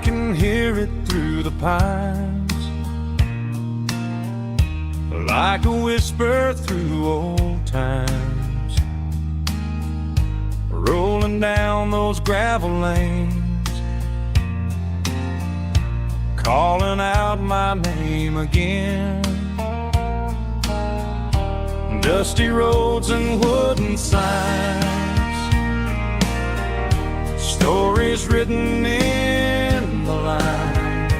can hear it through the pines, like a whisper through old times, rolling down those gravel lanes, calling out my name again. Dusty roads and wooden signs, stories written in the lines.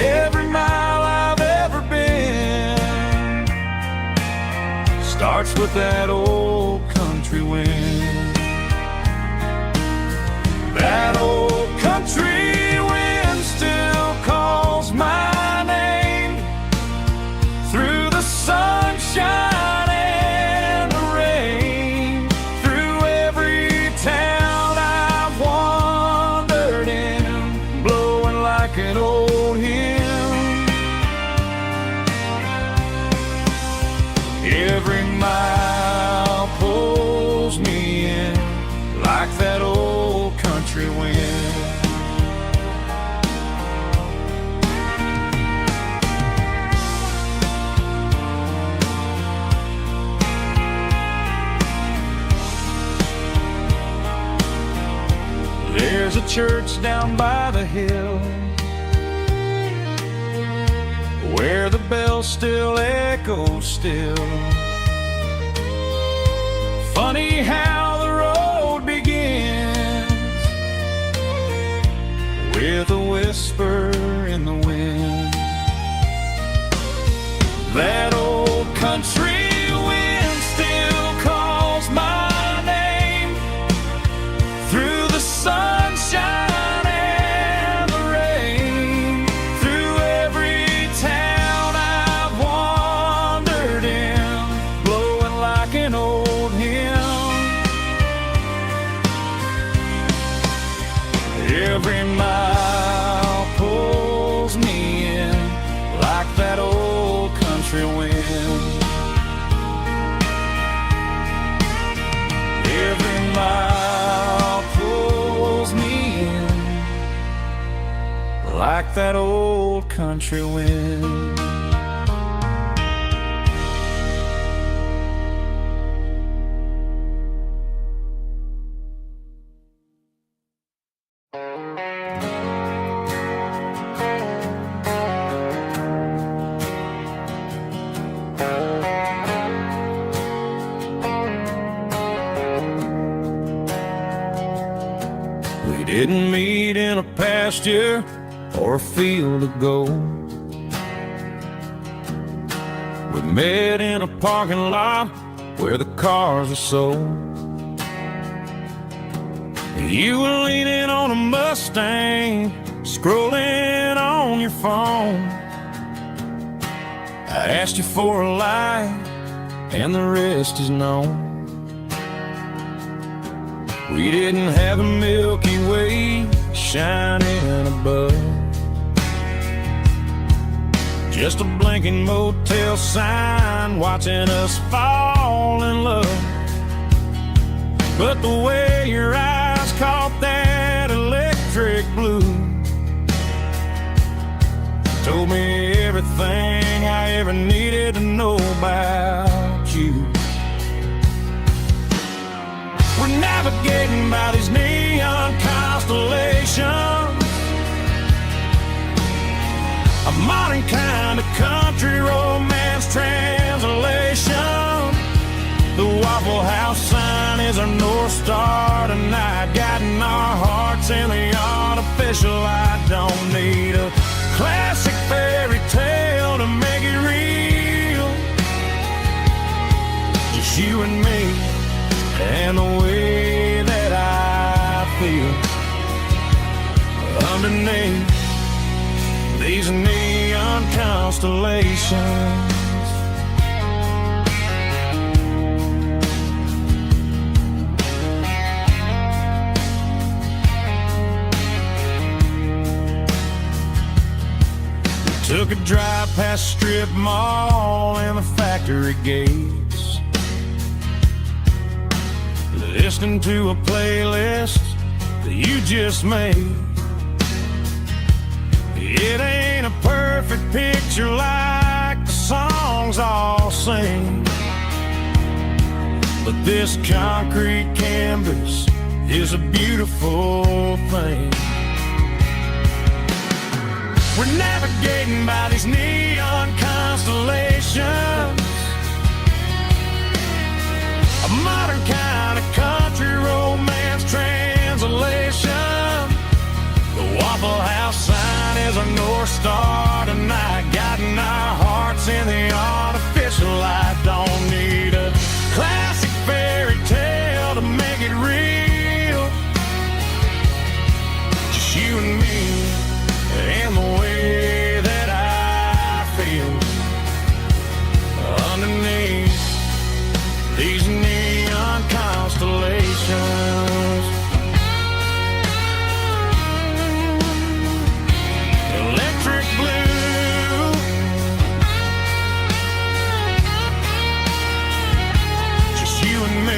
Every mile I've ever been starts with that old country wind. That old country wind still calls my name through the sunshine and the rain, through every town I've wandered in, blowing like an old hymn. Every mile pulls me in like that old country wind. There's a church down by the hill where the bells still echo still. Funny how the road begins with a whisper in the wind. That old country wind still calls my name through the sunshine and the rain, through every town I've wandered in, blowing like an old hymn. Every mile pulls me in like that old country wind. Every mile pulls me in like that old country wind. We didn't meet in a pasture or a field of gold. We met in a parking lot where the cars are sold. You were leaning on a Mustang, scrolling on your phone. I asked you for a light, and the rest is known. We didn't have a Milky Way shining above, just a blinking motel sign watching us fall in love. But the way your eyes caught that electric blue told me everything I ever needed to know about you. We're navigating by these neon constellations, a modern kind of country romance translation. The Waffle House sign is our North Star tonight, guiding our hearts in the artificial light. Don't need a classic fairy tale to make it real, just you and me and the way that I feel underneath these neon constellations. We took a drive past strip mall and the factory gates, listening to a playlist that you just made. It ain't a perfect picture like the songs all sing, but this concrete canvas is a beautiful thing. We're navigating by these neon constellations, a modern kind of country romance translation. The Waffle House sign is a North Star tonight, guiding our hearts in the artificial light. Don't need a classic fairy tale to make it real, just you and me and the way that I feel underneath these neon constellations. Electric blue, just you and me.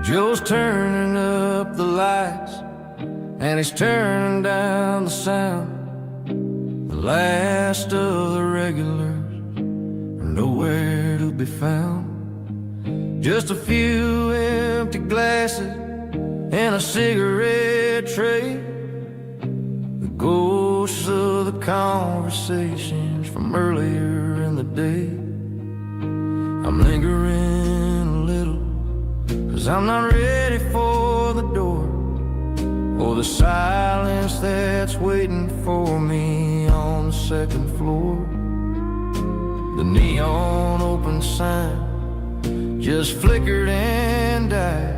Joe's turning up the lights, and he's turning down the sound. The last of the regulars are nowhere to be found. Just a few empty glasses and a cigarette tray, the ghosts of the conversations from earlier in the day. I'm lingering a little, 'cause I'm not ready for the door, or the silence that's waiting for me on the second floor. The neon open sign just flickered and died,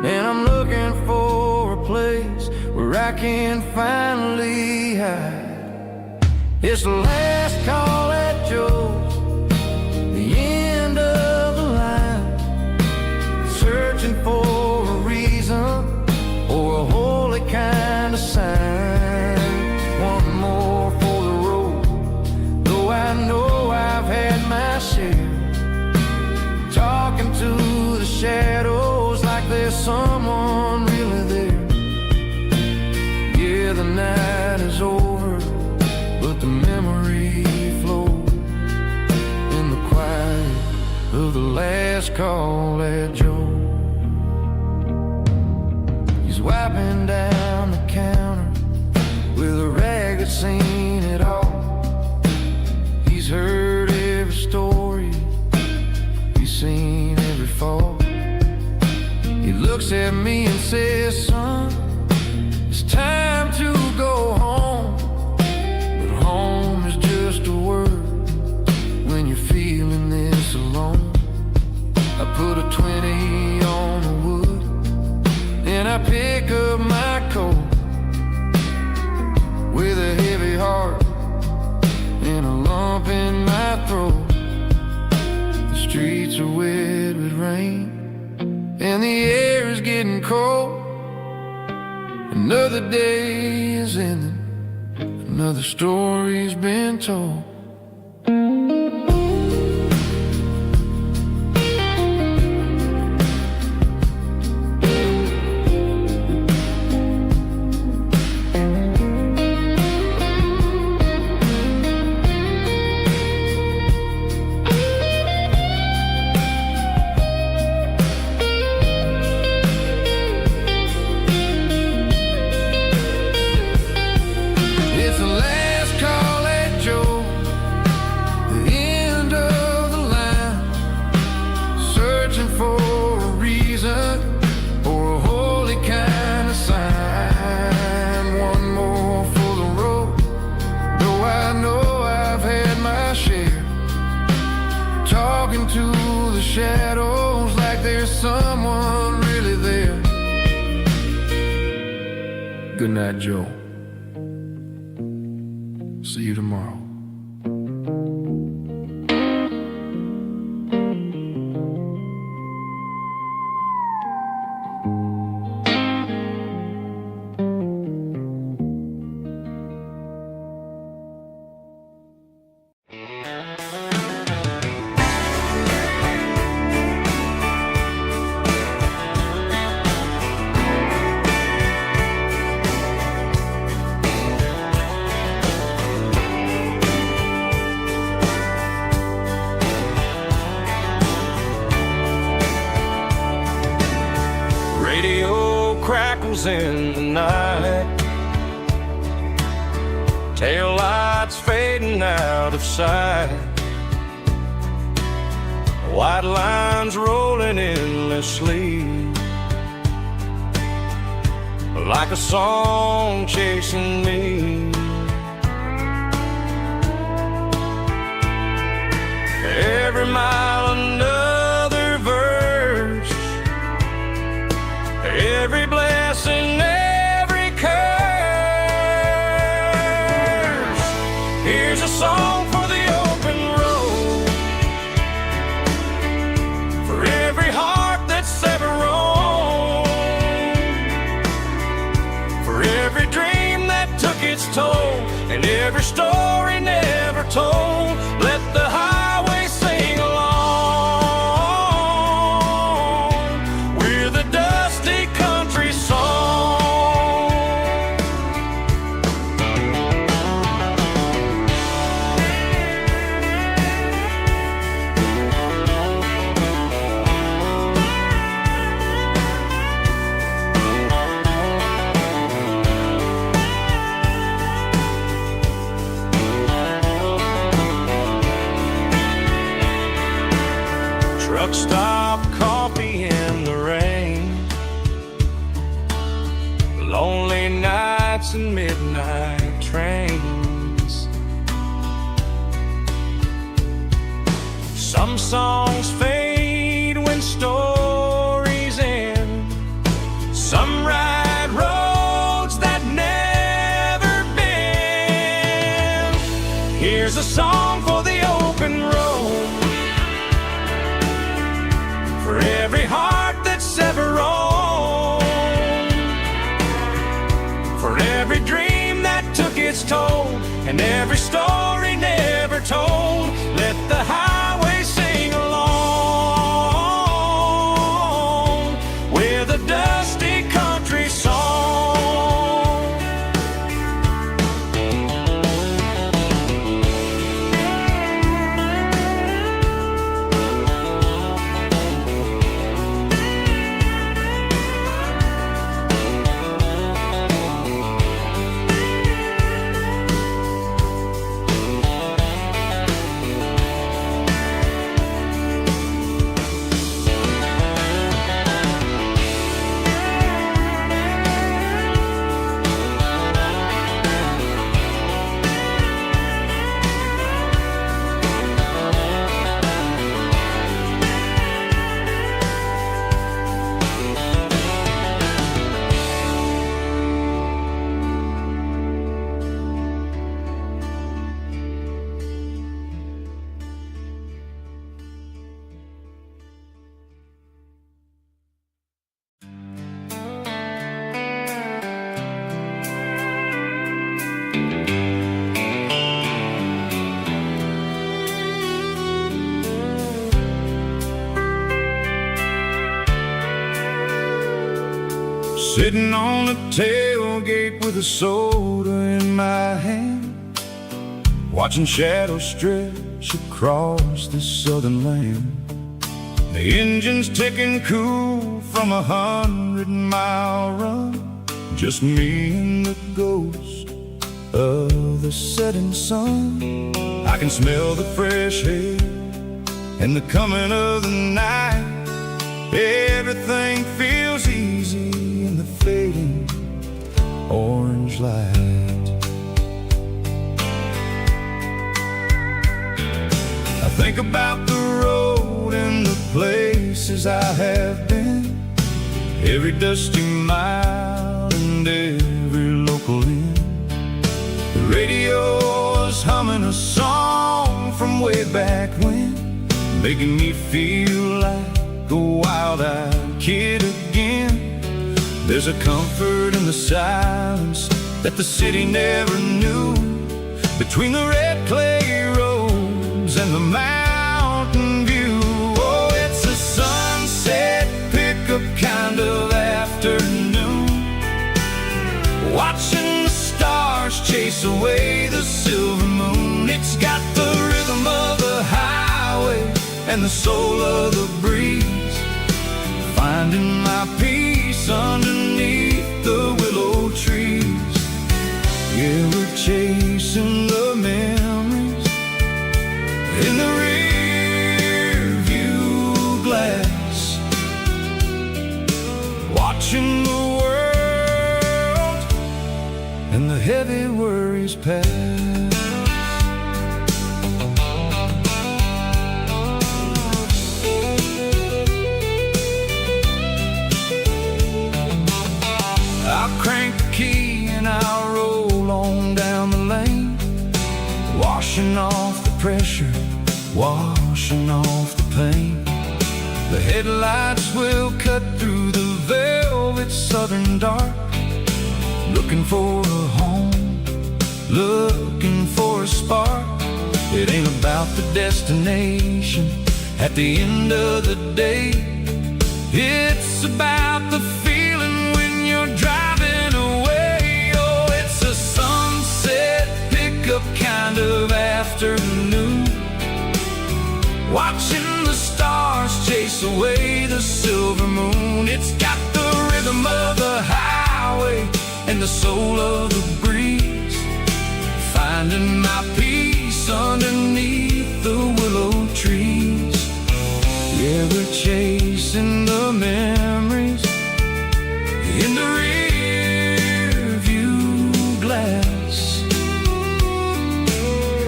and I'm looking for a place where I can finally hide. It's the last call at Joe's, the end of the line, searching for a reason or a holy kind of sign. One more for the road, though I know I've had my share, talking to the shadows like there's someone really there. Yeah, the night is over, but the memory flows in the quiet of the last call at Joe. He's wiping down the counter with a rag that's seen it all. He's heard every story, he's seen every fall. He looks at me and says, son, it's time to go home. But home is just a word when you're feeling this alone. I put a 20 on the wood, and I pick up my coat with a heavy heart and a lump in my throat. The streets are wet with rain, and the air is getting cold. Another day is ending, another story's been told. Shit. shadows like there's someone really there. Good night, Joe. See you tomorrow. Crackles in the night, tail lights fading out of sight, white lines rolling endlessly, like a song chasing me. Every mile another verse, every blessing, every curse. Here's a song for the open road, for every heart that's ever roamed, for every dream that took its toll, and every story never told. Let the highway sing along with a dusty country song. Truck stop, coffee in the rain, lonely nights and midnight trains. Some songs fade when stories end, some ride roads that never bend. Here's a song for the open road, for every heart that's ever roamed, for every dream that took its toll, and every story never told. Let the highway sing along with a dusty country song. Sitting on the tailgate with a soda in my hand, watching shadows stretch across this southern land. The engine's ticking cool from 100-mile run, just me and the ghost of the setting sun. I can smell the fresh air and the coming of the night. Everything feels easy in the fading orange light. I think about the road and the places I have been, every dusty mile and every local inn. The radio is humming a song from way back when, making me feel like a wild-eyed kid again. There's a comfort in the silence that the city never knew, between the red clay roads and the mountain view. Oh, it's a sunset pickup kind of afternoon, watching the stars chase away the silver moon. It's got the rhythm of the highway and the soul of the breeze, finding my peace underneath the willow trees. Yeah, we're chasing the memories in the rear view glass, watching the world and the heavy worries pass. I'll crank the key and I'll roll on down the lane, washing off the pressure, washing off the pain. The headlights will cut through the velvet southern dark, looking for a home, looking for a spark. It ain't about the destination at the end of the day, it's about the feeling when you're driving away. Oh, it's a sunset pickup kind of afternoon, watching the stars chase away the silver moon. It's got the rhythm of the highway and the soul of the breeze, finding my peace underneath the willow trees. Yeah, we're chasing the memories in the rear view glass,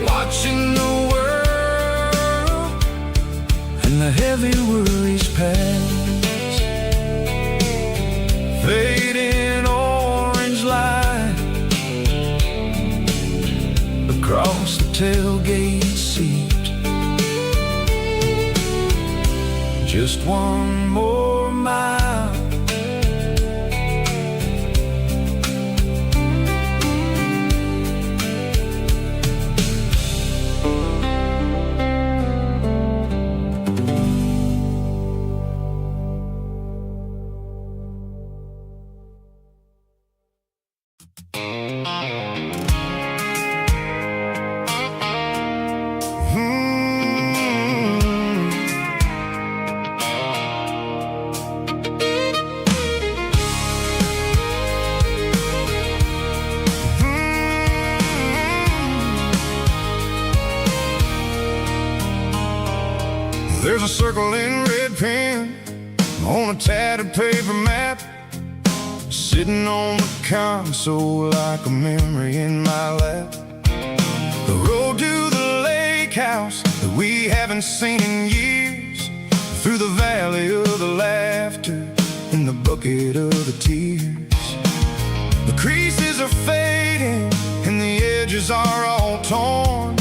watching the world and the heavy worries pass. Fading orange light across the tailgate seat, just one more mile. There's a circle in red pen on a tattered paper map, sitting on the console like a memory in my lap. The road to the lake house that we haven't seen in years, through the valley of the laughter and the bucket of the tears. The creases are fading and the edges are all torn,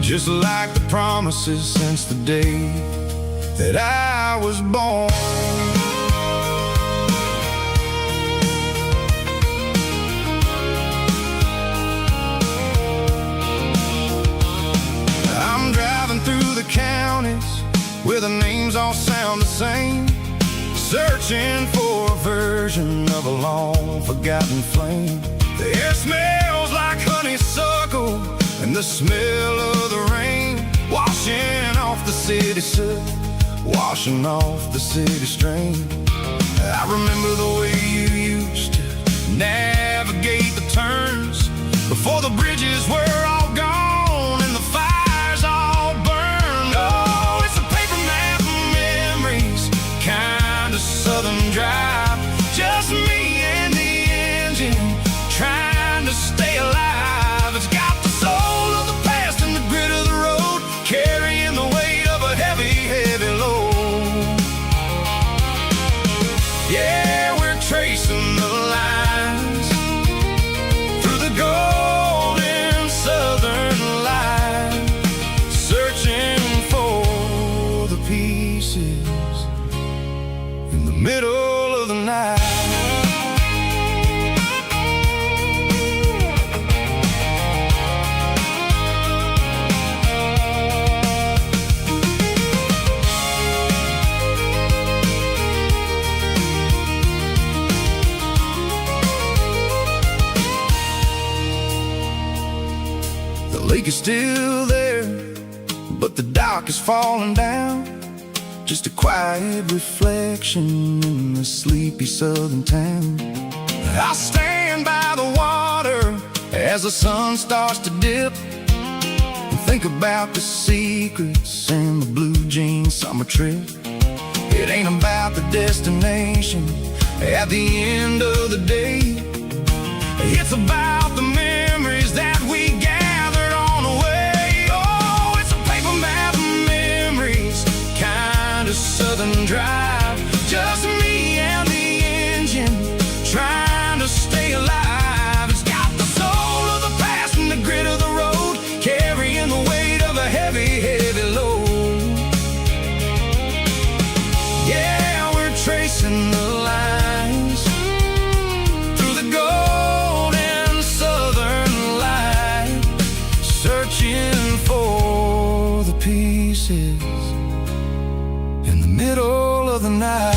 just like the promises since the day that I was born. I'm driving through the counties where the names all sound the same, searching for a version of a long forgotten flame. The air smells like honeysuckle and the smell of the rain, washing off the city soot, washing off the city strain. I remember the way you used to navigate the turns before the bridges were all gone and the fires all burned. Oh, it's a paper map of memories, kind of southern drive, just me and the engine trying to stay alive. It's got the soul of the past and the grit of the road, carrying the weight of a heavy, heavy load. middle of the night. The lake is still there, but the dock is falling down. Just a quiet reflection in the sleepy southern town. I stand by the water as the sun starts to dip, and think about the secrets and the blue jean summer trip. It ain't about the destination at the end of the day. It's about the memories that we gathered on the way. Oh, it's a paper map of memories, kind of southern drive. Just me and the engine, trying to stay alive. It's got the soul of the past and the grit of the road, carrying the weight of a heavy, heavy load. Yeah, we're tracing the lines through the golden southern light, searching for the pieces in the middle of the night.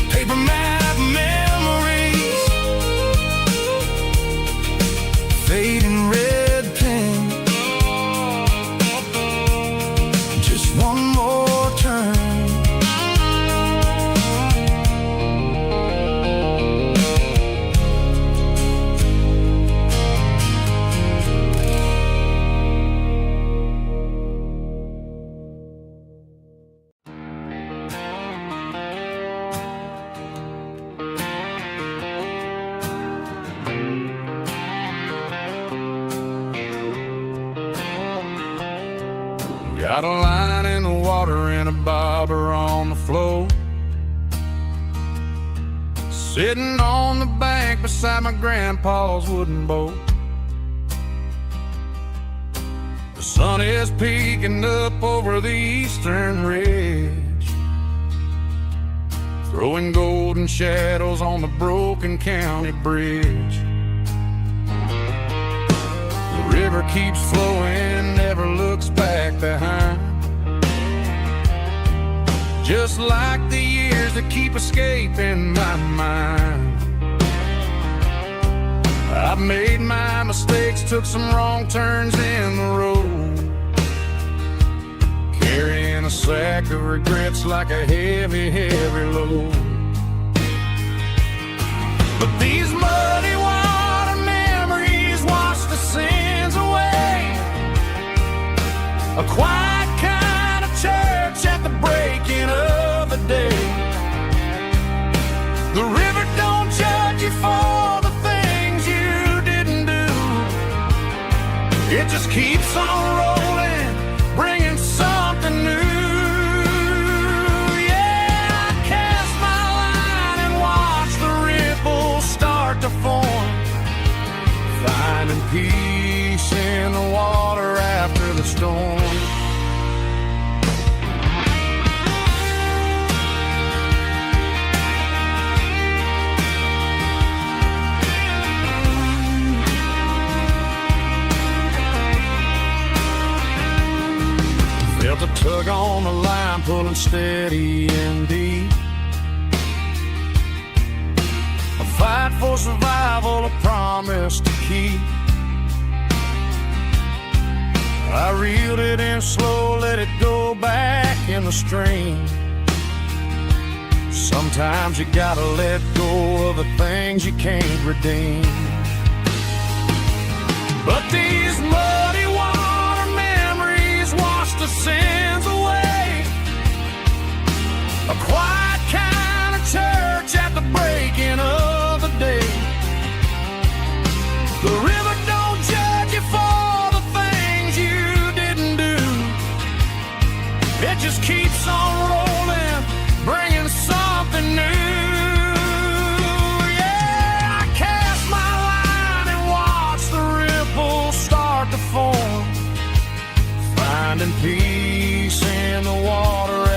Paper map memories, fading red pen, just one more turn. Got a line in the water and a bobber on the floor, sitting on the bank beside my grandpa's wooden boat. The sun is peeking up over the eastern ridge, throwing golden shadows on the broken county bridge. The river keeps flowing, never looks back behind, just like the years that keep escaping my mind. I've made my mistakes, took some wrong turns in the road, carrying a sack of regrets like a heavy, heavy load. But these muddy water memories wash the sins away. A quiet kind of church at the breaking of the day. The river don't judge you for the things you didn't do. It just keeps on rolling, bringing something new. Yeah, I cast my line and watch the ripples start to form, finding peace in the water after the storm. Felt a tug on the line, pulling steady and deep. A fight for survival, a promise to keep. I reeled it in slow, let it go back in the stream. Sometimes you gotta let go of the things you can't redeem. But these muddy water memories wash the sins away. A quiet kind of church at the breaking of the day. The river don't judge you for the things you didn't do. It just keeps on rolling, bringing something new. Yeah, I cast my line and watch the ripples to form, finding peace in the water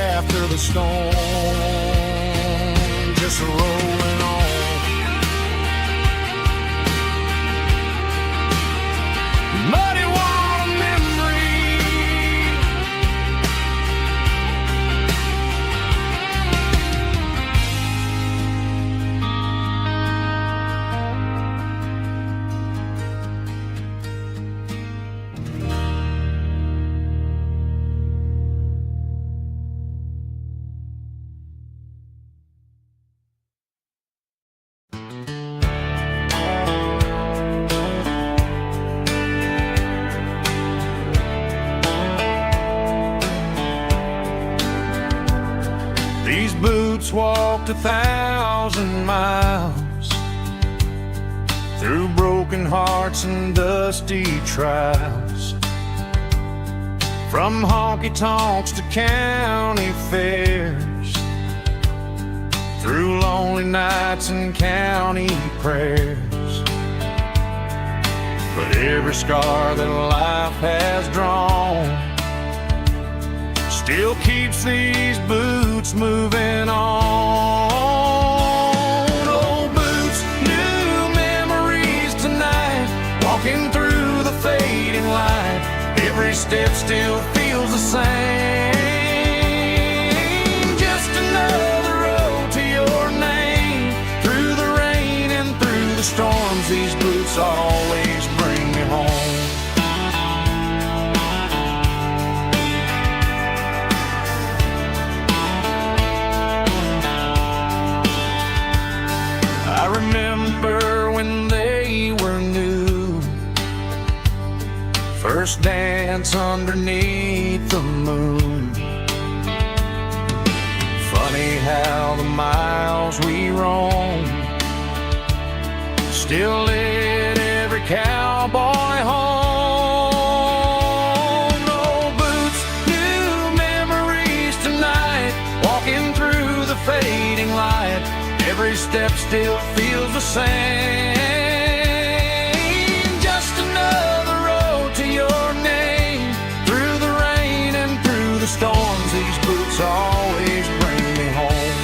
boots walked 1,000 miles through broken hearts and dusty trials, from honky-tonks to county fairs, through lonely nights and county prayers. But every scar that life has drawn still keeps these boots moving on. Old boots, new memories tonight, walking through the fading light. Every step still feels the same. Just another road to your name. Through the rain and through the storms, these boots always bring me home. I remember when they were new, first dance underneath the moon. Funny how the miles we roam still lit every cowboy home. Old boots, new memories tonight, walking through the fading light. Every step still feels the same. Just another road to your name. Through the rain and through the storms, these boots always bring me home.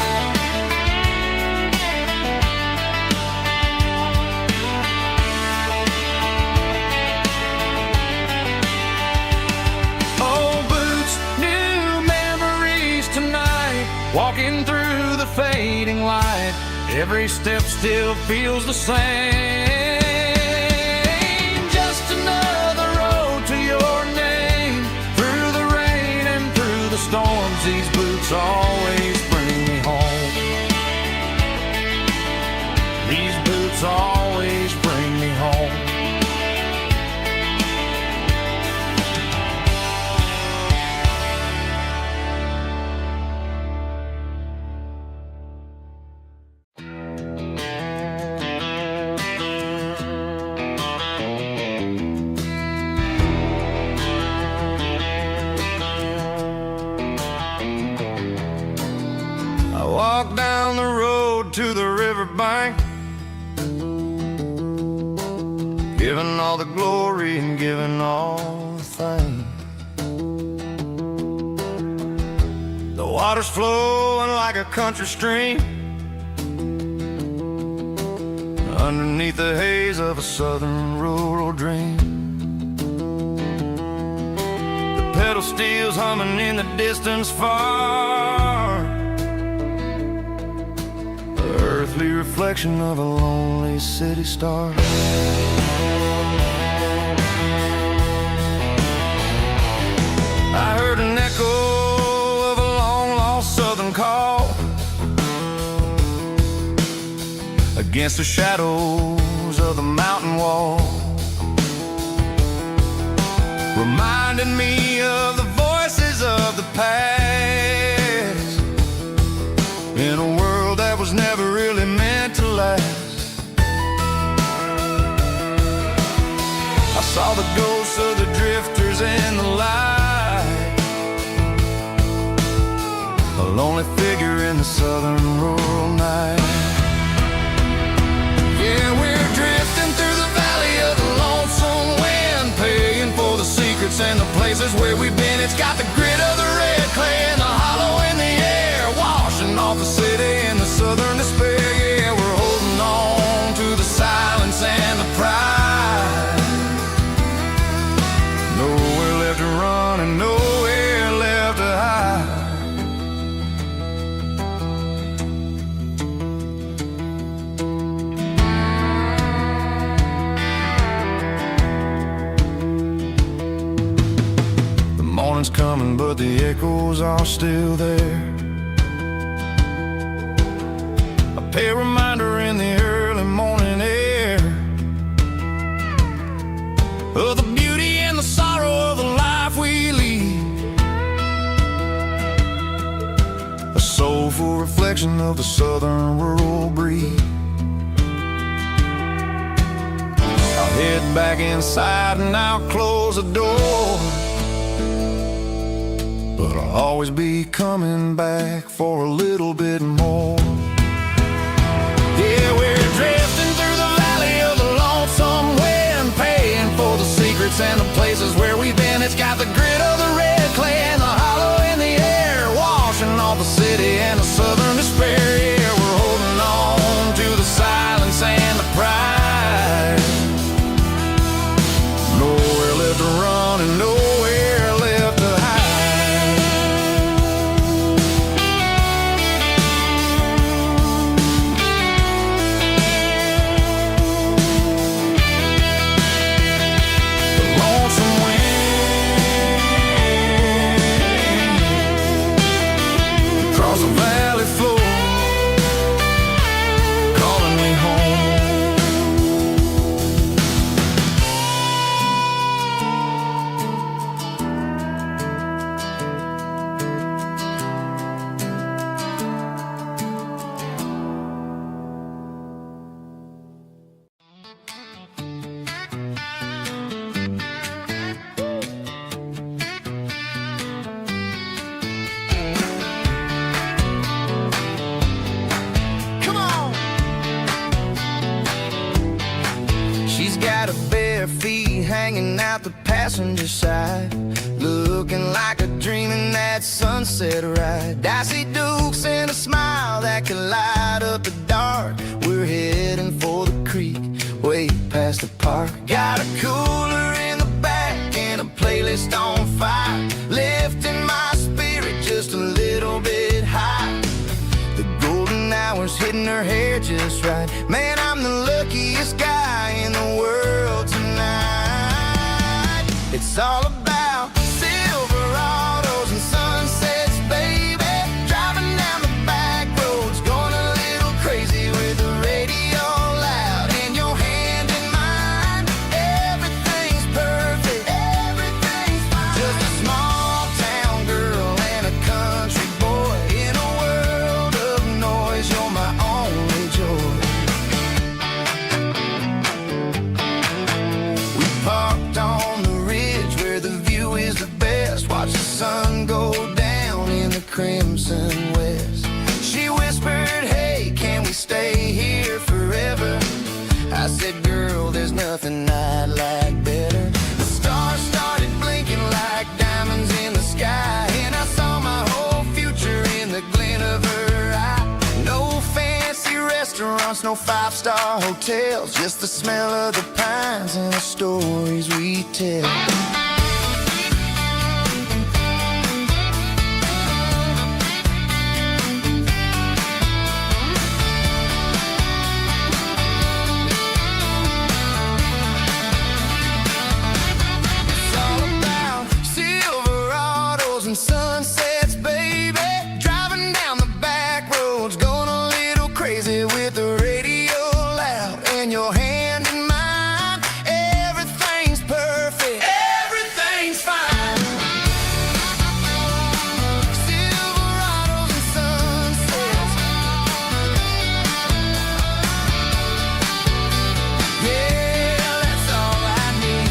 Old boots, new memories tonight, walking through the fading light. Every step still feels the same. Just another road to your name. Through the rain and through the storms, these boots always bring me home. These boots always bring me home. Walk down the road to the riverbank, giving all the glory and giving all the thanks. The water's flowing like a country stream underneath the haze of a southern rural dream. The pedal steel's humming in the distance far, earthly reflection of a lonely city star. I heard an echo of a long-lost southern call against the shadows of the mountain wall, reminding me of the voices of the past in a world that was never really meant to last. I saw the ghosts of the drifters in the light, a lonely figure in the southern rural night. Yeah, we're drifting through the valley of the lonesome wind, paying for the secrets and the places where we've been. It's got the grit of the red clay and the hollow in the air, washing off the city and the southern despair. Yeah, we're holding on to the silence and the pride. Nowhere left to run and nowhere left to hide. The morning's coming, but the echoes are still there. A pale reminder in the early morning air of the beauty and the sorrow of the life we lead. A soul beautiful reflection of the southern rural breeze. I'll head back inside and I'll close the door, but I'll always be coming back for a little bit more. Yeah, we're drifting through the valley of the lonesome wind, paying for the secrets and the places where we've been. It's got the grit of the red clay and the hollow in the air, washing off the city and the southern despair. Yeah, we're holding on to the silence and the pride. Nowhere left to run and nowhere left to hide. The lonesome wind across the valley floor, calling me home. Come on. She's got her bare feet hanging out the passenger side, looking like a dream in that sunset ride. I see Dukes and a smile that can light up the dark. We're heading for the creek, way past the park. Got a cooler in the back and a playlist on fire, lifting my spirit just a little bit high. The golden hours hitting her hair just right. Man, I'm the luckiest guy in the world tonight. It's all about Silverados and sunsets, baby. Driving down the back roads, going a little crazy with the radio loud and your hand in mine. Everything's perfect, everything's fine. Just a small town girl and a country boy in a world of noise. You're my only joy. We parked on the ridge where the view is the best. Watch the sun go down in the crimson west. She whispered, hey, can we stay here forever? I said, girl, there's nothing I'd like better. The stars started blinking like diamonds in the sky, and I saw my whole future in the glint of her eye. No fancy restaurants, no five-star hotels, just the smell of the pines and the stories we tell. It's all about Silverados and sunsets, baby. Driving down the back roads, going a little crazy with the radio loud and your hand in mine. Everything's perfect, everything's fine. Silverados and sunsets, yeah, that's all I need.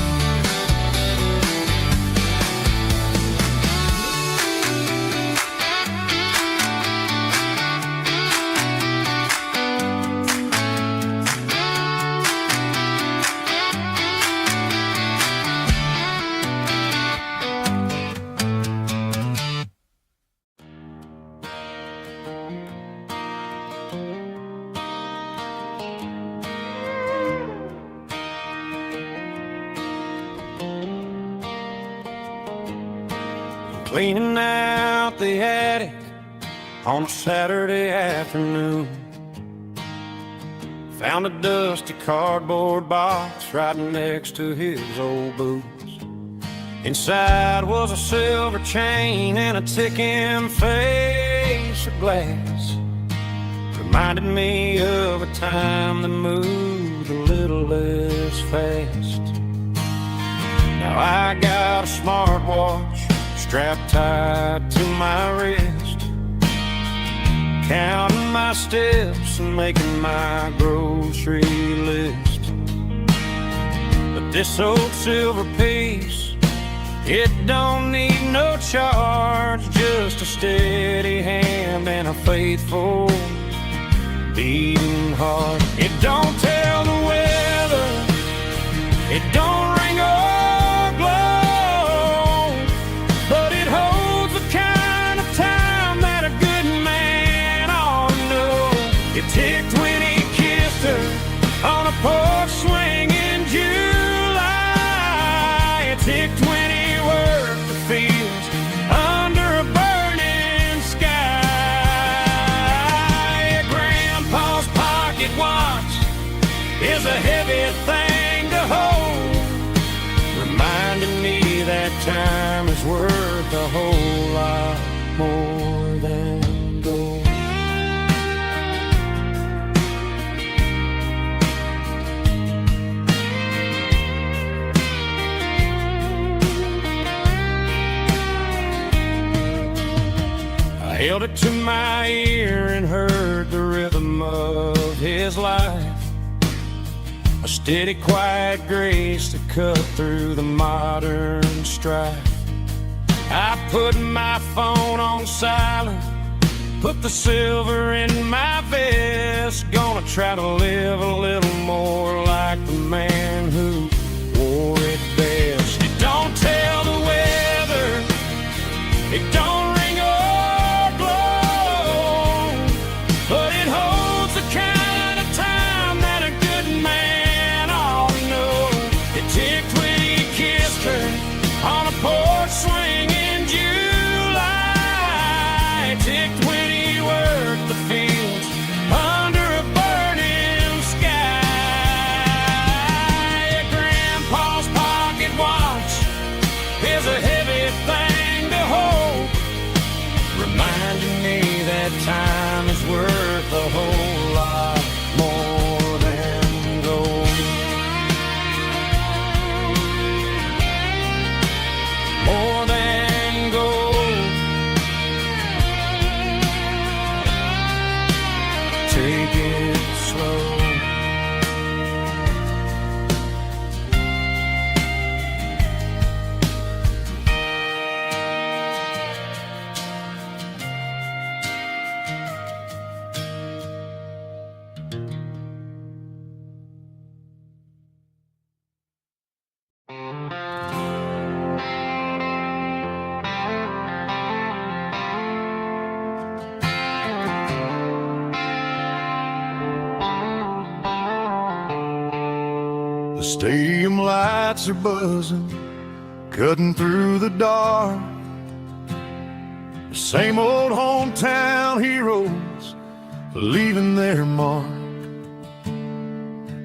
Cleaning out the attic on a Saturday afternoon. Found a dusty cardboard box right next to his old boots. Inside was a silver chain and a ticking face of glass. Reminded me of a time that moved a little less fast. Now I got a smartwatch strapped tight to my wrist. counting my steps and making my grocery list. But this old silver piece, it don't need no charge, just a steady hand and a faithful beating heart. It don't tell the weather, it don't ring or glow, but it holds the kind of time that a good man ought to know. It ticked when he kissed her on a porch swing in July. It ticked when he worked the fields under a burning sky. Grandpa's pocket watch is a heavy thing to hold, reminding me that time is worth a whole lot more than gold. I held it to my ear and heard the rhythm of his life, a steady, quiet grace to cut through the modern strife. I put my phone on silent, put the silver in my vest, gonna try to live a little more like the man who wore it best. It don't tell the weather, it don't ring or glow, but it holds the kind of time that a good man ought to know. It ticked when he kissed her on a porch swing in July. It ticked when he worked the fields under a burning sky. Grandpa's pocket watch is a heavy thing to hold, reminding me that time is worth a whole lot more than gold. More than gold. Take it slow. The stadium lights are buzzing, cutting through the dark. The same old hometown heroes leaving their mark.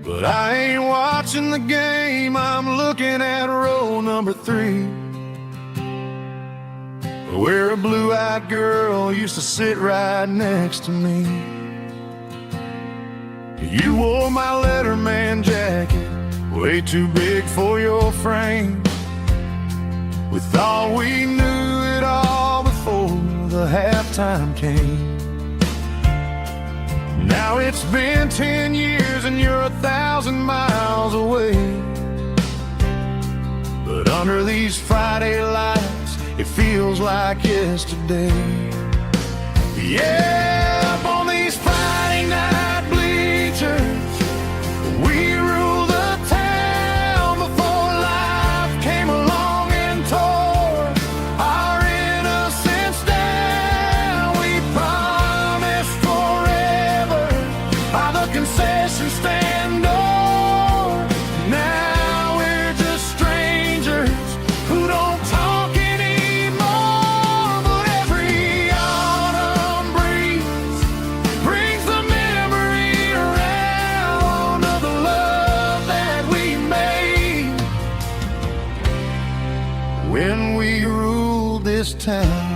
But I ain't watching the game, I'm looking at row number 3, where a blue-eyed girl used to sit right next to me. You wore my Letterman jacket, way too big for your frame. We thought we knew it all before the halftime came. Now it's been 10 years and you're 1,000 miles away, but under these Friday lights it feels like yesterday. Yeah, up on these Friday night bleachers, we rule the town before life came along and tore our innocence down. We promised forever by the concession stand door. Now we're just strangers who don't talk anymore. But every autumn breeze brings the memory around of the love that we made when we ruled this town.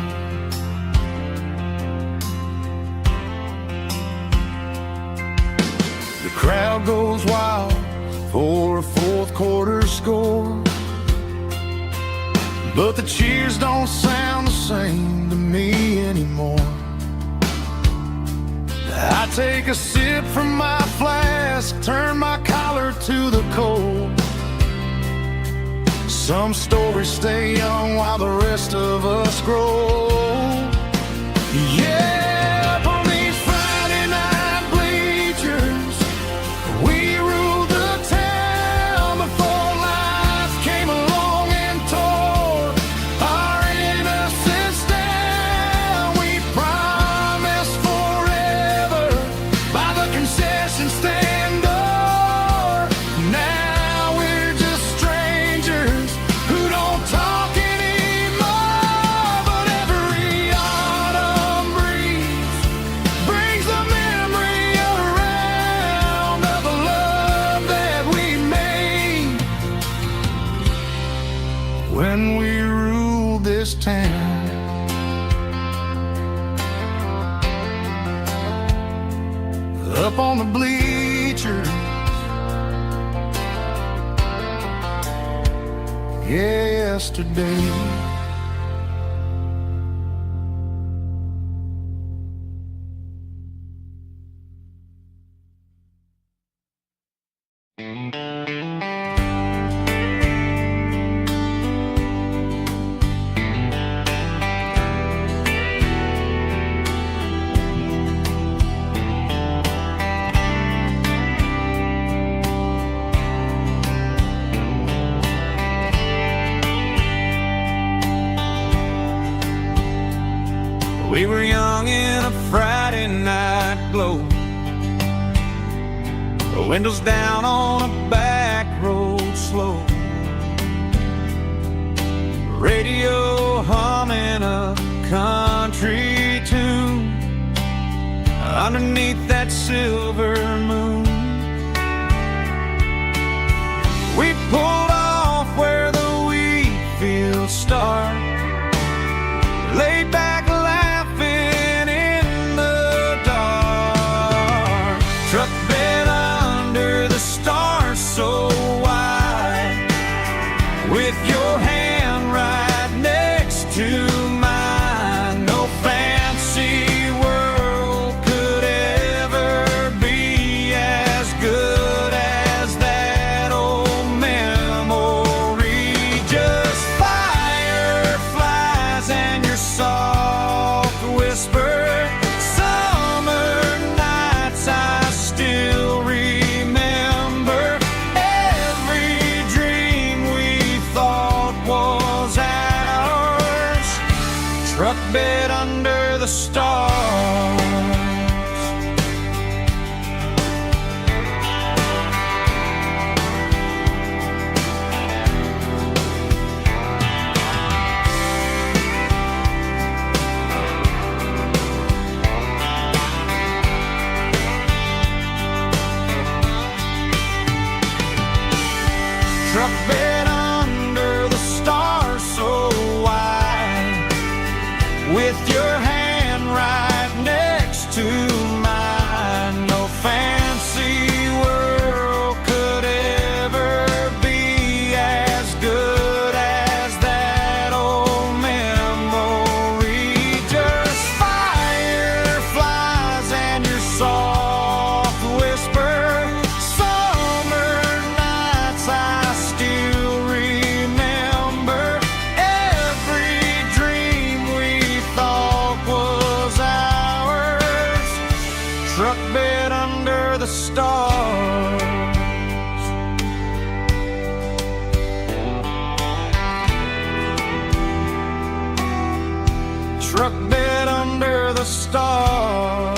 The crowd goes wild for a fourth quarter score, but the cheers don't sound the same to me anymore. I take a sip from my flask, turn my collar to the cold. Some stories stay young while the rest of us grow. Yeah, up on these Friday night bleachers, we ruled the town before life came along and tore our innocence down. We promised forever by the concession stand door. Now we're just strangers who don't talk anymore. But every autumn breeze brings the memory around of the love that we made when we ruled this town. Up on the bleachers, yesterday. We were young in a Friday night glow, the windows down on a back road slow, radio humming a country tune underneath that silver moon. We pulled off where the wheat fields start, laid back laughing in the dark. Truck bed under the stars so wide, with your hand right next to mine. No fancy world could ever be as good as that old memory. Just fireflies and your soft whisper. Summer nights I still remember. Every dream we thought was ours. Truck bed under the stars. Truck bed under the stars so wide, with your hand right next to mine. No fancy world could ever be as good as that old memory. Just fireflies and your soft whisper. Summer nights I still remember. Every dream we thought was ours. Truck bed under the stars. Truck bed under the stars.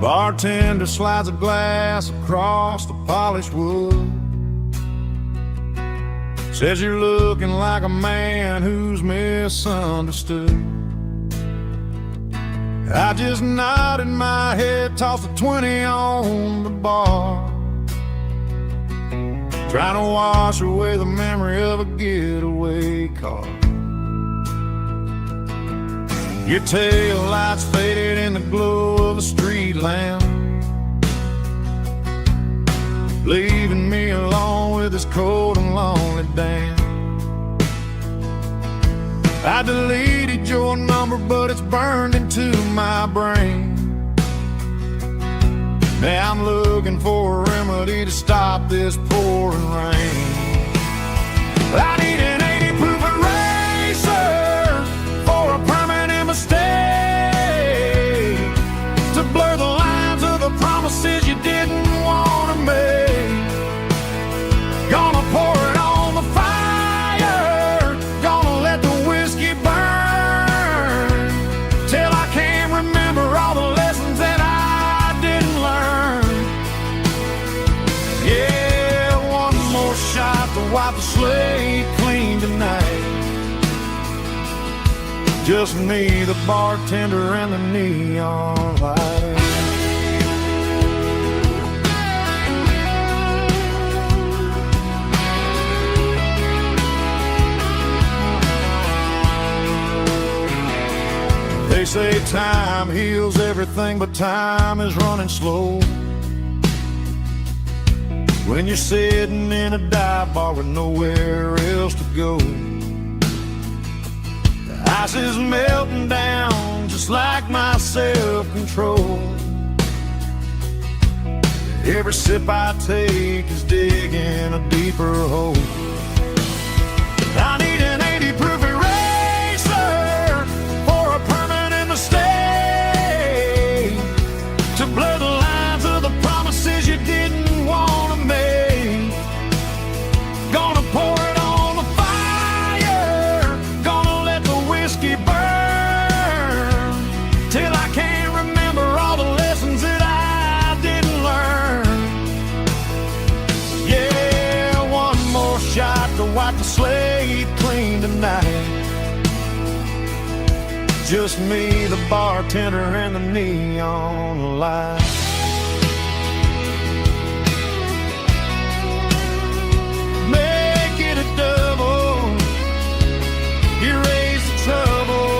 Bartender slides a glass across the polished wood. Says you're looking like a man who's misunderstood. I just nodded my head, tossed a 20 on the bar. trying to wash away the memory of a getaway car. Your tail lights faded in the glow of a street lamp, leaving me alone with this cold and lonely damn. I deleted your number, but it's burned into my brain. Now I'm looking for a remedy to stop this pouring rain. I need an 80 proof eraser for a permanent mistake, to blur the lines of the promises you didn't want to make. Gonna pour it on the fire, gonna let the whiskey burn, till I can't remember all the lessons that I didn't learn. Yeah, one more shot to wipe the slate clean tonight. Just me, the bartender, and the neon light. They say time heals everything, but time is running slow when you're sitting in a dive bar with nowhere else to go. The ice is melting down just like my self-control. Every sip I take is digging a deeper hole. I need an 80 proof eraser for a permanent mistake, to blur the lines of the promises you didn't want to make. Gonna pour it on the fire, gonna let the whiskey burn, till I can't remember all the lessons that I didn't learn. Yeah, one more shot to wipe the slate clean tonight. Just me, the bartender, and the neon light. Make it a double, erase the trouble.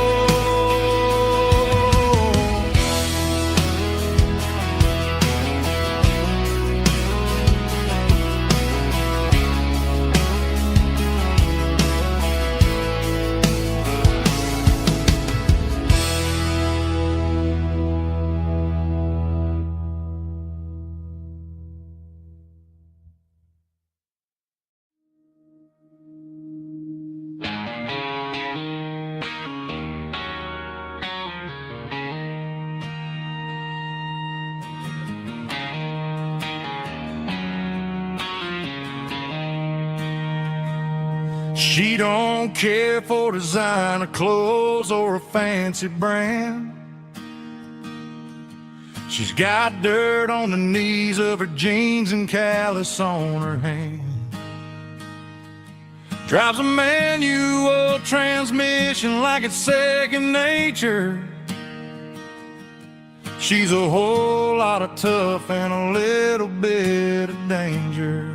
She don't care for designer clothes or a fancy brand. She's got dirt on the knees of her jeans and callus on her hand. Drives a manual transmission like it's second nature. She's a whole lot of tough and a little bit of danger.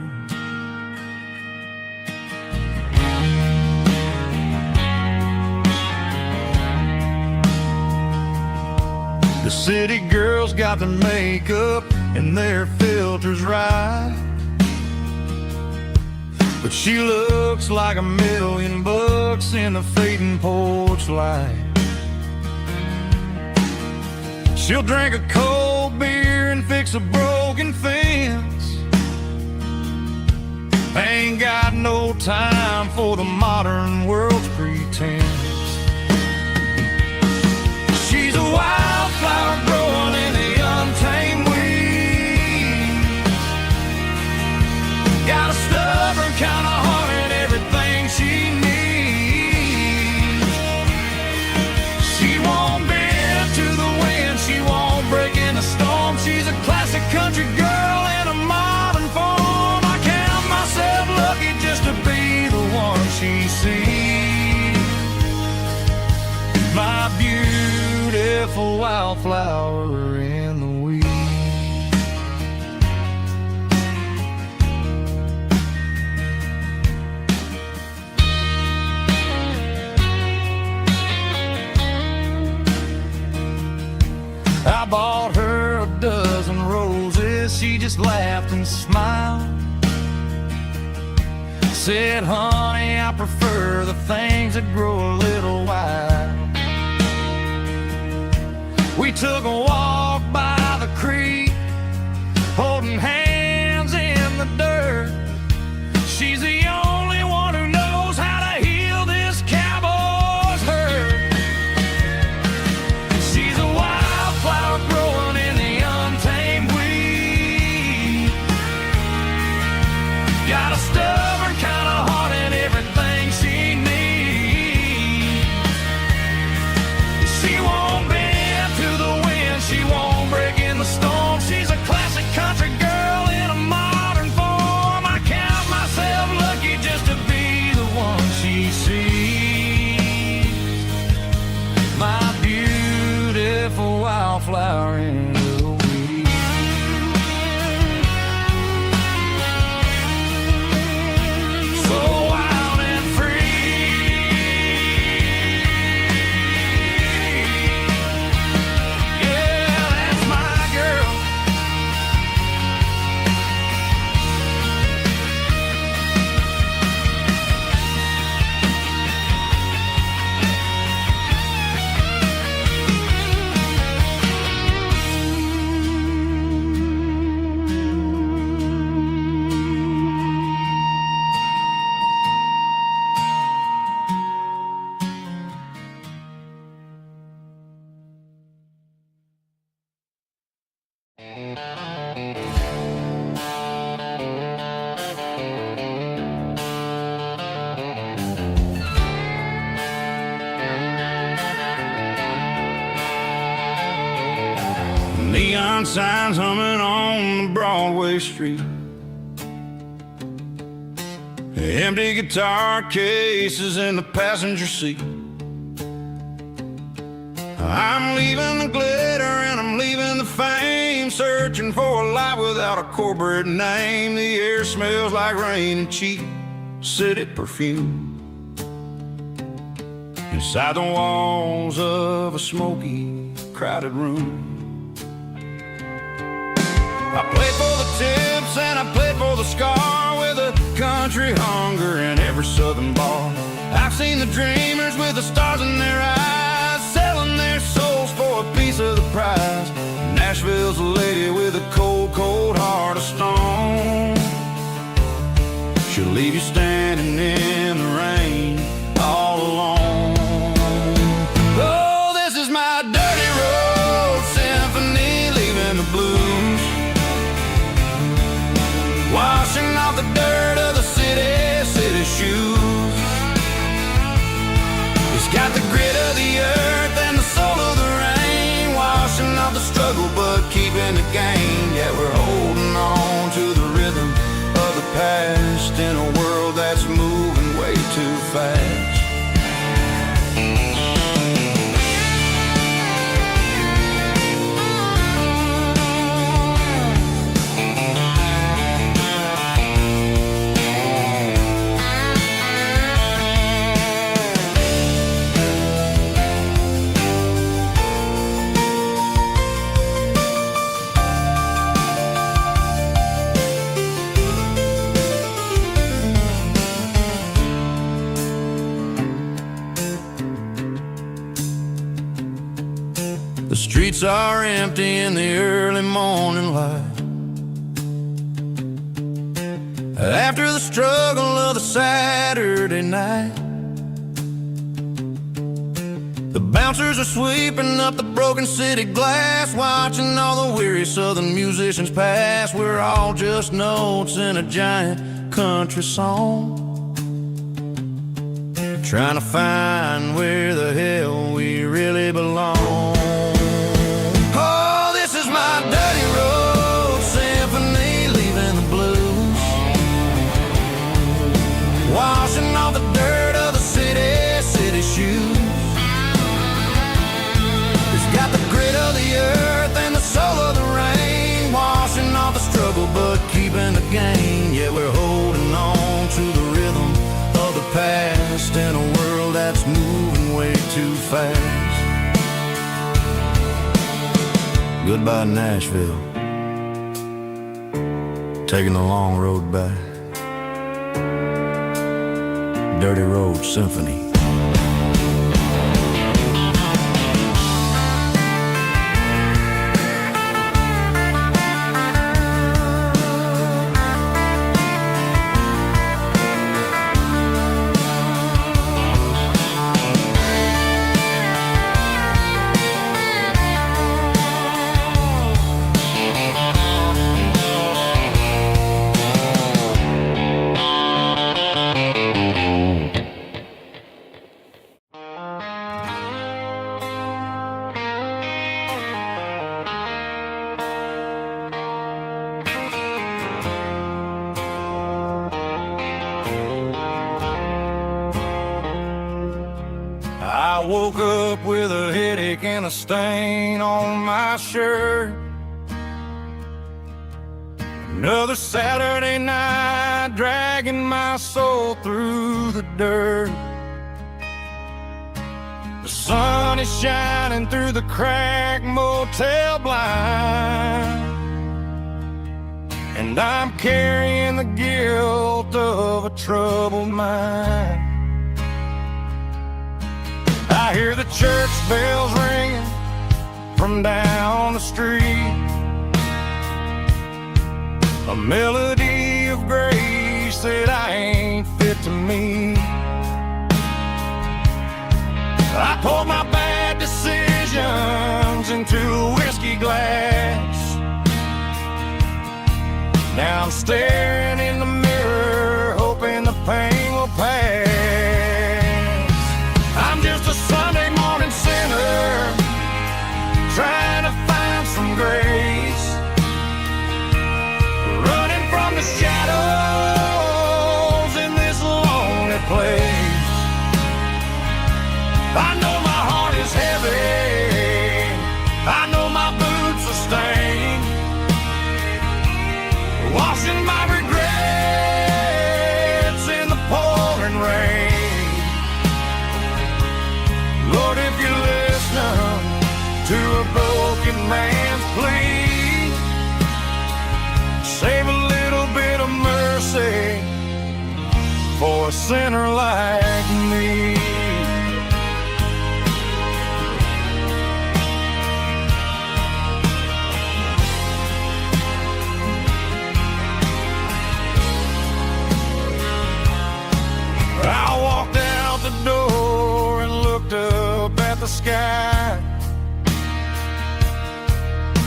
The city girls got their makeup and their filters right, but she looks like $1,000,000 in the fading porch light. She'll drink a cold beer and fix a broken fence. Ain't got no time for the modern world's pretense. She's a wildflower growing in the untamed weeds. Got a stubborn kind of heart and everything she needs. She won't bend to the wind, she won't break in the storm. She's a classic country girl in a modern form. I count myself lucky just to be the one she sees. My beautiful wildflower in the weeds. she just laughed and smiled. Said, honey, I prefer the things that grow a little wild. We took a walk by the creek, holding hands in the dirt. She's the only one who knows how to heal this cowboy's hurt. She's a wildflower growing in the untamed weed. Got a stubborn kind of heart and everything she needs. She won't bend to the wind, she won't break in the storm. She's a classic country girl in a modern form. I count myself lucky just to be the one she sees. My beautiful wildflower in the weed. So wild and free. Yeah, that's my girl. Neon signs humming on the Broadway street. Empty guitar cases in the passenger seat. I'm leaving the glitter and I'm leaving the fame, searching for a life without a corporate name. The air smells like rain and cheap city perfume. Inside the walls of a smoky, crowded room. I played for the tips and I played for the scar, with a country hunger in every southern bar. I've seen the dreamers with the stars in their eyes, selling their souls for a piece of the prize. Nashville's a lady with a cold, cold heart of stone. She'll leave you standing in the rain all alone. Oh, this is my dirty road symphony, leaving the blues, washing off the dirt of the city shoes. It's got the grit of the earth and the soul of the rain, washing off the struggle but keeping the gain. Yeah, we're holding on to the rhythm of the past in a world that's moving way too fast. The streets are empty in the early morning light. After the struggle of the Saturday night, the bouncers are sweeping up the broken city glass, watching all the weary southern musicians pass. We're all just notes in a giant country song, trying to find where the hell we really belong. Oh, this is my dirty road symphony, leaving the blues, washing off the dirt of the city shoes. It's got the grit of the earth and the soul of the rain, washing off the struggle but keeping the gain. Yeah, we're holding on to the rhythm of the past in a world that's moving way too fast. Goodbye, Nashville. taking the long road back. Dirty Road Symphony. I woke up with a headache and a stain on my shirt. Another Saturday night, dragging my soul through the dirt. The sun is shining through the cracked motel blind, and I'm carrying the guilt of a troubled mind. I hear the church bells ringing from down the street, a melody of grace that I ain't fit to meet. I poured my bad decisions into a whiskey glass. Now I'm staring in the mirror, hoping the pain will pass. I'm just a Sunday morning sinner, trying to find some grace, running from the shadows in this lonely place. I know my heart is heavy, I know my boots are stained, washing my regrets in the pouring rain. Lord, if you listen to a broken man's plea, save a little bit of mercy for a sinner like me. I walked out the door and looked up at the sky,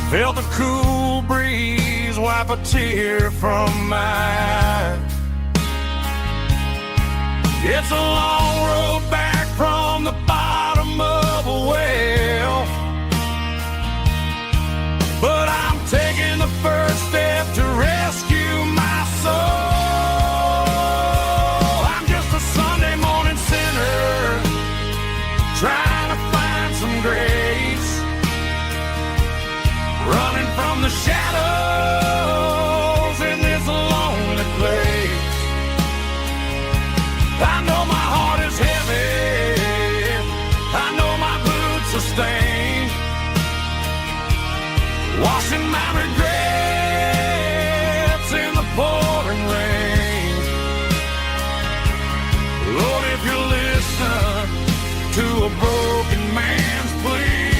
felt a cool breeze wipe a tear from my eye. It's a long road back from the bottom of a well, but I'm taking the first step to rescue my soul. Trying to find some grace, running from the shadows in this lonely place. I know my heart is heavy, I know my boots are stained, washing my regrets in the pouring rain. Lord, if you listen to a broken man's plea,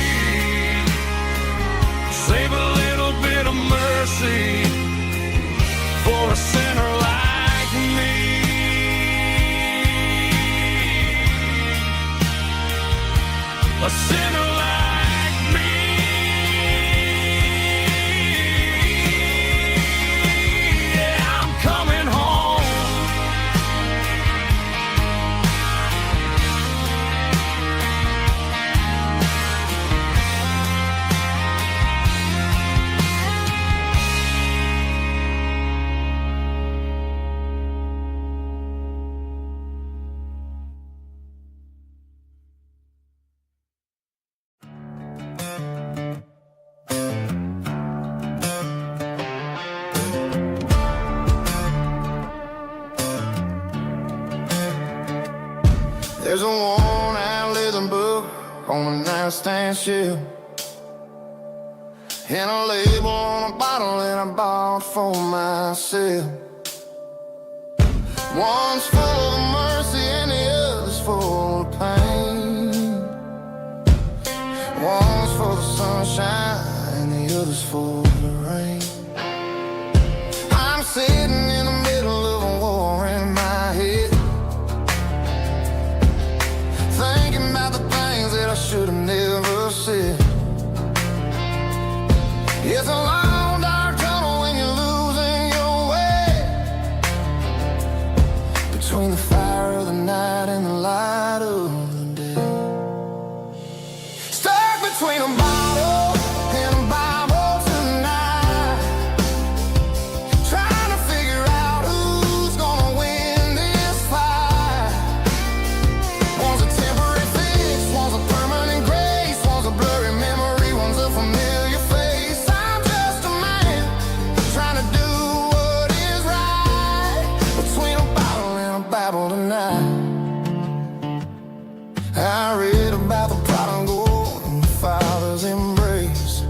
save a little bit of mercy for a sinner like me. A sinner like me. Yeah, I'm coming home. There's a worn-out leather book on the nightstand shelf, and a label on a bottle that I bought for myself. One's full of mercy and the other's full of pain. One's for the sunshine and the other's for the rain. I'm sitting in the middle of a war in my head, thinking about the things that I should have never said. It's a long dark tunnel when you're losing your way, between the fire of the night and the light of the day. Stuck between a bottle and a Bible tonight, trying to figure out who's gonna win this fight. One's a temporary fix, one's a permanent grace, one's a blurry memory, one's a familiar face. I'm just a man trying to do what is right, between a bottle and a Bible tonight. I read about the prodigal and the Father's embrace.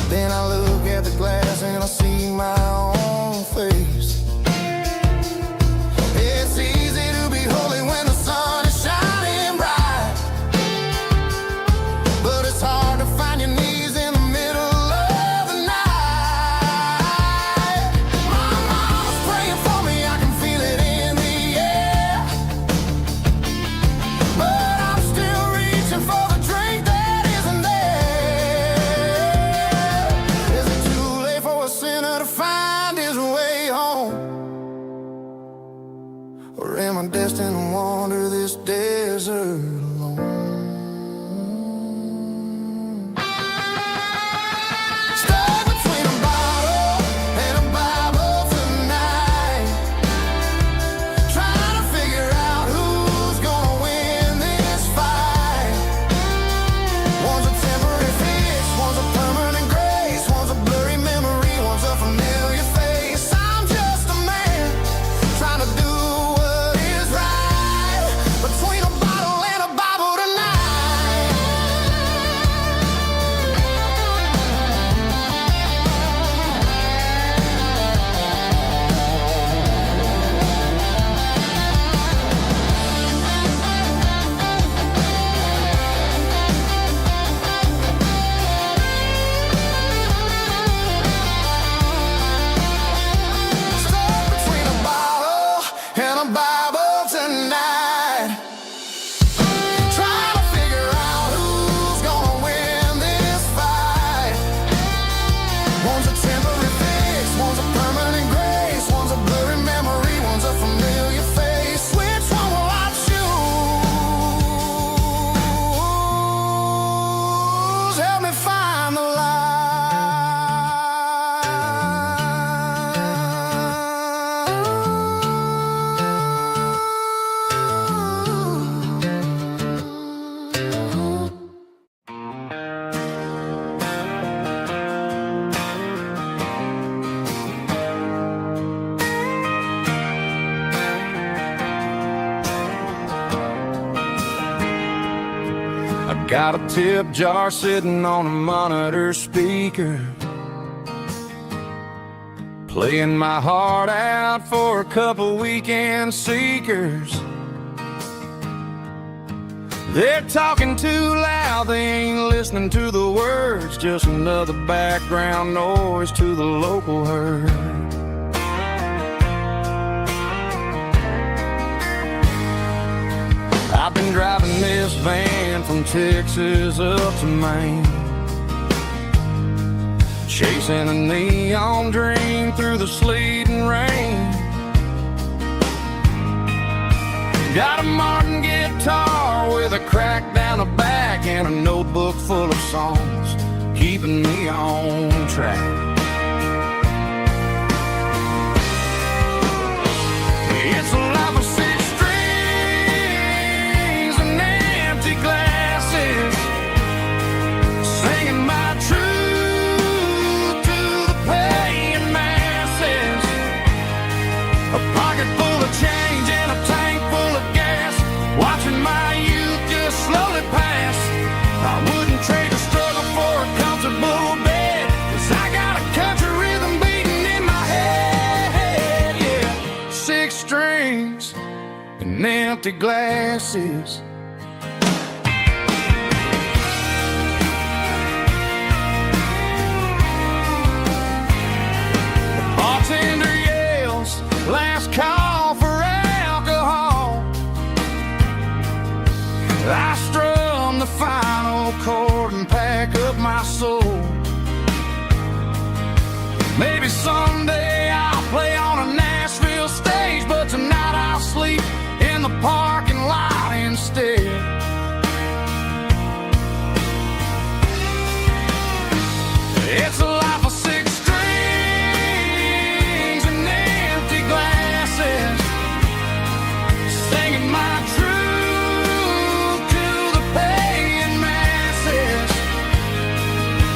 Then I look at the glass and I see my own face. It's easy to be holy when the sun is shining bright, but it's hard to find your knees in the middle of the night. My mama's praying for me, I can feel it in the air, but I'm still reaching for the drink that isn't there. Is it too late for a sinner to find his way home? Or am I destined to wander this desert alone? Stuck between a bottle and a Bible tonight, trying to figure out who's gonna win this fight. One's a temporary fix, one's a permanent grace, one's a blurry memory, one's a familiar face. I'm just a man trying to do what is right, between a bottle and a Bible tonight. Stuck between a bottle and a Bible tonight, trying to figure out who's gonna win this fight. One's a temporary fix, one's a permanent grace, one's a blurry memory, one's a familiar face. Which one will I choose? Help me find the I got a tip jar sitting on a monitor speaker, playing my heart out for a couple weekend seekers. They're talking too loud, they ain't listening to the words, just another background noise to the local herd. I've been driving this van from Texas up to Maine, chasing a neon dream through the sleet and rain. Got a Martin guitar with a crack down the back and a notebook full of songs, keeping me on track. It's a life of six strings and empty glasses, singing my truth to the paying masses. A pocket full of change and a tank full of gas, watching my youth just slowly pass. I wouldn't trade a struggle for a comfortable bed, 'cause I got a and empty glasses. The bartender yells, last call for alcohol. I strum the final chord and pack up my soul. Maybe someday I'll play on a Nashville stage, but tonight I'll sleep in the parking lot instead. It's a life of six strings and empty glasses, singing my truth to the paying masses.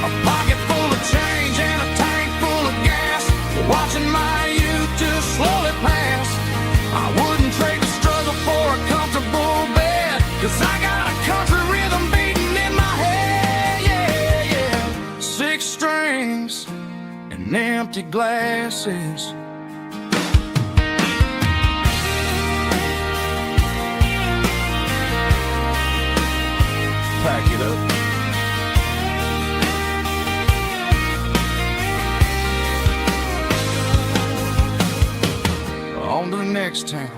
A pocket full of change and a tank full of gas, watching my youth just slowly pass. I wouldn't trade the struggle for a comfortable bed, 'cause I got a country rhythm beating in my head, yeah, yeah. Six strings and empty glasses. Pack it up. On to the next town.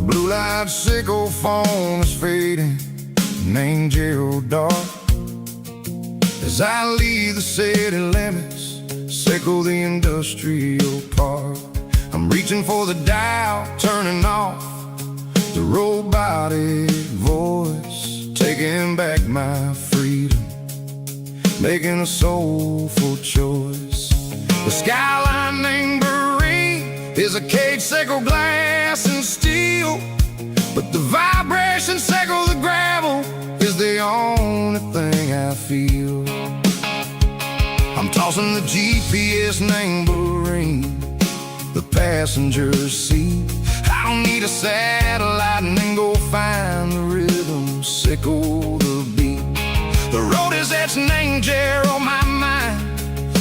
Blue-light sickle phone is fading, named Gerald dark. As I leave the city limits, sickle the industrial park. I'm reaching for the dial, turning off the robotic voice, taking back my freedom, making a soulful choice. The skyline named is a cage, sickle glass and steel, but the vibration sickle the gravel is the only thing I feel. I'm tossing the GPS named Marine, the passenger seat. I don't need a satellite and then go find the rhythm, sickle the beat. The road is etched named Jer on my mind,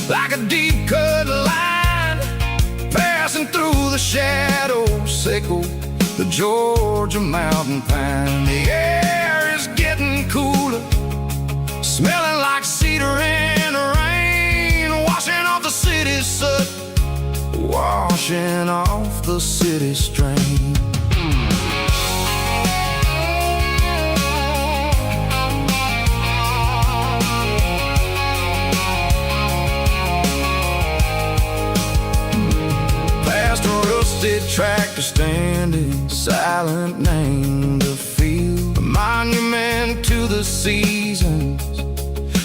like a deep cut line, passing through the shadows, sickle the Georgia mountain pine. The air is getting cooler, smelling like cedar in the rain, washing off the city's soot, washing off the city strain. Tractor standing silent, named the field, a monument to the seasons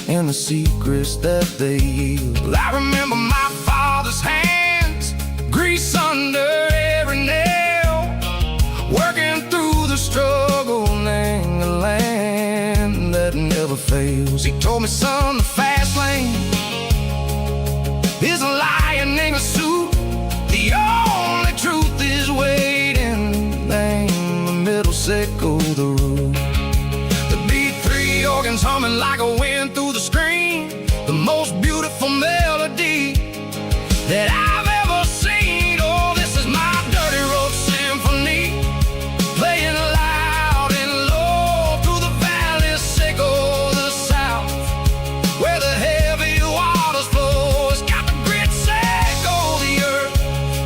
and the secrets that they yield. I remember my father's hands, grease under every nail, working through the struggle, named the land that never fails. He told me, son, the fast lane is a lion in a suit. The only truth is waiting, name the middle, sickle the root. The B3 organs humming like a wind through the screen, the most beautiful melody that I've ever seen. Oh, this is my dirty road symphony, playing loud and low through the valleys, sickle the south, where the heavy waters flow. It's got the grit, sickle the earth,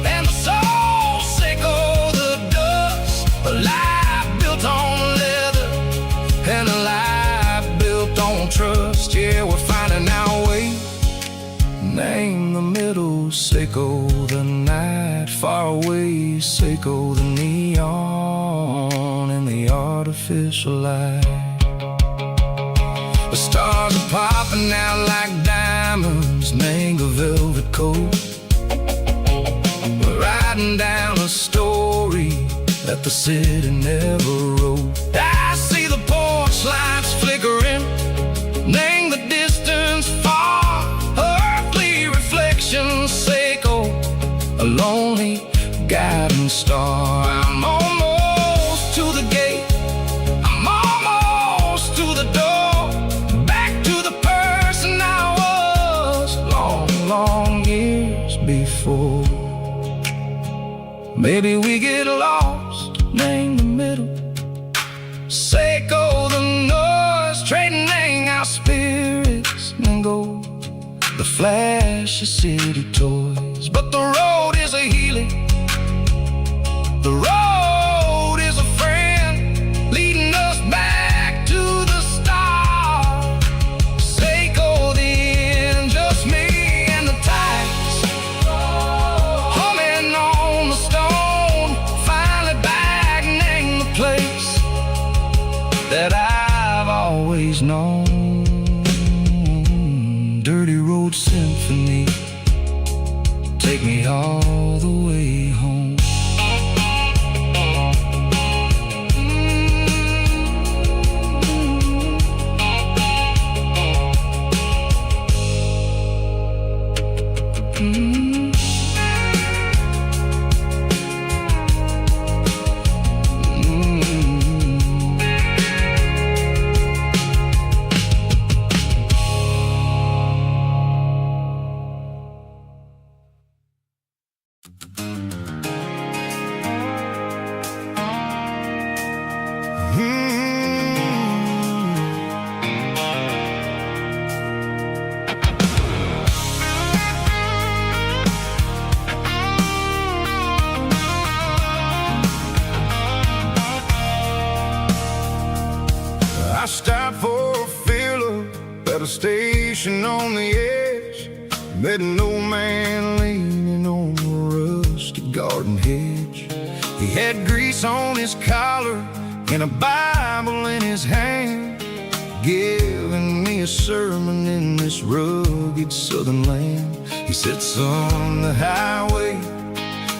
and the soul, sickle the dust. A life built on leather and a life built on trust. Yeah, we're finding our way, name the middle, sickle the night, far away, sickle the neon and the artificial light. The stars are popping out like diamonds, name the velvet coat. We're riding down a story that the city never wrote. I see the porch lights flickering, name the distance far, earthly reflections echo, a lonely guiding star. I'm almost to the gate, I'm almost to the door, back to the person I was long, long years before. Maybe we get lost, name the middle, Seiko the noise, trading our spirits and go. The flash of city toys, but the road is a healing. The road is a friend, leading us back to the start. Seiko the end, just me and the tides, humming on the stone. Finally back, name the place that I've always known. Dirty Road Symphony, take me all the way home. I stopped for a fill-up at a station on the edge. Met an old man leaning on a rusty garden hedge. He had grease on his collar and a Bible in his hand, giving me a sermon in this rugged southern land. He said, son, the highway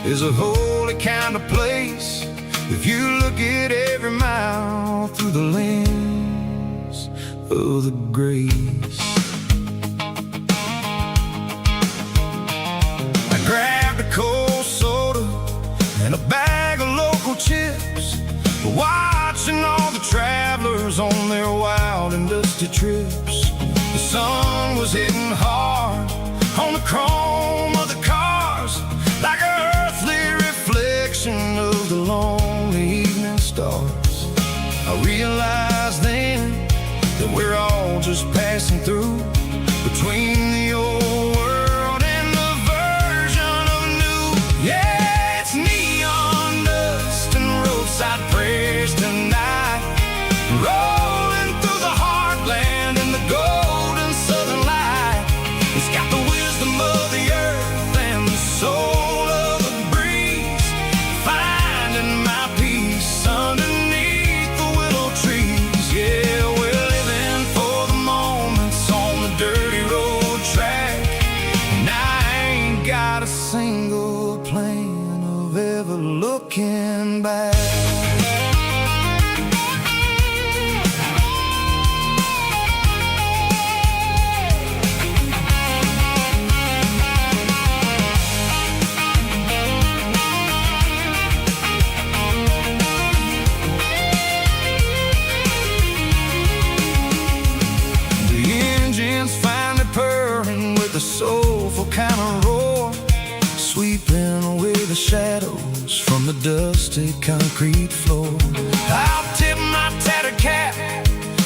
is a holy kind of place if you look at every mile through the lens of the grace. I grabbed a cold soda and a bag of local chips, watching all the travelers on their wild and dusty trips. The sun was hitting hard on the chrome of the cars, like an earthly reflection of the lonely evening stars. I realized then that we're all just passing through, between the old world and the version of new. Yeah, it's neon dust and roadside prayers tonight, rolling through the heartland in the golden southern light. It's got the wisdom of the earth and the soul of the breeze, finding my peace underneath the willow trees. Yeah, we're living for the moments on the dirty road track, and I ain't got a single plan of ever looking back. The soulful kind of roar, sweeping away the shadows from the dusty concrete floor. I'll tip my tattered cap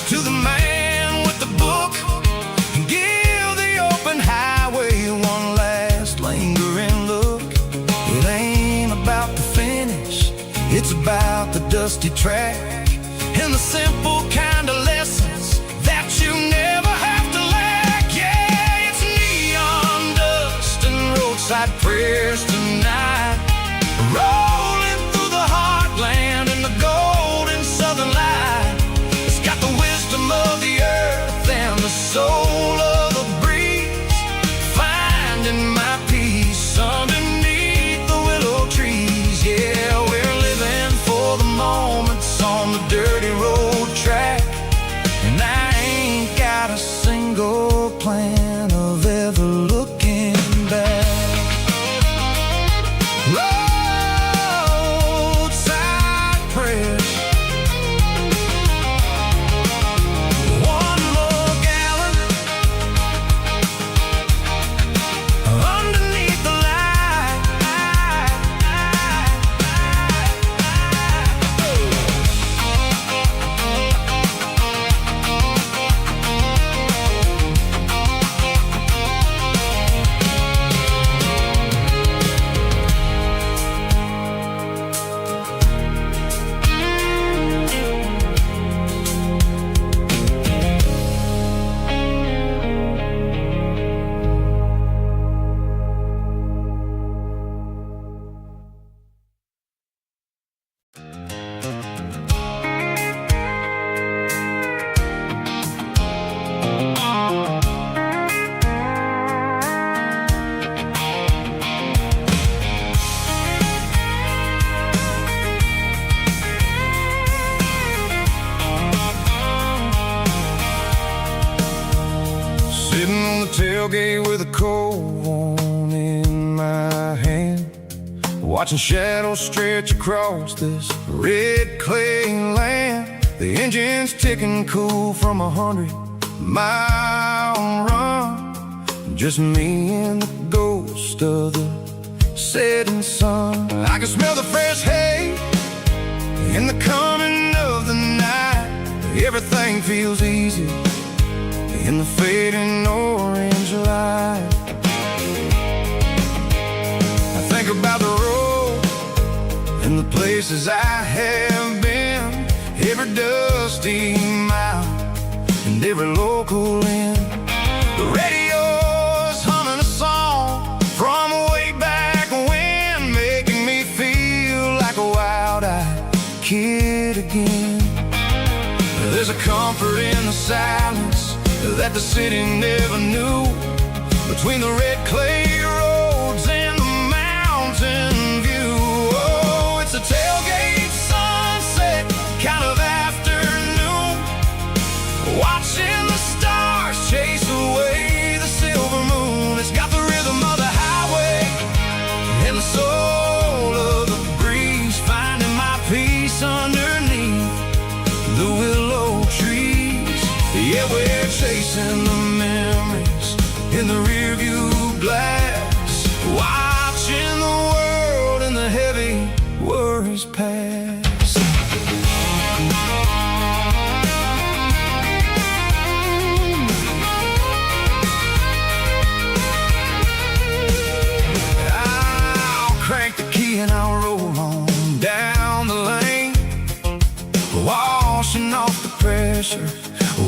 to the man with the book and give the open highway one last lingering look. It ain't about the finish, it's about the dusty track and the simple kind of lessons that you never have to lack. Yeah, it's neon dust and roadside prayers tonight, rolling through the heartland in the golden southern light. It's got the wisdom of the earth and the soul of the breeze, finding my peace underneath the willow trees. Yeah, we're living for tailgate with a cold one in my hand, watching shadows stretch across this red clay land. The engine's ticking cool from 100-mile run. Just me and the ghost of the setting sun. I can smell the fresh hay in the coming of the night. Everything feels easy in the fading orange light. I think about the road and the places I have been, every dusty mile and every local inn. The radio's humming a song from way back when, making me feel like a wild-eyed kid again. There's a comfort in the silence that the city never knew, between the red clay roads and the mountain view. Oh, it's a tailgate sunset kind of afternoon, watching the stars chase away the silver moon. It's got the rhythm of the highway and the soul of the breeze, finding my peace underneath the willow trees. Yeah, we're chasing the memories in the rearview glass, watching the world and the heavy worries pass. I'll crank the key and I'll roll on down the lane, washing off the pressure,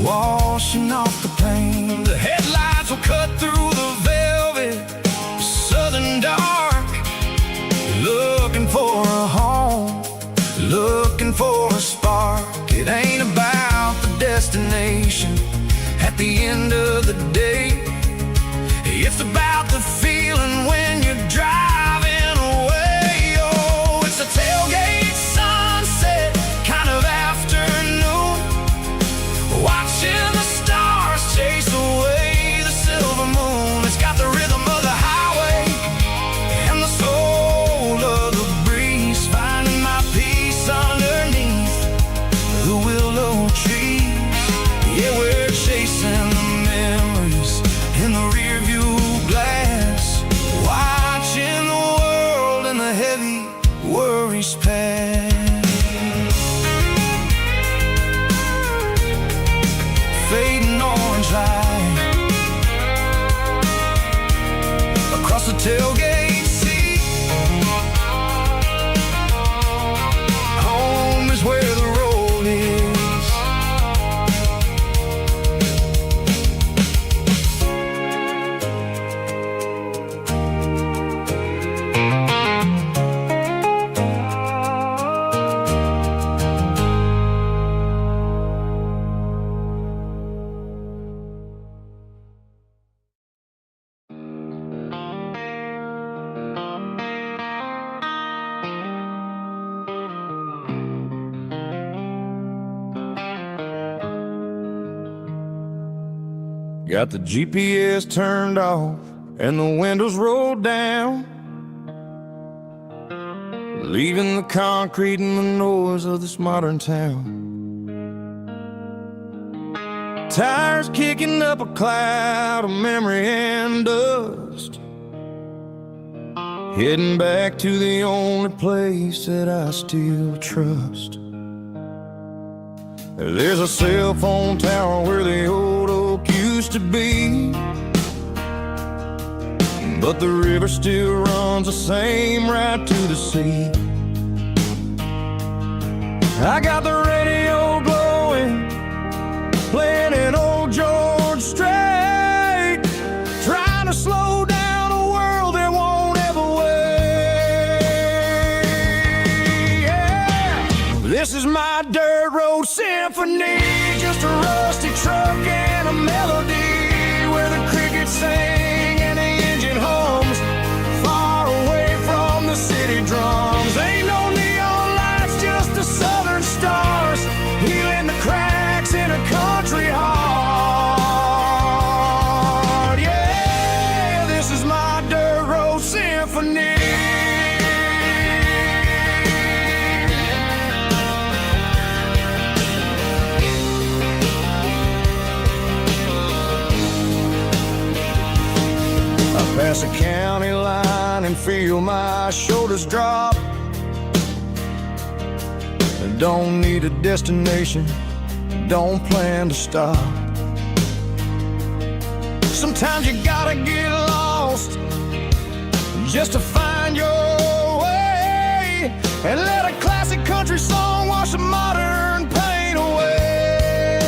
washing off the pain. The headlights will cut through the velvet southern dark, looking for a home, looking for a spark. It ain't about the destination at the end of the day, it's about the feeling when you're driving away. Oh, it's a tailgate sunset kind of afternoon, watching the stars chase away the silver moon. It's got the rhythm of the highway and the soul of the breeze, finding my peace underneath the willow trees. Yeah, we're chasing the memories in the rearview glass, watching the world and the heavy worries pass. Fading orange light across the tailgate seat. Home is where the road is. Got the GPS turned off and the windows rolled down, leaving the concrete and the noise of this modern town. Tires kicking up a cloud of memory and dust, heading back to the only place that I still trust. There's a cell phone tower where the old oak used to be, but the river still runs the same right to the sea. I got the radio glowing, playing an old George Strait, trying to slow down a world that won't ever wait. Yeah. This is my dirt road symphony, just a rusty truck and a melody, where the crickets sing and the engine hums, far away from the city drums. Ain't no neon lights, just the southern stars, healing the cracks in a country heart. Yeah. symphony. I pass a county line and feel my shoulders drop. I don't need a destination, don't plan to stop. Sometimes you gotta get lost just to find your way, and let a classic country song wash the modern pain away.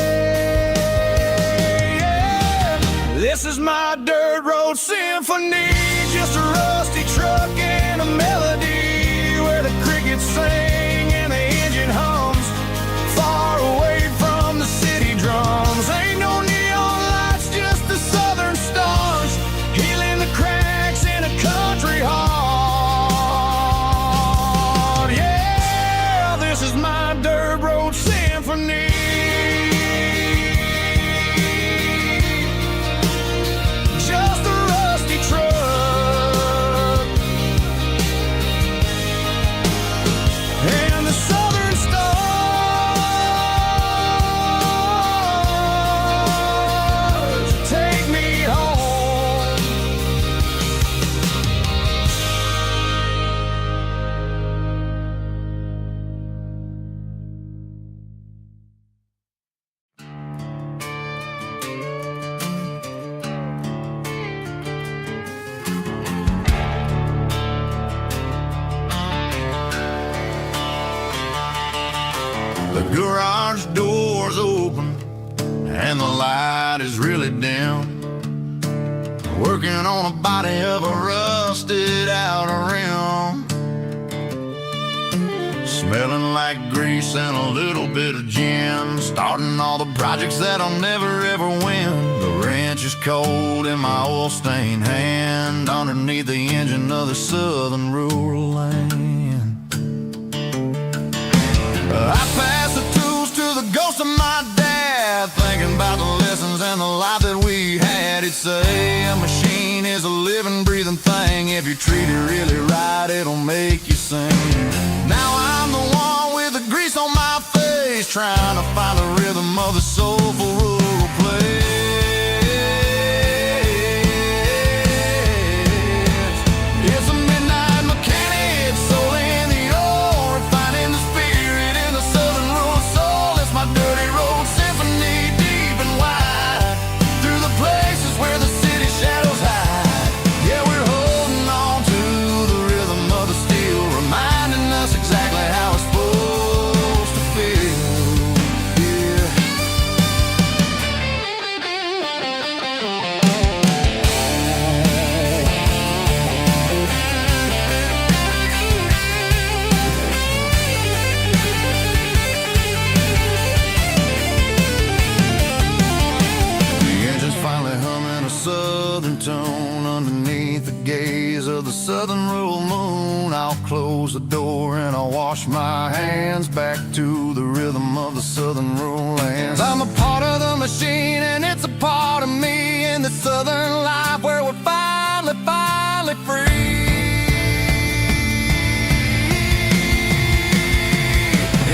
Yeah. This is my dirt road symphony, just a rusty truck and a melody where the crickets sing and the engine hums, far away from the city drums. Ain't no neon lights, just the southern stars, healing the cracks in a country heart. Yeah, this is my dirt road symphony. Just a rusty truck and the southern stars take me home. The garage door's open and the light is really dim. Working on a body of a rusted out rim, smelling like grease and a little bit of gin. Starting all the projects that I'll never ever win. The wrench is cold in my oil-stained hand, underneath the engine of the southern rural land. I pass the tools to the ghost of my dad, thinking about the lessons and the life that we had. He'd say a machine is a living, breathing thing. If you treat it really right, it'll make you sing. Now I'm the one with the grease on my face, trying to find the rhythm of the soulful rural place. It's a midnight mechanic, soul in the ore, refining the spirit in the southern rural soul. It's my dirty road symphony, deep and wide, through the places where the city shadows hide. Yeah, we're holding on to the rhythm of the steel, reminding us exactly how it's supposed to feel. Yeah. The engine's finally humming a southern tone underneath the gaze of the southern rural moon. I'll close the door and I'll wash my hands back to the rhythm of the southern rural lands. I'm a part of the machine and it's a part of me in the southern life where we're finally free.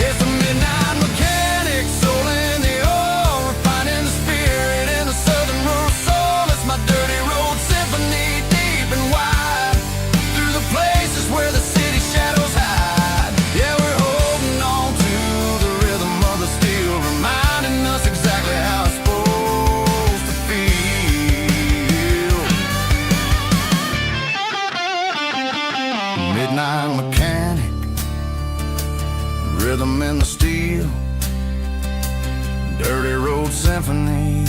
It's a midnight mechanic, soul in the ore, refining the spirit in the southern rural soul. It's my dirty road symphony, deep and wide, through the places where the city shadows hide. Yeah, we're holding on to the rhythm of the steel, reminding us exactly how it's supposed to feel. Midnight mechanic, rhythm in the steel, dirty road symphony.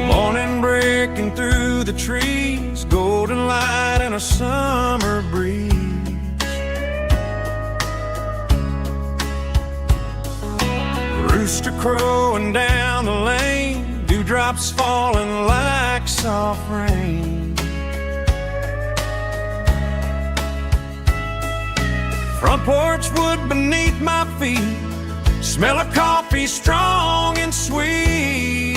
Morning breaking through the trees, golden light and a summer breeze. Rooster crowing down the lane, dewdrops falling like soft rain. Front porch wood beneath my feet, smell of coffee strong and sweet.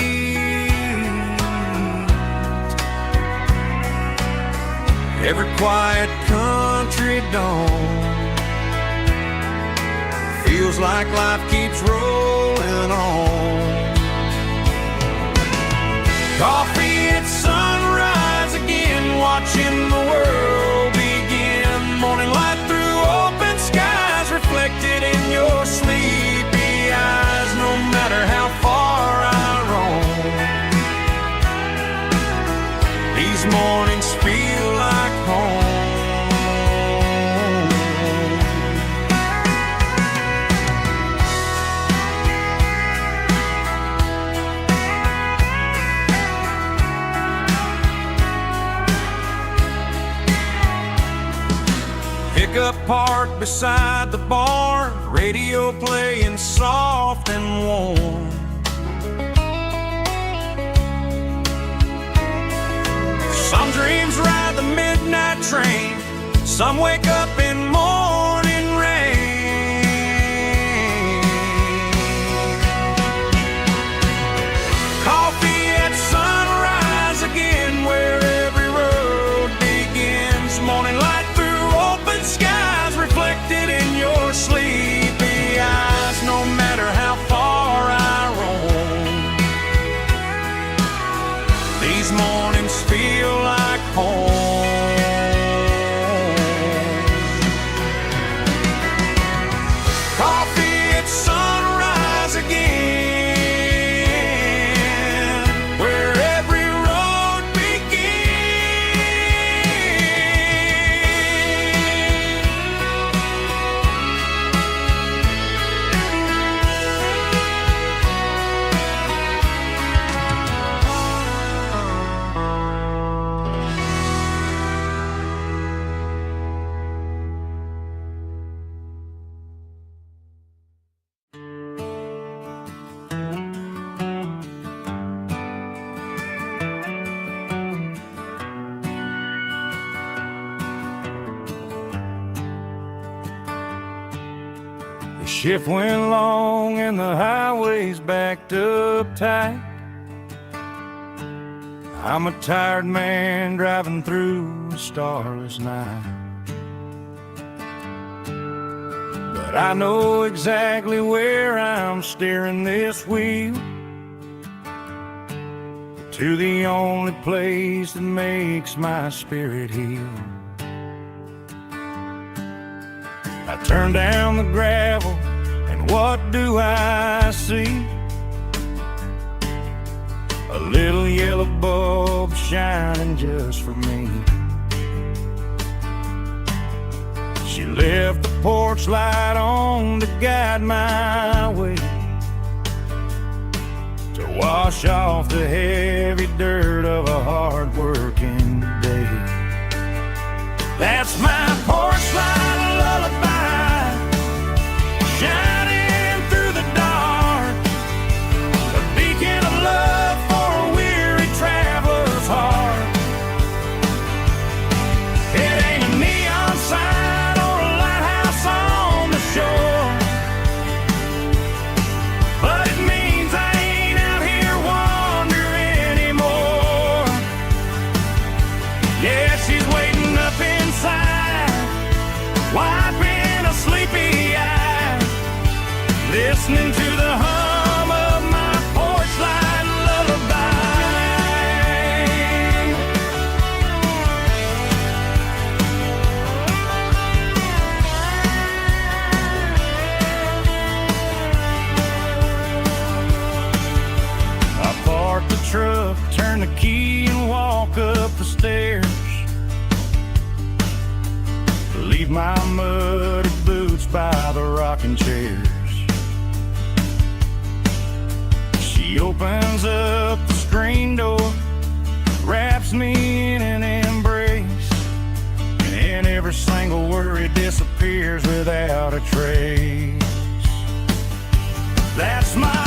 Every quiet country dawn feels like life keeps rolling on. Coffee at sunrise again, watching the world begin. Morning light through open skies, reflected in your sleepy eyes. No matter how far I roam, these mornings feel like home. Pickup parked beside the barn, radio playing soft and warm. Some dreams ride the midnight train, some wake up in morning rain. Coffee at sunrise again, where every road begins. Morning light through open skies, reflected in your sleepy eyes. No matter how far I roam, these mornings feel like home. Coffee at sunrise again, where every road The shift went long and the highway's backed up tight. I'm a tired man driving through a starless night. But I know exactly where I'm steering this wheel, to the only place that makes my spirit heal. I turn down the gravel, and what do I see? A little yellow bulb shining just for me. She left the porch light on to guide my way, to wash off the heavy dirt of a hard-working day. That's my porch light lullaby, shining through the dark, a beacon of love for a weary traveler's heart. It ain't a neon sign or a lighthouse on the shore, but it means I ain't out here wandering anymore. Yeah, she's waiting up inside, wiping a sleepy eye, listening to the hum of my porch light lullaby. I park the truck, turn the key and walk up the stairs, leave my muddy boots by the rocking chairs. She opens up the screen door, wraps me in an embrace, and every single worry disappears without a trace. That's my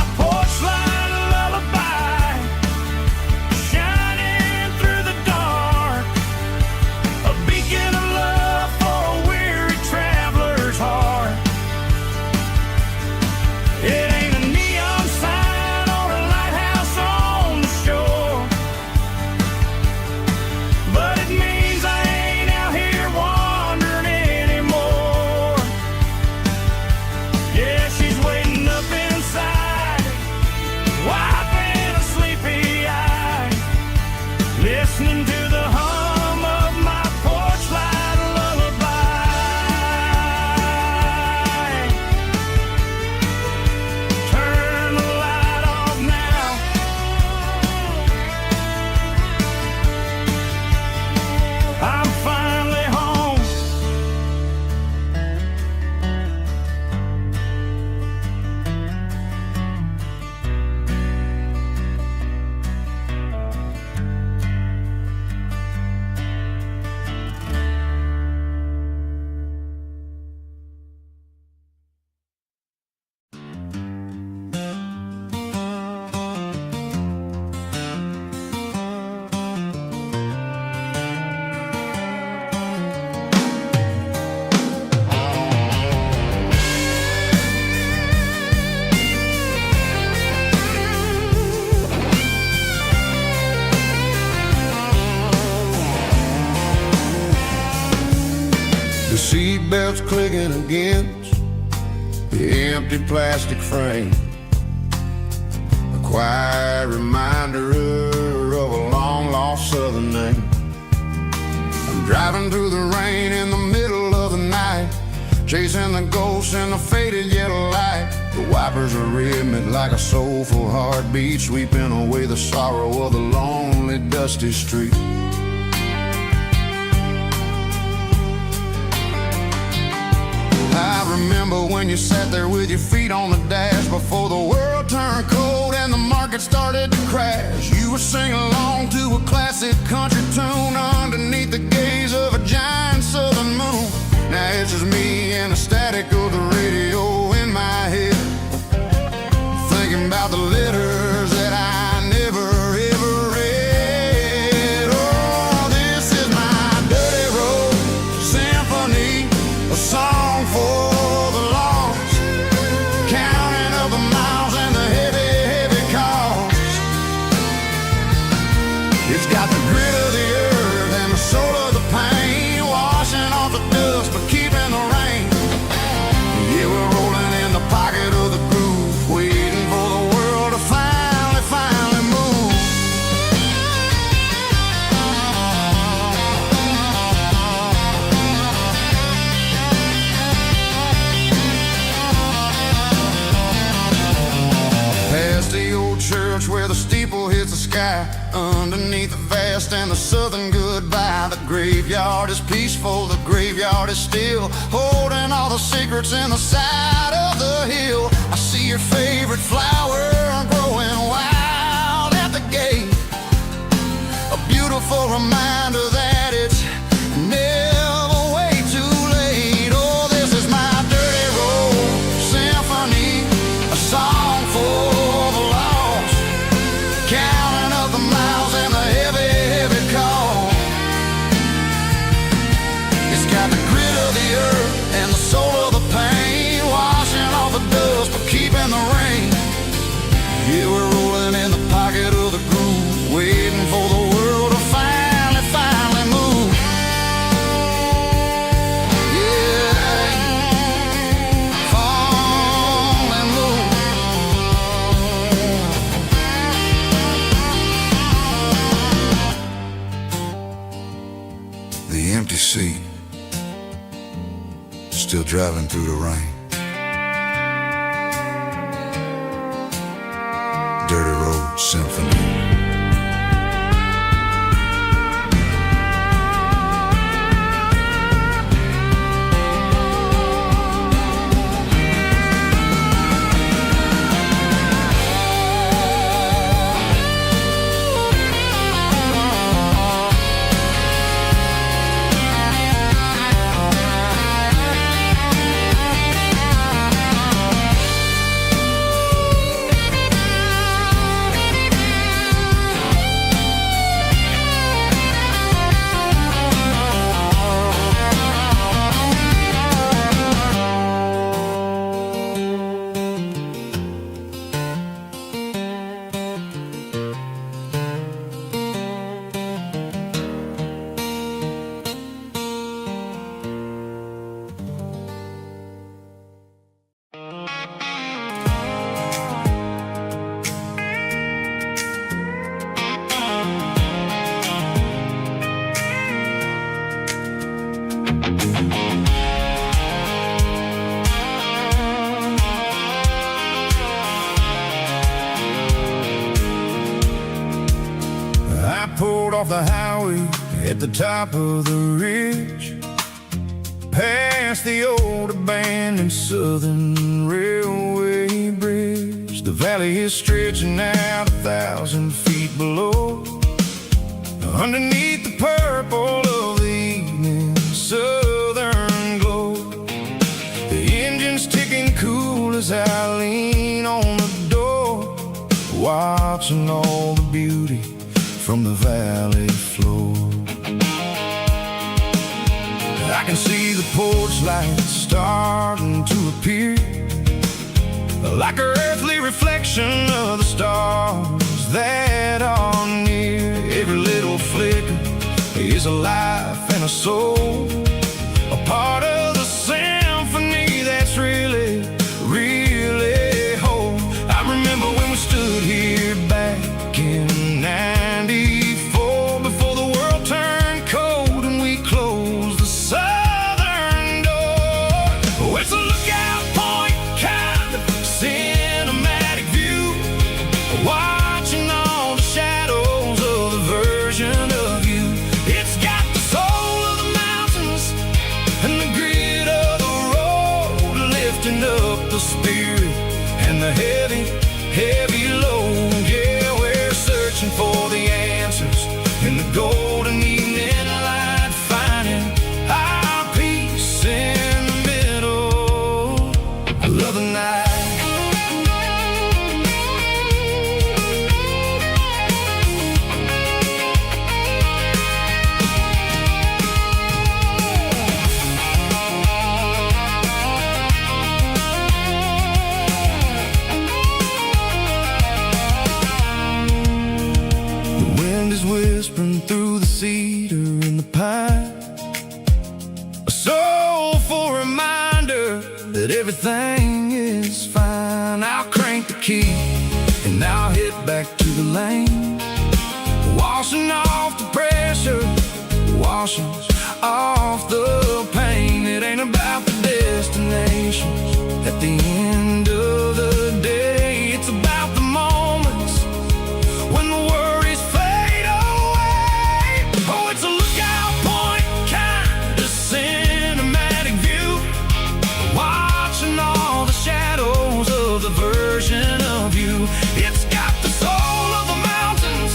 words clicking against the empty plastic frame. A quiet reminder of a long-lost southern name. I'm driving through the rain in the middle of the night, chasing the ghosts in the faded yellow light. The wipers are rhythmic like a soulful heartbeat, sweeping away the sorrow of the lonely, dusty street. I remember when you sat there with your feet on the dash, before the world turned cold and the market started to crash. You were singing along to a classic country tune underneath the gaze of a giant southern moon. Now it's just me and the static of the radio in my head, thinking about the letters that I never ever read. Oh, this is my dirty road symphony, a song for the lost, counting up the miles and the heavy, heavy cost. It's got the grit of the earth and the soul of the pain, washing off the dust but keeping the rain. Yeah, we're rolling in the pocket of the groove, waiting for the world to finally move. Past the old church where the steeple hits the sky, underneath the vast and the southern goodbye. The graveyard is peaceful, the graveyard is still, holding all the secrets in the side of the hill. I see your favorite flower growing wild at the gate, a beautiful reminder that it's never way too late. Oh, this is my dirty road symphony, a song for the lost, counting up the miles and the heavy, heavy call. It's got the grit of the earth and the soul of the pain, washing off the dust but keeping the rain. Yeah, we're rolling in the pocket of the groove, waiting for the world to finally move. Yeah, finally move. The empty seat, still driving through the rain. Dirty Road Symphony. Pulled off the highway at the top of the ridge, past the old abandoned southern railway bridge. The valley is stretching out 1,000 feet below, underneath the purple of the evening southern glow. The engine's ticking cool as I lean on the door, watching all the beauty from the valley floor. I can see the porch lights starting to appear, like an earthly reflection of the stars that are near. Every little flicker is a life and a soul, a part of the same heavy, heavy load. Yeah, we're searching for the answers in the golden evening light, finding our peace in the middle of the night. Whispering through the cedar and the pine, a soulful reminder that everything is fine. I'll crank the key and I'll head back to the lane, washing off the pressure, washing off the pain. It ain't about the destinations at the end of the day. It's about the moments when the worries fade away. Oh, it's a lookout point, kind of cinematic view, watching all the shadows of the version of you. It's got the soul of the mountains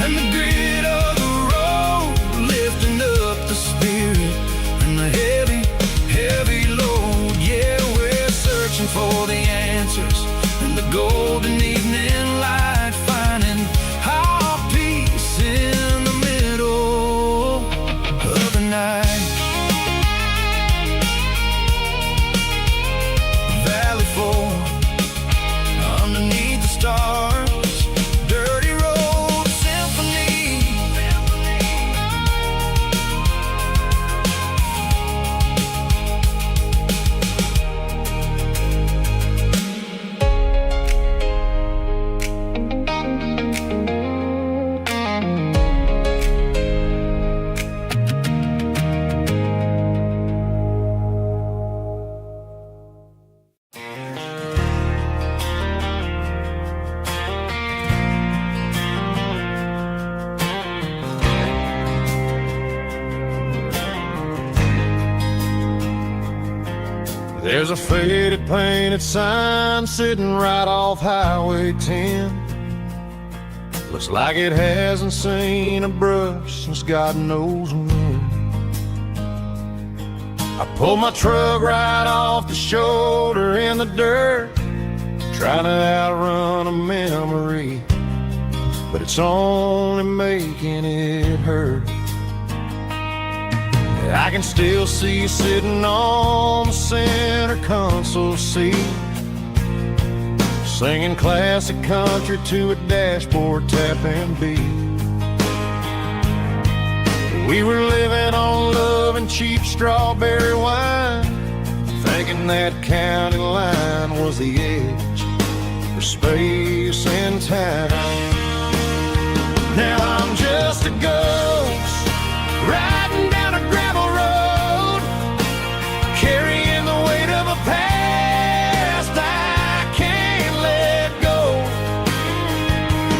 and the grit of the road, lifting up the spirit and the heavy, heavy load. Yeah, we're searching for the answers in the golden evening light, finding our peace in the middle of the night. Valley floor, underneath the stars, dirty road symphony. There's a faded painted sign sitting right off Highway 10. Looks like it hasn't seen a brush since God knows when. I pulled my truck right off the shoulder in the dirt, trying to outrun a memory, but it's only making it hurt. I can still see you sitting on the center console seat, singing classic country to a dashboard tapping beat. We were living on love and cheap strawberry wine, thinking that county line was the edge for space and time. Now I'm just a ghost riding down a gravel road, carrying the weight of a past I can't let go.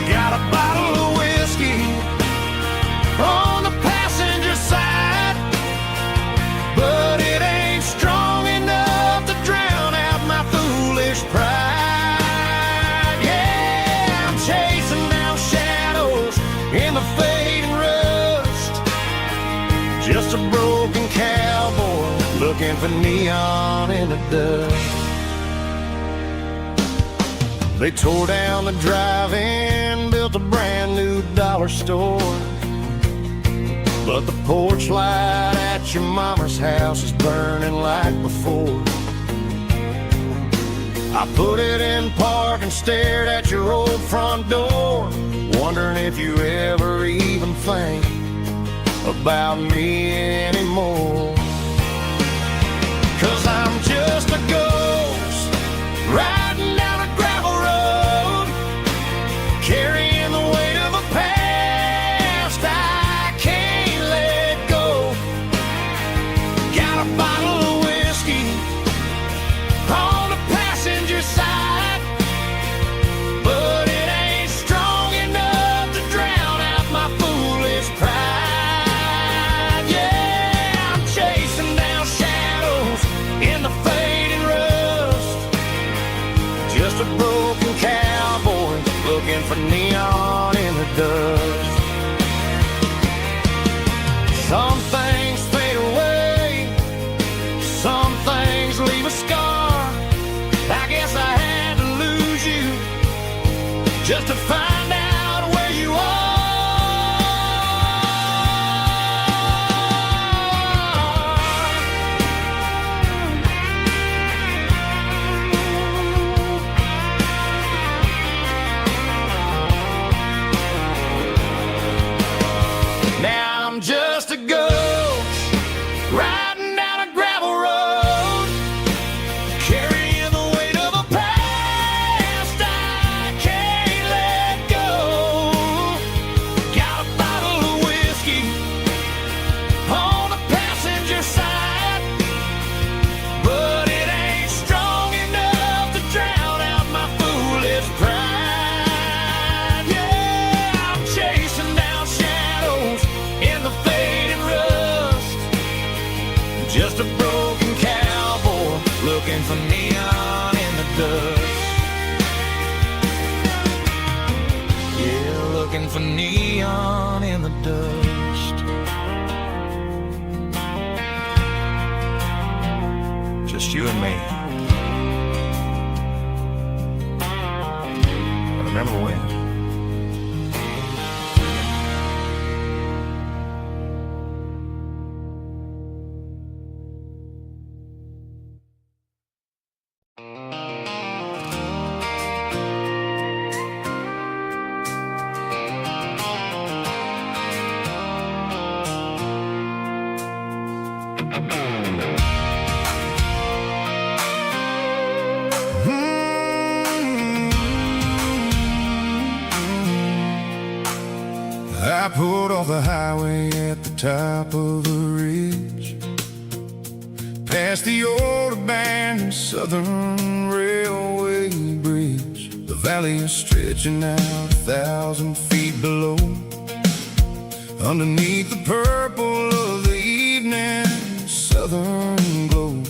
Got a bottle of whiskey on the passenger side, but it ain't strong enough to drown out my foolish pride. Yeah, I'm chasing down shadows in the fading rust, just a broken cowboy looking for neon in the dust. They tore down the drive-in, built a brand new dollar store, but the porch light at your mama's house is burning like before. I put it in park and stared at your old front door, wondering if you ever even think about me anymore. 'Cause I'm just a ghost riding down a gravel road, carrying the weight of a past I can't let go. Got a bottle of whiskey on the passenger side, but it ain't strong enough to drown out my foolish pride. Yeah, I'm chasing down shadows in the fading just a broken cowboy looking for neon in the dust. Some things fade away, some things leave a scar. I guess I had to lose you just to find out where you are. Now I'm just a ghost riding down a gravel road, carrying the weight of a past I can't let go. Got a bottle of whiskey on the passenger side, but it ain't strong enough to drown out my foolish pride. Yeah, I'm chasing down shadows in the fading rust, just a broken cowboy looking for neon in the dust. Yeah, looking for neon in the dust. Just you and me. I remember when. I pulled off the highway at the top of the ridge, past the old abandoned Southern Railway bridge. The valley is stretching out 1,000 feet below, underneath the purple of the evening southern glow.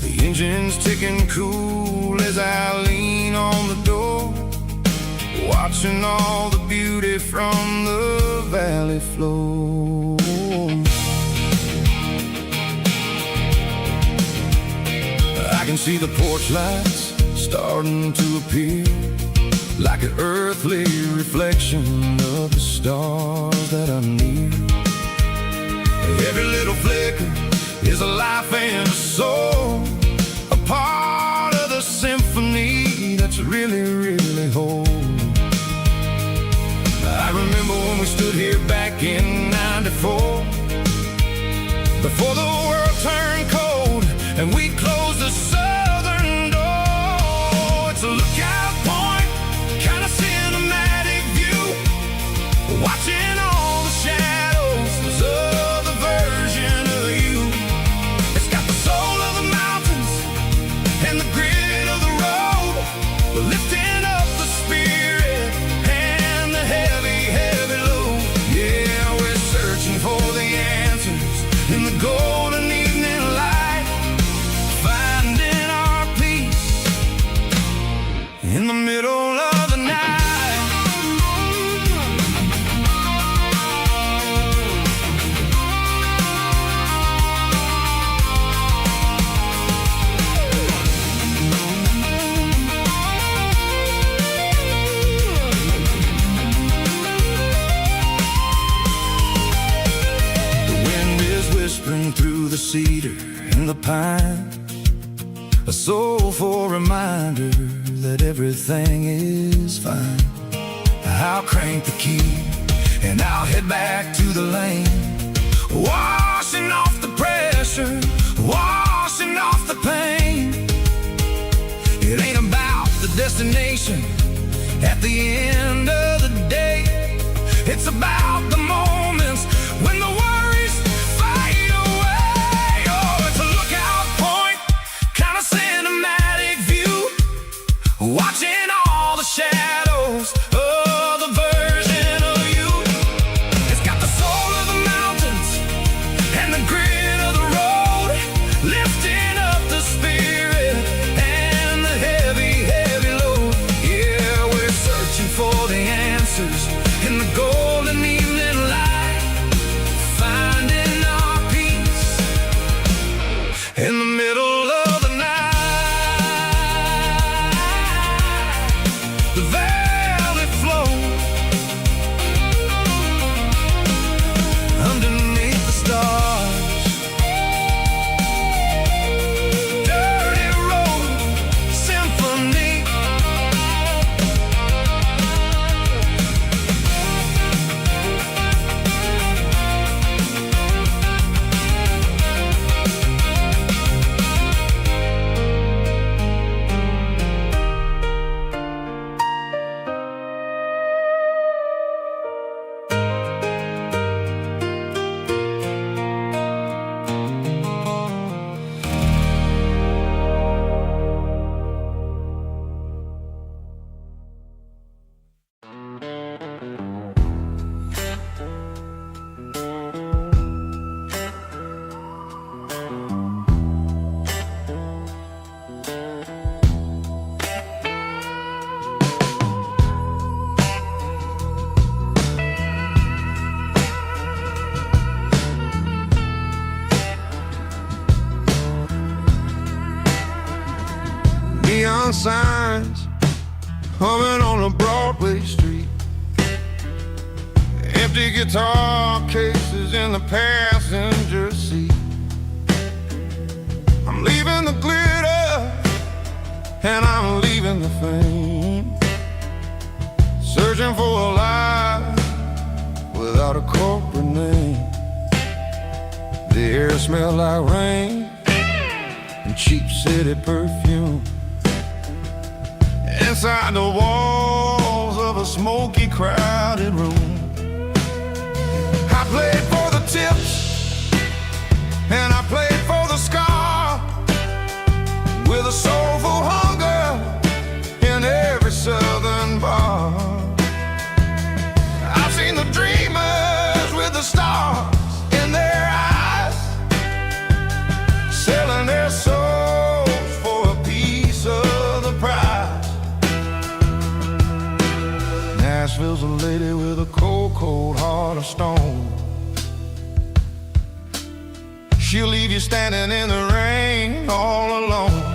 The engine's ticking cool as I lean on the door, watching all the beauty from the valley flow. I can see the porch lights starting to appear, like an earthly reflection of the stars that are near. Every little flicker is a life and a soul, a part of the symphony that's really, really whole. I remember when we stood here back in '94, before the world turned cold and we closed the southern door. It's a lookout point, kind of cinematic view, watching all the shadows of the version of you. It's got the soul of the mountains and the grit of the road, lifting up the spirit and the heavy, heavy load. Yeah, we're searching for the answers in the golden evening light, finding our peace in the middle of the night. Whispering through the cedar and the pine, a soulful reminder that everything is fine. I'll crank the key and I'll head back to the lane, washing off the pressure, washing off the pain. It ain't about the destination at the end of the day, it's about the moments when the worries fade away. Oh, it's a lookout point, kind of cinematic view, watching all the shadows of the version of you. It's got the soul of the mountains and the grit of the road, lifting up the spirit and the heavy, heavy neon signs humming on a Broadway street. Empty guitar cases in the passenger seat. I'm leaving the glitter and I'm leaving the fame, searching for a life without a corporate name. The air smelled like rain and cheap city perfume. Inside the walls of a smoky, crowded room, I played for the tips and I played for the scar, with a soulful hunger in every southern bar. I've seen the dreamers with the stars in their eyes, selling their souls for a piece of the prize. Nashville's a lady with a cold, cold heart of stone. She'll leave you standing in the rain all alone.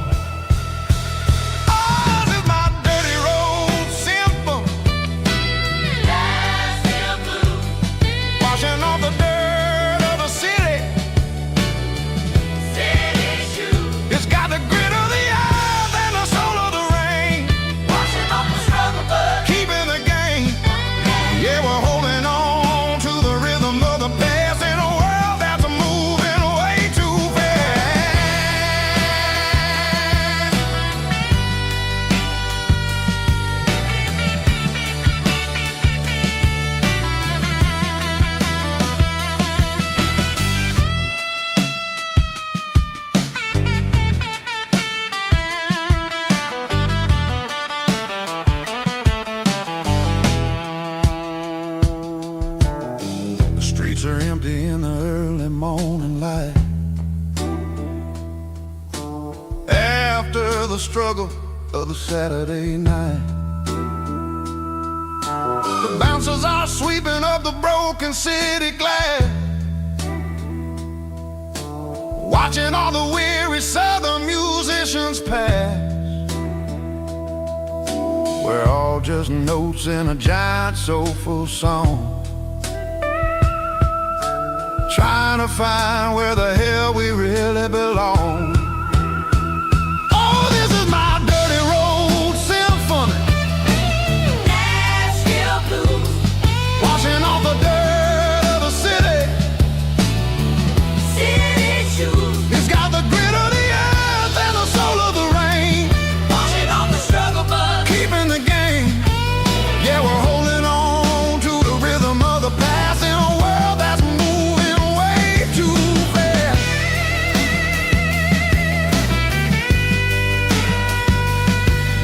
Are empty in the early morning light, after the struggle of the Saturday night. The bouncers are sweeping up the broken city glass, watching all the weary southern musicians pass. We're all just notes in a giant soulful song, trying to find where the hell we really belong. Oh, this is my dirty road symphony, Nashville blues, washing off the dirt of the city, city shoes. It's got the grit of the earth and the soul of the rain, washing off the struggle bug, keeping the game. Yeah, we're holding on to the rhythm of the past in a world that's too fast.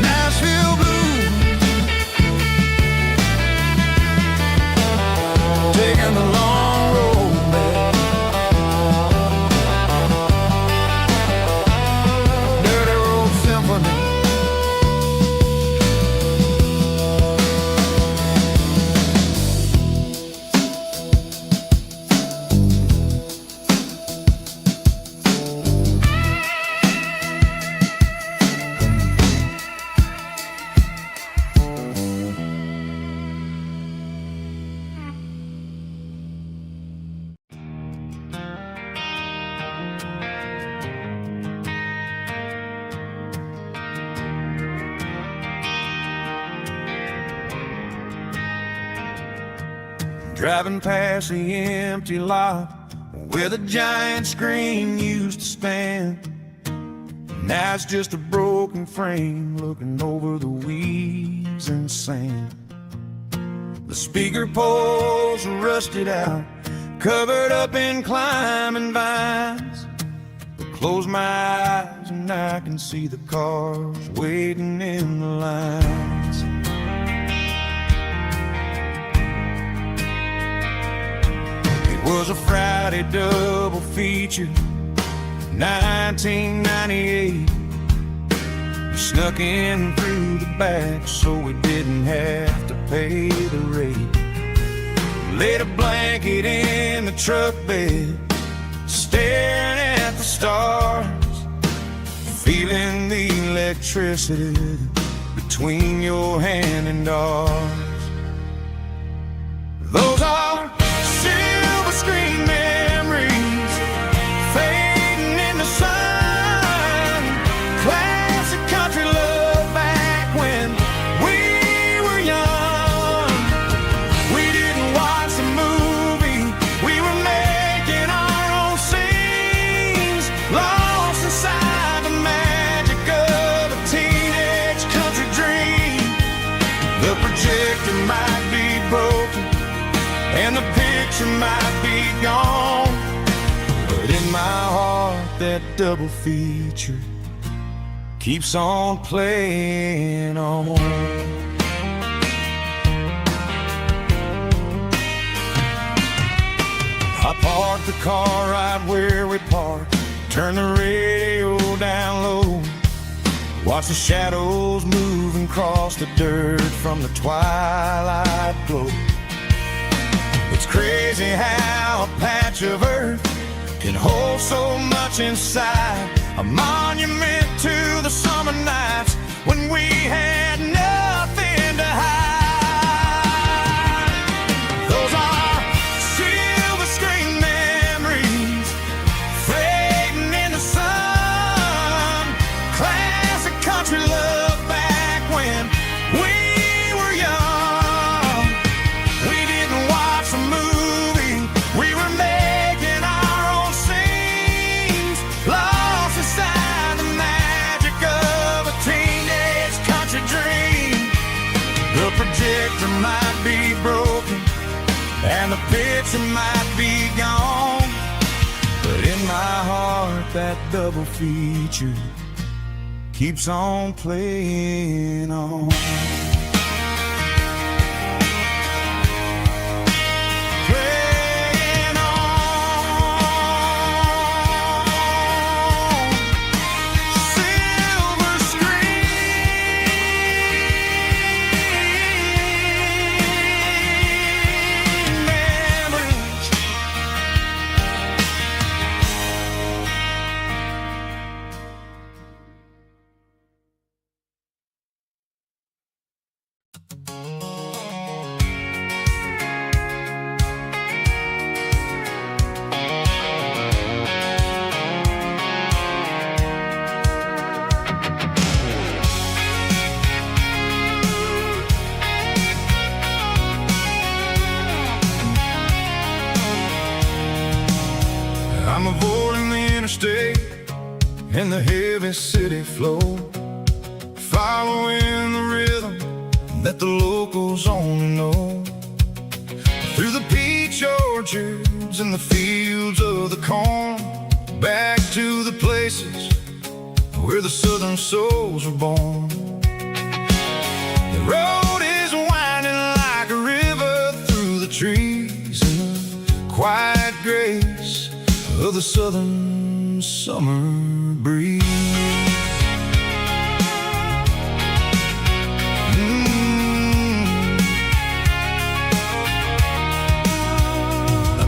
Nashville blues, taking the long road back. Dirty road symphony. Driving past the empty lot where the giant screen used to stand. Now it's just a broken frame looking over the weeds and sand. The speaker poles are rusted out, covered up in climbing vines. I close my eyes and I can see the cars waiting in the lines. Was a Friday double feature, 1998. We snuck in through the back so we didn't have to pay the rate. Laid a blanket in the truck bed, staring at the stars. feeling the electricity between your hand and ours. Those are silver screen memories fading in the sun. Classic country love back when we were young. We didn't watch the movie, we were making our own scenes, lost inside the magic of a teenage country dream. The projector might be broken and the picture might be gone, but in my heart that double feature keeps on playing on. I parked the car right where we parked, turn the radio down low, watch the shadows move and cross the dirt from the twilight glow. It's crazy how a patch of earth can hold so much inside, a monument to the summer nights when we had nothing to hide. Those are silver screen memories fading in the sun. Classic country love back when we were young. We didn't watch the movie, we were making our own scenes, lost inside the magic of a teenage country dream. The projector might be broken and the picture might be gone, but in my heart that double feature keeps on playing on. Playing on. Silver screen memories. I'm avoiding the interstate and the heavy city flow, following the rhythm that the locals only know. Through the peach orchards and the fields of the corn, back to the places where the southern souls were born. The road is winding like a river through the trees in the quiet grace of the southern summer breeze.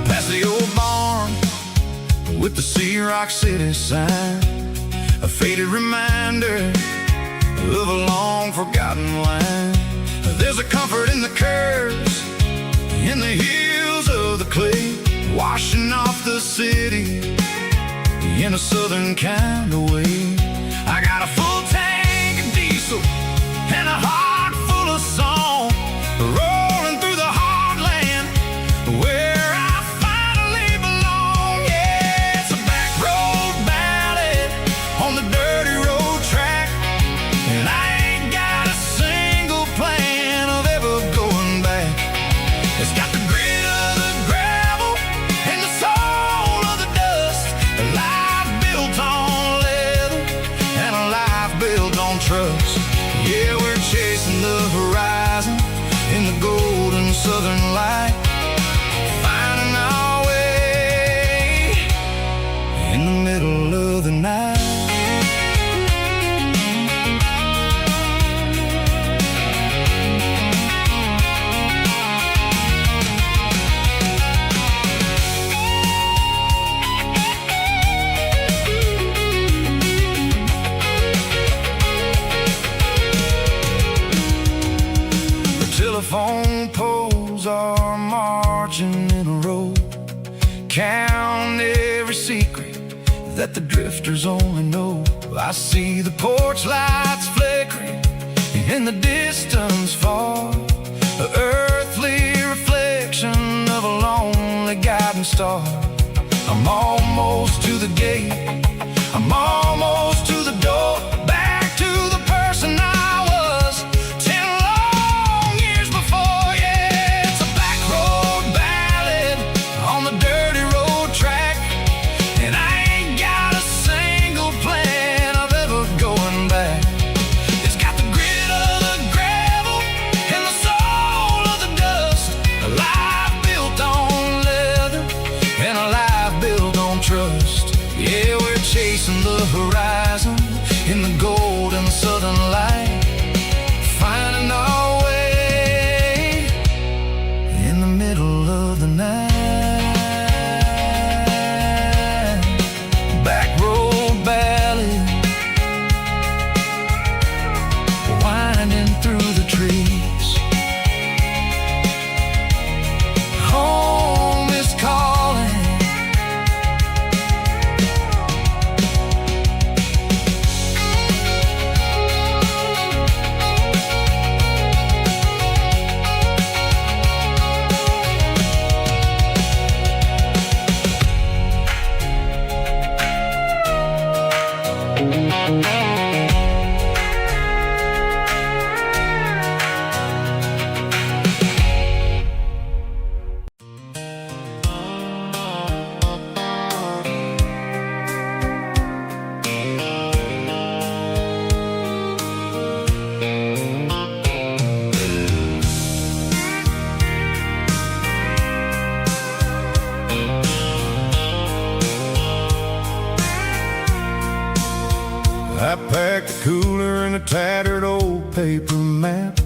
Past the old barn with the Sea Rock City sign, a faded reminder of a long forgotten line. There's a comfort in the curves, in the hills of the clay, washing off the city in a southern kind of way. I got a full tank of diesel and a heart full of song, rolling through the heartland where I finally belong. Yeah, it's a back road ballad on the dirty road track, and I ain't got a single plan of ever going back. It's got the grit of the gravel and the soul of the dust, a life built on leather. that the drifters only know. I see the porch lights flickering in the distance far, an earthly reflection of a lonely guiding star. I'm almost to the gate, I'm almost to the door, back to the person I was 10 long years before. Yeah, it's a back road ballad on the dirty road track, and I ain't got a single plan of ever going back. It's got the grit of the gravel and the soul of the dust, a life built on leather and a life built on trust. Yeah, we're chasing the horizon in the golden southern light, finding our way in the middle of the night. Back road ballad, winding through the trees. Home is calling. I packed a cooler and a tattered old paper map,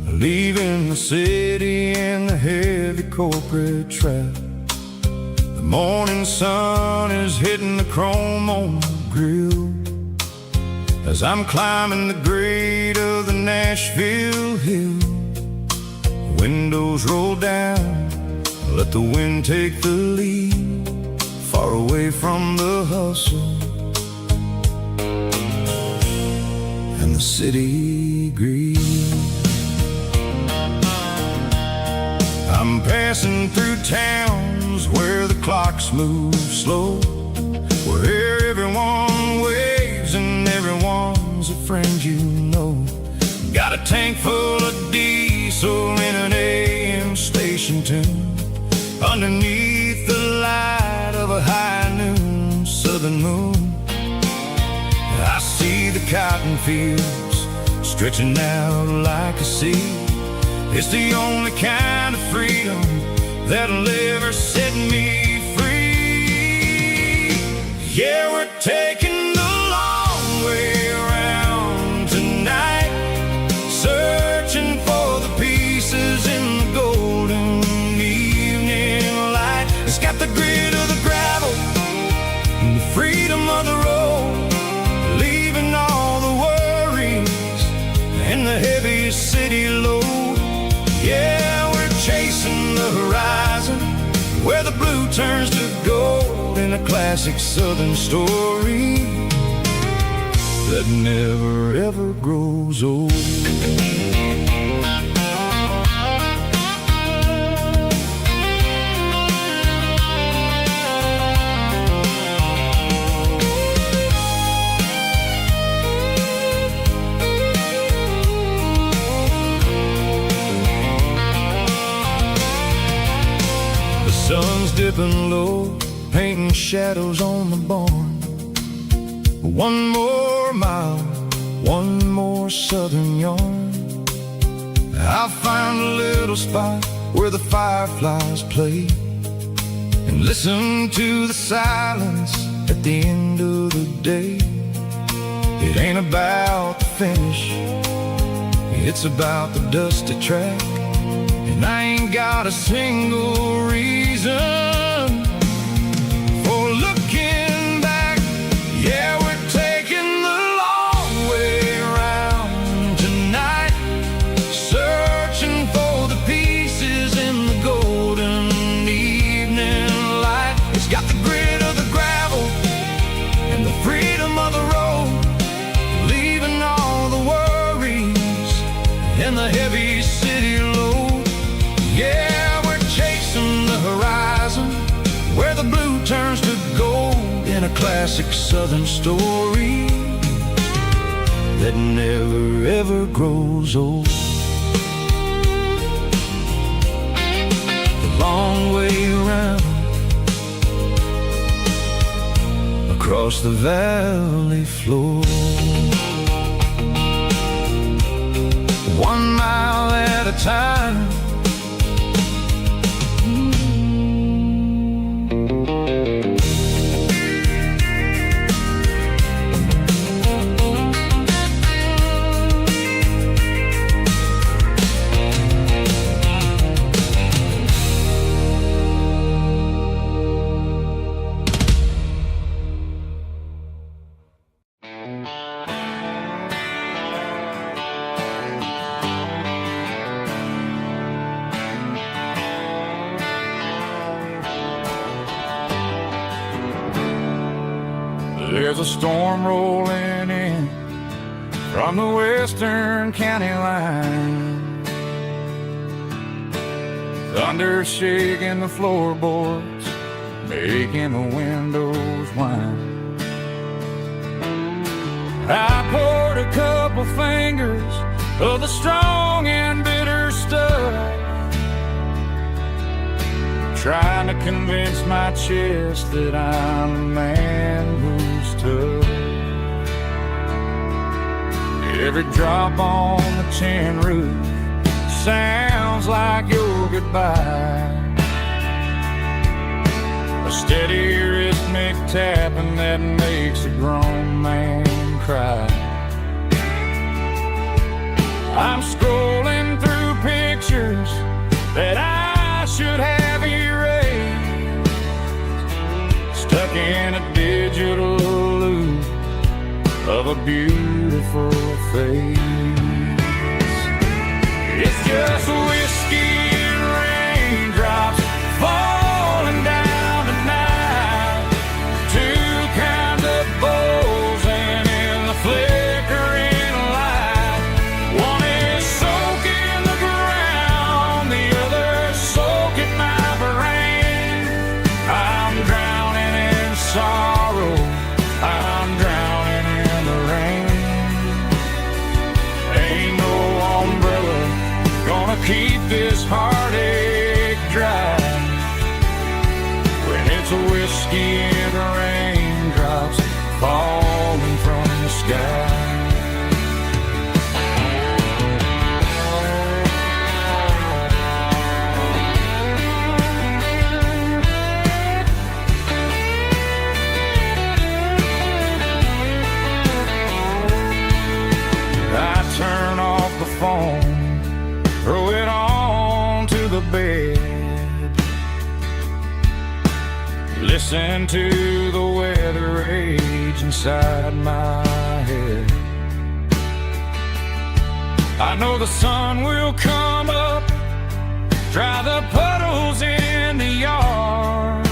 leaving the city and the heavy corporate trap. The morning sun is hitting the chrome on the grill as I'm climbing the grade of the Nashville hill. The windows roll down, let the wind take the lead, far away from the hustle and the city greed. I'm passing through towns where the clocks move slow, where everyone waves and everyone's a friend you know. Got a tank full of diesel in an AM station tune, underneath the light of a high noon southern moon. I see the cotton fields stretching out like a sea. It's the only kind of freedom that'll ever set me free. Yeah, we're taking the long way around tonight, searching for the pieces in the golden evening light. It's got the grit of the gravel and the freedom of the road, leaving all the worries and the heavy city load. Yeah, we're chasing the horizon where the blue turns to gold in a classic southern story that never ever grows old. Sun's dipping low, painting shadows on the barn. One more mile, one more southern yarn. I'll find a little spot where the fireflies play and listen to the silence at the end of the day. It ain't about the finish, it's about the dusty track. And I ain't got a single reason for looking back. Yeah, we're taking the long way around tonight, searching for the pieces in the golden evening light. It's got the grit of the gravel heavy city load. Yeah, we're chasing the horizon, where the blue turns to gold in a classic southern story that never ever grows old. The long way around, across the valley floor, 1 mile at a time. There's a storm rolling in from the western county line, thunder shaking the floorboards, making the windows whine. I poured a couple fingers of the strong and bitter stuff, trying to convince my chest that I'm a man who's tough. Every drop on the tin roof sounds like your goodbye, a steady rhythmic tapping that makes a grown man cry. I'm scrolling through pictures that I should have erased, stuck in a digital loop of a beautiful face. It's just whiskey and raindrops falling down tonight, two kinds of bowls and in the flickering light. One is soaking the ground, the other soaking my brain. I'm drowning in sorrow, I'm drowning in the rain. Ain't no umbrella gonna keep this heartache dry when it's a whiskey and raindrops falling from the sky. I turn off the phone, throw it on to the bed, listen to the weather rage inside my head. I know the sun will come up, dry the puddles in the yard,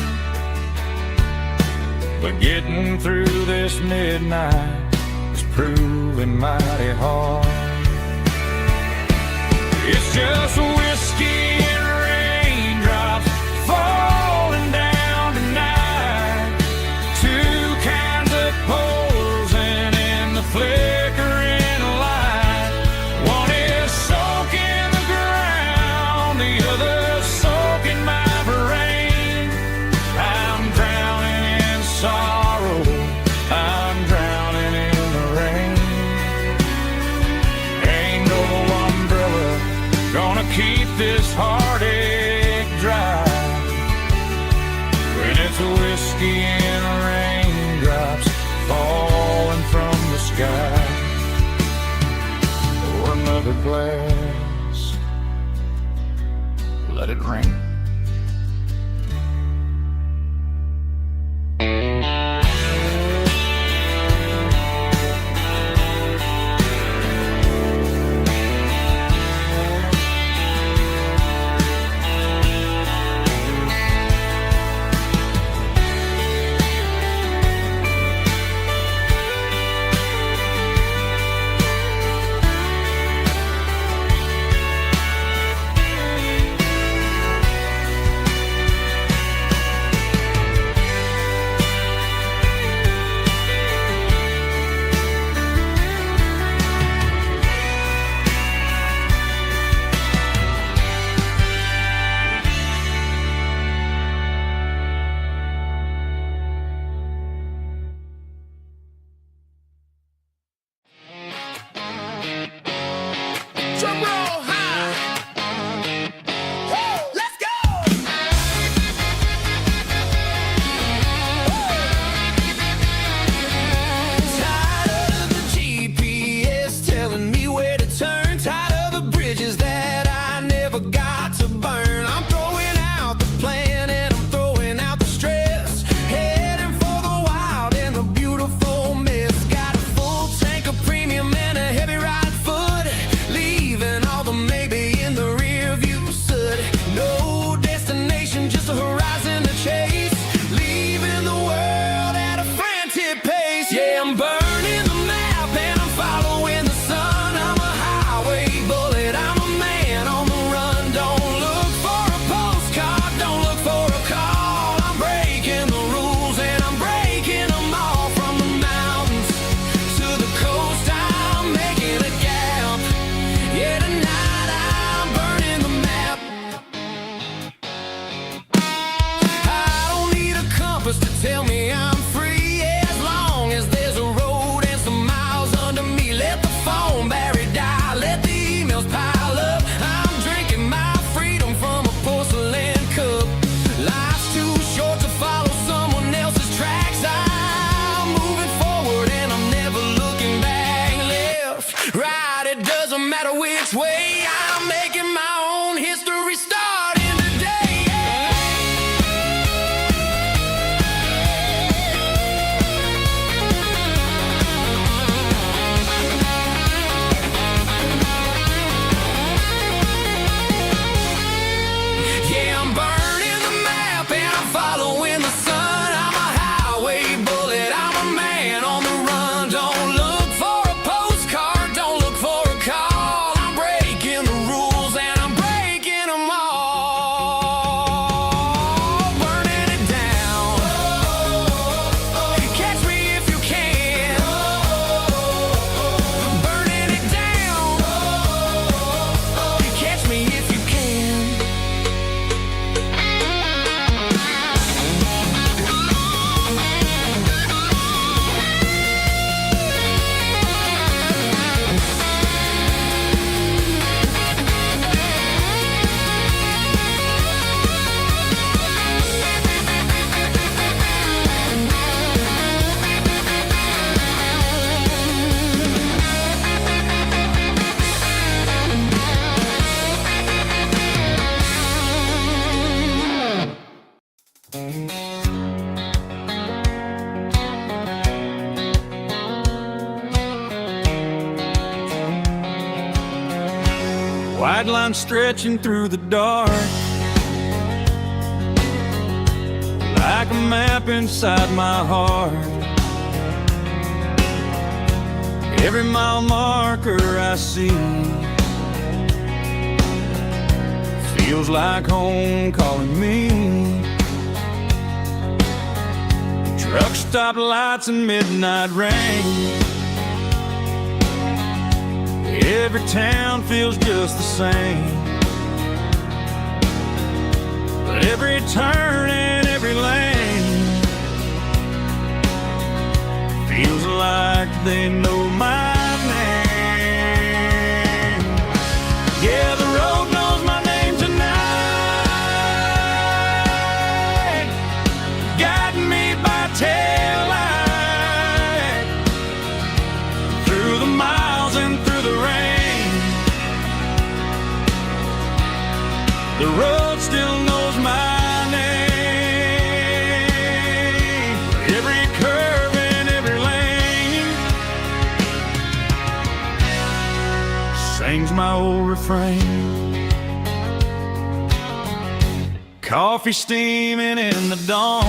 but getting through this midnight is proving mighty hard. It's just whiskey and raindrops falling down tonight, two kinds of poles and in the flickering light. One is soaking the ground, the other soaking my brain. I'm drowning in sorrow, I'm drowning in the rain. Ain't no umbrella gonna keep this heartache dry when it's a whiskey and raindrops falling from the sky. Pour another glass, let it rain. doesn't matter which way. I'm making my own history starting today. Yeah, I'm burning the map and I'm following the sun. I'm a highway bullet, I'm a man on the run. Don't look for a postcard, don't look for a call. I'm breaking the rules and I'm breaking them all. Burning it down. Catch me if you can. Burning it down. Catch me if you can. White line stretching through the dark, like a map inside my heart. Every mile marker I see feels like home calling me. Truck stop lights and midnight rain. Every town feels just the same, but every turn and every lane feels like they know my name. Yeah, the road knows my name tonight, guiding me by taillight through the miles and through the rain. The road still knows my name. Every curve and every lane sings my old refrain. Coffee steaming in the dawn,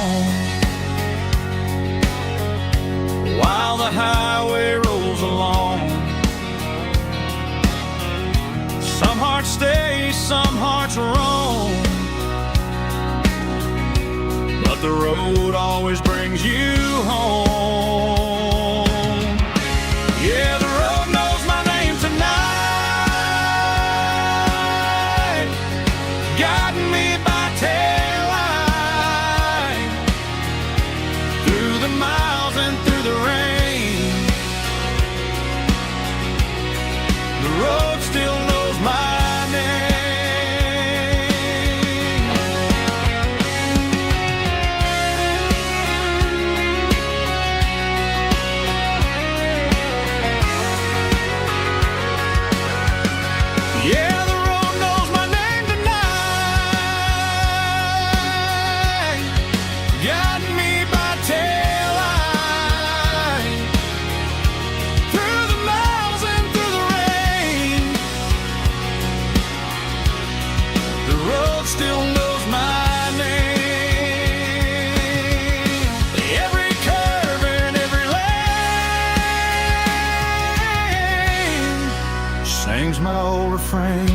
while the highway rolls along. Some hearts stay, some hearts roam, but the road always brings you home. Yeah, the road knows my name tonight, guiding me by taillight through the miles and through the rain. The road still knows my name. Yeah, the road knows my name tonight, guiding me by taillight through the miles and through the rain. The road still knows my name. Every curve and every lane sings my old refrain.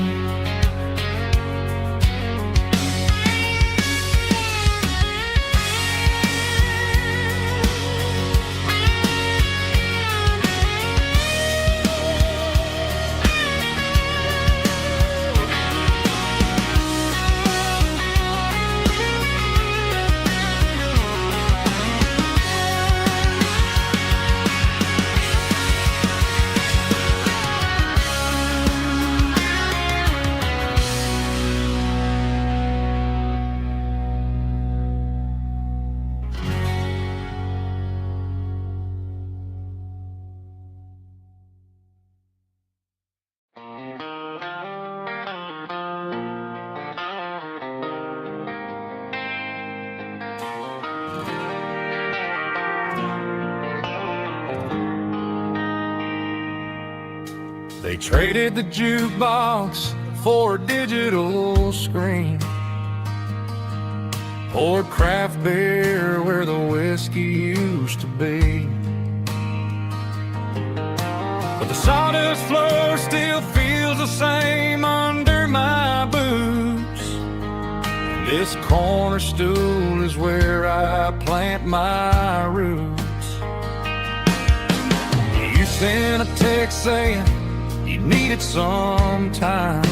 They traded the jukebox for a digital screen, poured craft beer where the whiskey used to be. But the sawdust floor still feels the same under my boots. This corner stool is where I plant my roots. You sent a text saying you needed some time,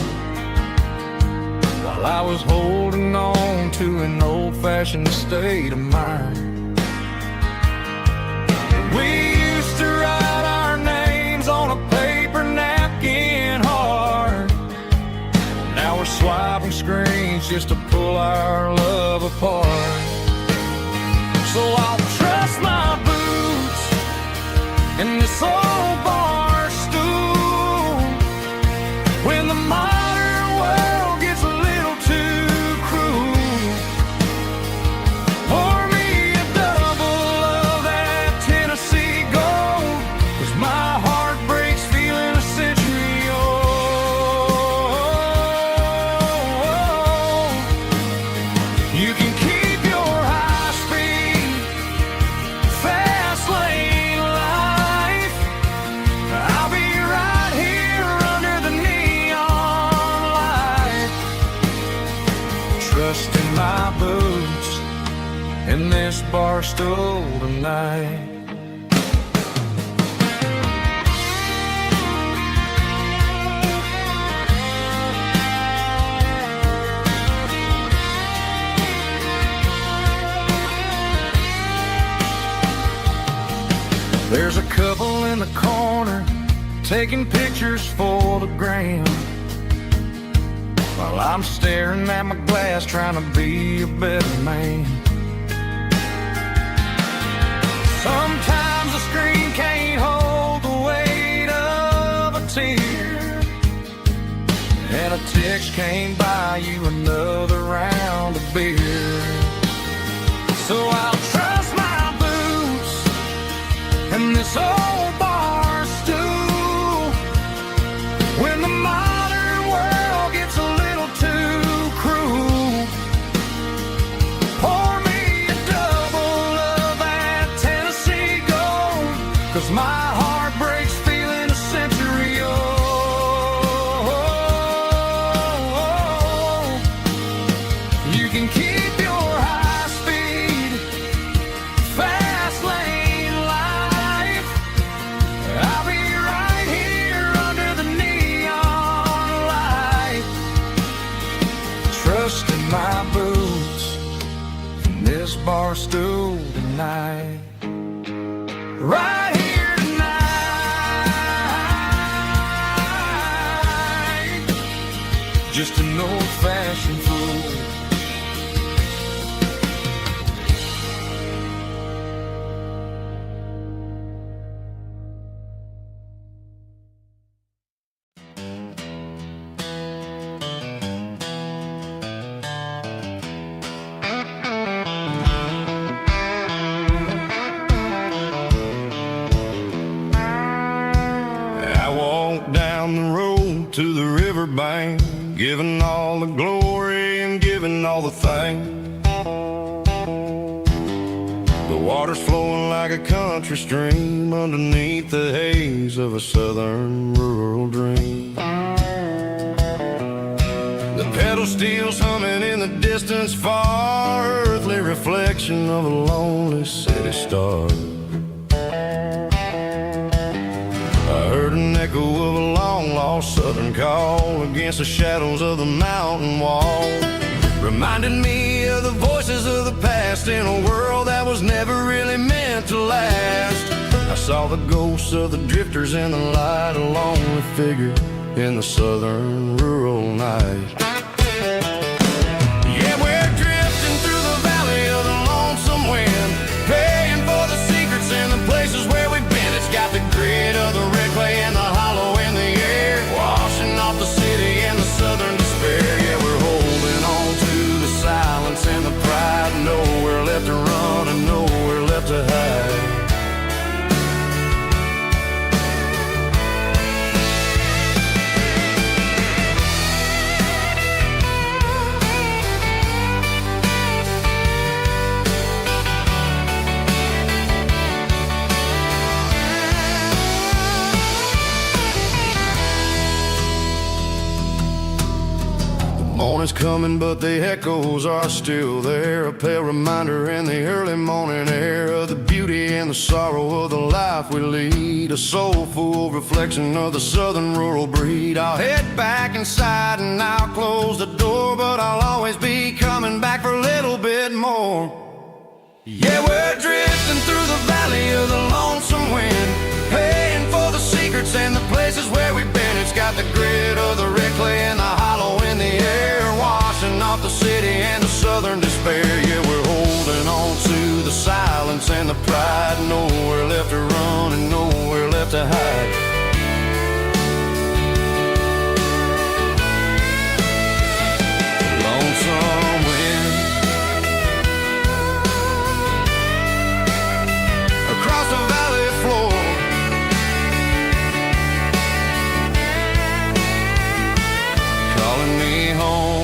while I was holding on to an old-fashioned state of mind. We used to write our names on a paper napkin hard. Now we're swiping screens just to pull our love apart. So I'll trust my boots in this old bar stool when the modern world gets a little too cruel. Pour me a double of that Tennessee Gold, 'cause my heart breaks feeling a century old. You can keep your high-speed, fast-lane life. I'll be right here under the neon light, trusting my boots in this bar stool tonight. There's a couple in the corner taking pictures for the gram, while I'm staring at my glass trying to be a better man. Sometimes the screen can't hold the weight of a tear, and a text can't buy you another round of beer. So I'll trust my boots and this old bar stool when the modern world gets a little too cruel. Pour me a double of that Tennessee Gold, 'cause my heart breaks feeling a century old. You can keep your high-speed, fast-lane life. I'll be right here under the neon light, trusting my boots in this bar stool tonight. Right here tonight, just an old-fashioned fool. I walked down the road to the riverbank, giving all the glory and giving all the thanks. The water's flowing like a country stream underneath the haze of a southern rural dream. The pedal steel's humming in the distance far, earthly reflection of a lonely city star. I heard an echo of a long-lost southern call against the shadows of the mountain wall, reminding me of the voices of the past in a world that was never really meant to last. I saw the ghosts of the drifters in the light, a lonely figure in the southern rural night. Yeah, we're drifting through the valley of the lonesome wind, paying for the secrets and the places where we've been. It's got the grit of the red clay and the hollow in the air, washing off the city and the southern despair. Yeah, we're holding on to the silence and the pride, nowhere left to run and nowhere left to hide. Morning's coming, but the echoes are still there. A pale reminder in the early morning air of the beauty and the sorrow of the life we lead. A soulful reflection of the southern rural breed. I'll head back inside and I'll close the door, but I'll always be coming back for a little bit more. Yeah, we're drifting through the valley of the lonesome wind, paying for the secrets and the places where we've been. It's got the grit of the red clay and the hollow in the air, washing off the city and the southern despair. Yeah, we're holding on to the silence and the pride. Nowhere left to run and nowhere left to hide. Lonesome wind across the valley floor, calling me home.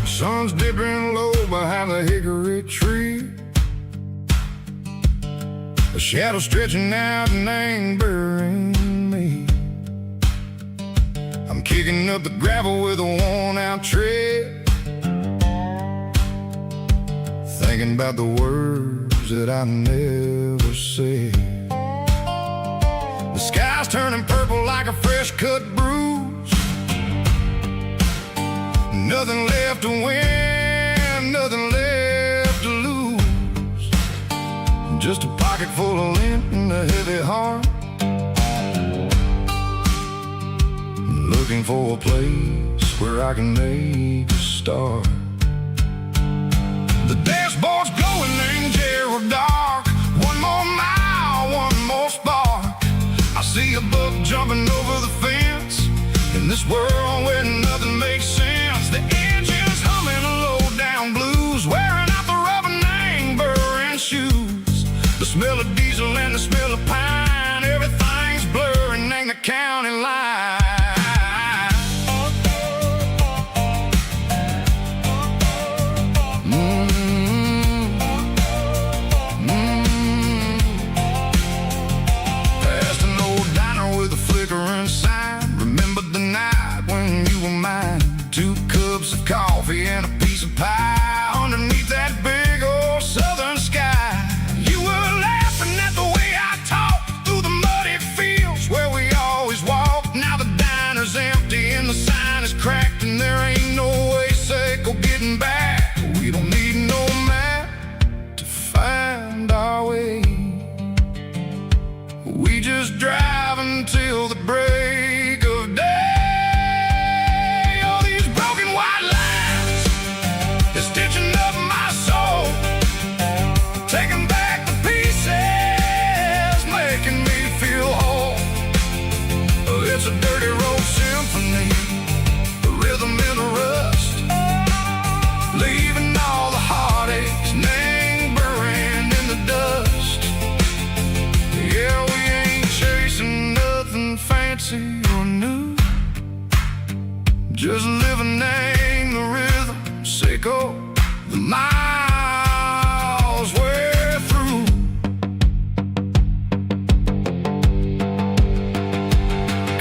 Sun's dipping low behind the hickory tree, a shadow stretching out and angering me. I'm kicking up the gravel with a worn-out tread, thinking about the words that I never said. The sky's turning purple like a fresh-cut bruise. Nothing left to win, nothing left to lose. Just a pocket full of lint and a heavy heart, looking for a place where I can make a start. The dashboard's glowing in Gerald dark. One more mile, one more spark. I see a buck jumping over the fence in this world where nothing makes sense. The engine's humming a low-down blues, wearing out the rubber-nang burring shoes. The smell of diesel and the smell of pine, everything's blurring in the county line. Past an old diner with a flickering sign. Remember the night when you were mine. 2 cups of coffee and a piece of pie underneath that big old southern sky. You were laughing at the way I talked through the muddy fields where we always walked. Now the diner's empty and the sign is cracked, and there ain't no way Seco getting back. We don't need no map to find our way. We just drive until the break of day. Stitching up my soul, taking back the pieces, making me feel whole. It's a dirty road symphony, the rhythm in the rust, leaving all the heartaches lingering in the dust. Yeah, we ain't chasing nothing fancy or new, just living in the rhythm. Seco, the miles we're through.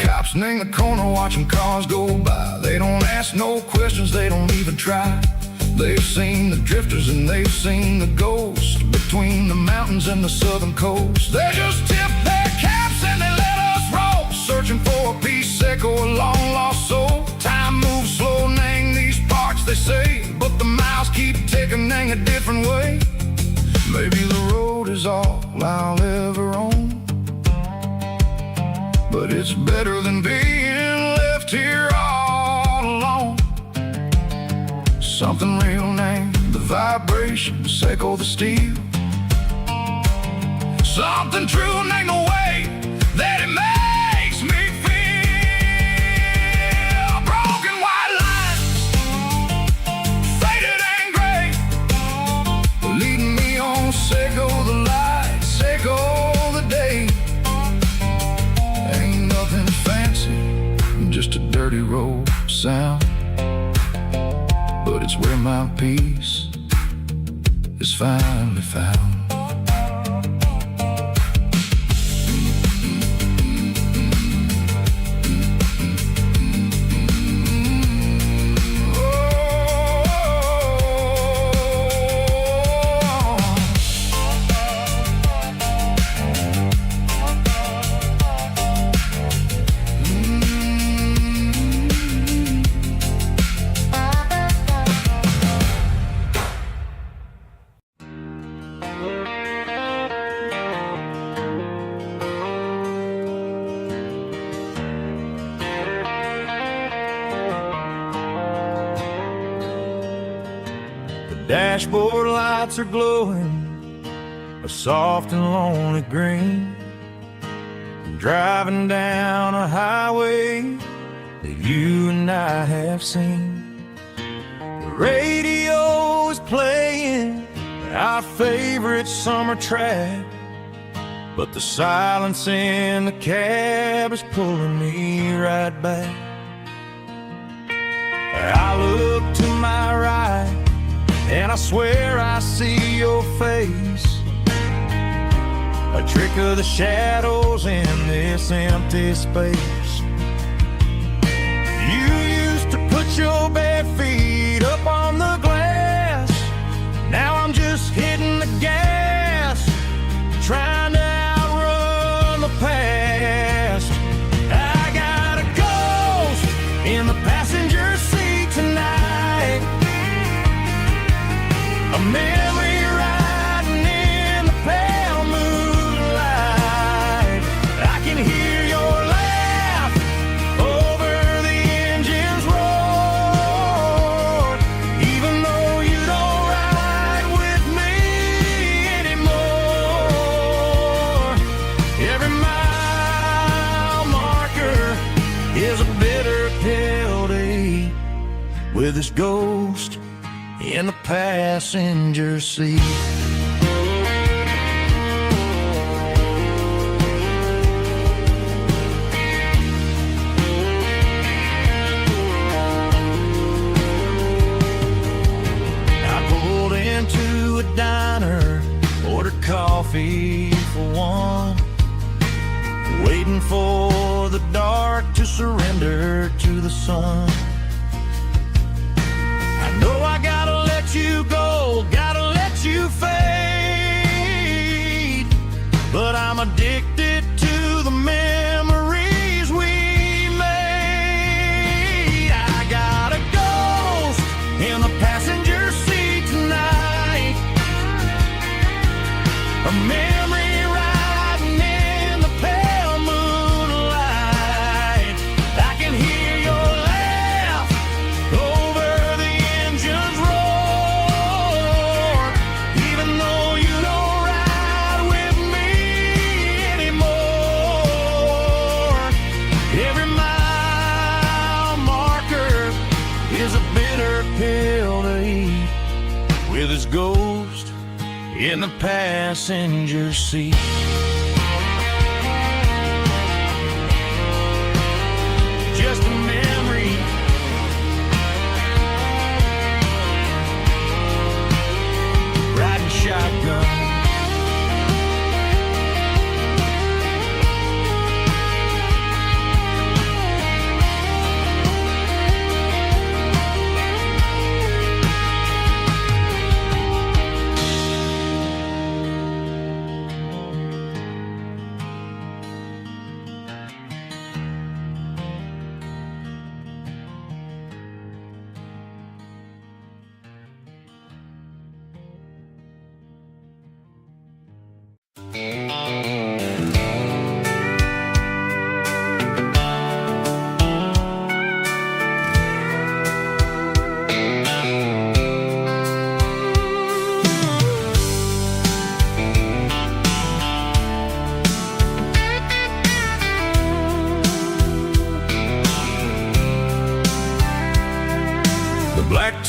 Cops in the corner watching cars go by. They don't ask no questions, they don't even try. They've seen the drifters and they've seen the ghosts between the mountains and the southern coast. They just tip their caps and they let us roll, searching for a piece, Seco, a long lost soul. Time moves slow, nang these parts, they say, but the miles keep ticking nang a different way. Maybe the road is all I'll ever own, but it's better than being left here all alone. Something real named the vibration, Seco the steel. Something true and ain't no way that it makes me feel. Broken white lines, faded and gray, leading me on. Say go the light, say go the day. Ain't nothing fancy, just a dirty road sound, but it's where my peace is finally found. Dashboard lights are glowing a soft and lonely green. Driving down a highway that you and I have seen. The radio is playing our favorite summer track, but the silence in the cab is pulling me right back. I look to my right and I swear I see your face, a trick of the shadows in this empty space. You used to put your bare feet up on the glass. Now I'm just hitting the gas, trying to outrun the past. I got a ghost in the passenger seat tonight, a memory riding in the pale moonlight. I can hear your laugh over the engine's roar, even though you don't ride with me anymore. Every mile marker is a bitter pill to eat, with this ghost in the passenger seat. I pulled into a diner, ordered coffee for one, waiting for the dark to surrender to the sun. No, I gotta let you go, gotta let you fade, but I'm addicted to the memories we made. I got a ghost in the passenger seat tonight, a memory riding in the pale moonlight. I can hear your laugh over the engine's roar, even though you don't ride with me anymore. Every mile marker is a bitter pill to eat, with his ghost in the passenger seat. Just a memory, riding shotgun.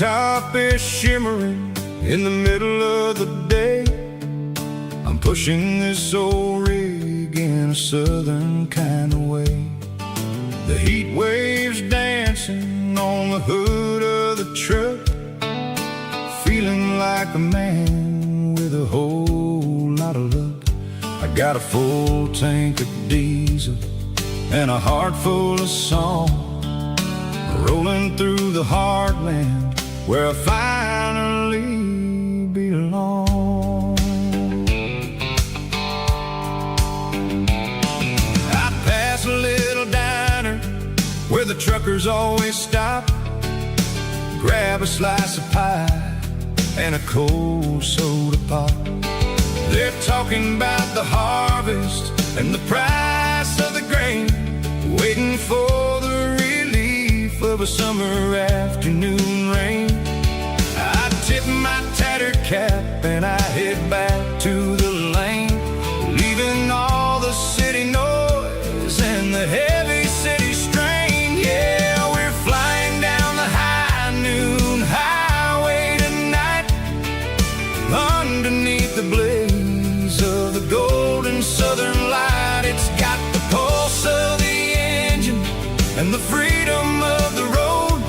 top is shimmering in the middle of the day. I'm pushing this old rig in a southern kind of way. The heat waves dancing on the hood of the truck, feeling like a man with a whole lot of luck. I got a full tank of diesel and a heart full of song, rolling through the heartland where I finally belong. I pass a little diner where the truckers always stop, grab a slice of pie and a cold soda pop. They're talking about the harvest and the price of the grain, waiting for the relief of a summer afternoon rain. I tip my tattered cap and I head back to the lane, leaving all the city noise and the heavy city strain. Yeah, we're flying down the high noon highway tonight, underneath the blaze of the golden southern light. It's got the pulse of the engine and the freedom of the road,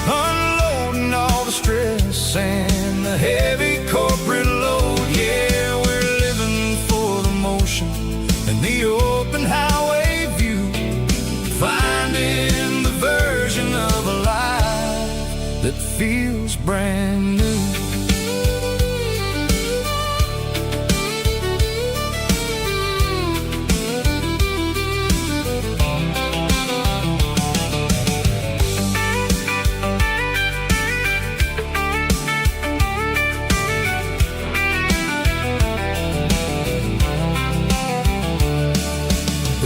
unloading all the stress and the heavy corporate load. Yeah, we're living for the motion and the open highway view, finding the version of a life that feels brand new.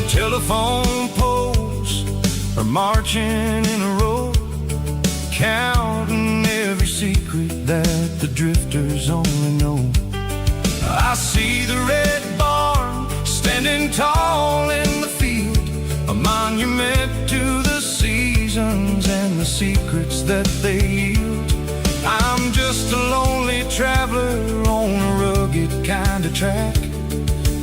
Telephone poles are marching in a row, counting every secret that the drifters only know. I see the red barn standing tall in the field, a monument to the seasons and the secrets that they yield. I'm just a lonely traveler on a rugged kind of track,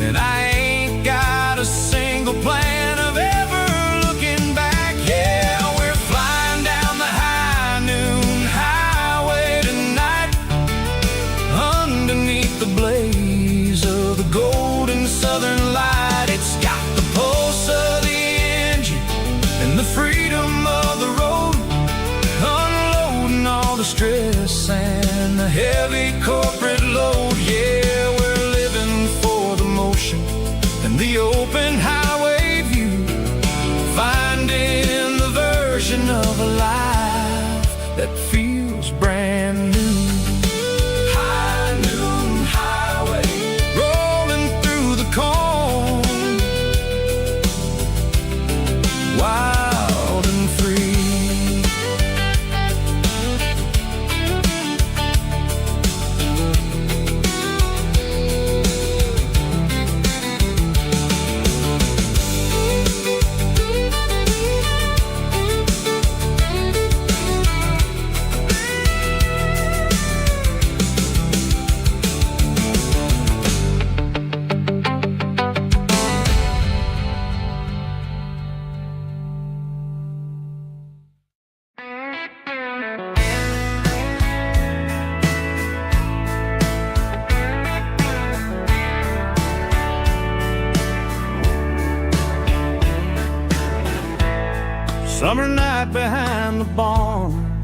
and I ain't got a single plan of ever looking back. Yeah, we're flying down the high noon highway tonight, underneath the blaze of the golden southern light. It's got the pulse of the engine and the freedom of the road, unloading all the stress and the heavy corporate load. Yeah, we're living for the motion and the open highway view, finding the version of a life that feels brand new. High noon highway, rolling through the corn, wild and free. Summer night behind the barn,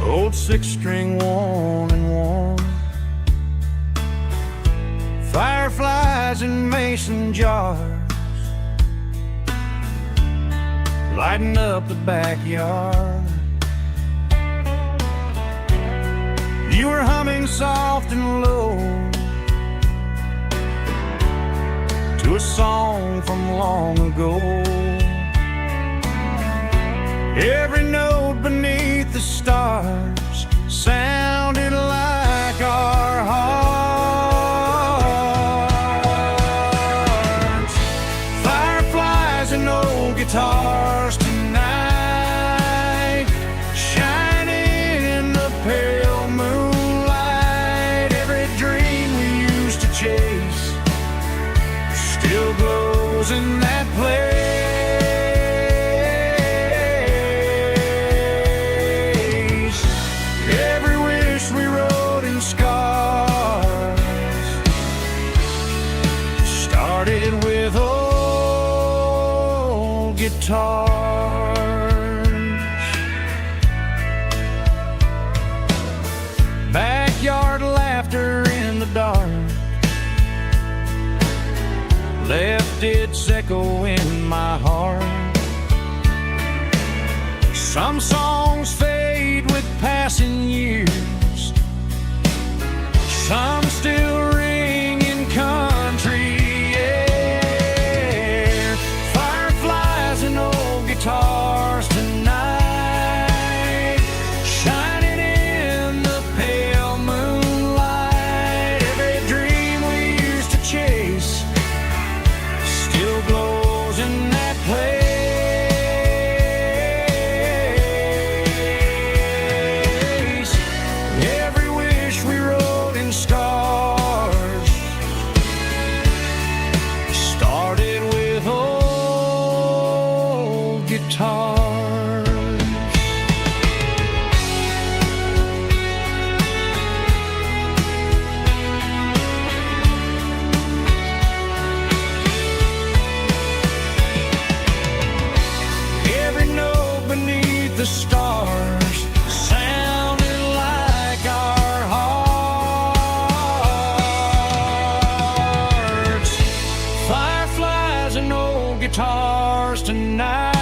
old six-string worn and worn, fireflies in mason jars, lighting up the backyard. You were humming soft and low to a song from long ago. Every note beneath the stars sounded like our hearts. Fireflies and old guitars tonight, glows in that place. Every wish we wrote in scars started with old guitars. Backyard laughter in the dark left its echo in my heart. Some songs fade with passing years, some still ring in country air. Fireflies and old guitars tonight, shining in the pale moonlight. Every dream we used to chase still glows in that place. Every wish we wrote in stars started with old guitars. Every note beneath the stars sounded like our hearts. Fireflies and old guitars tonight,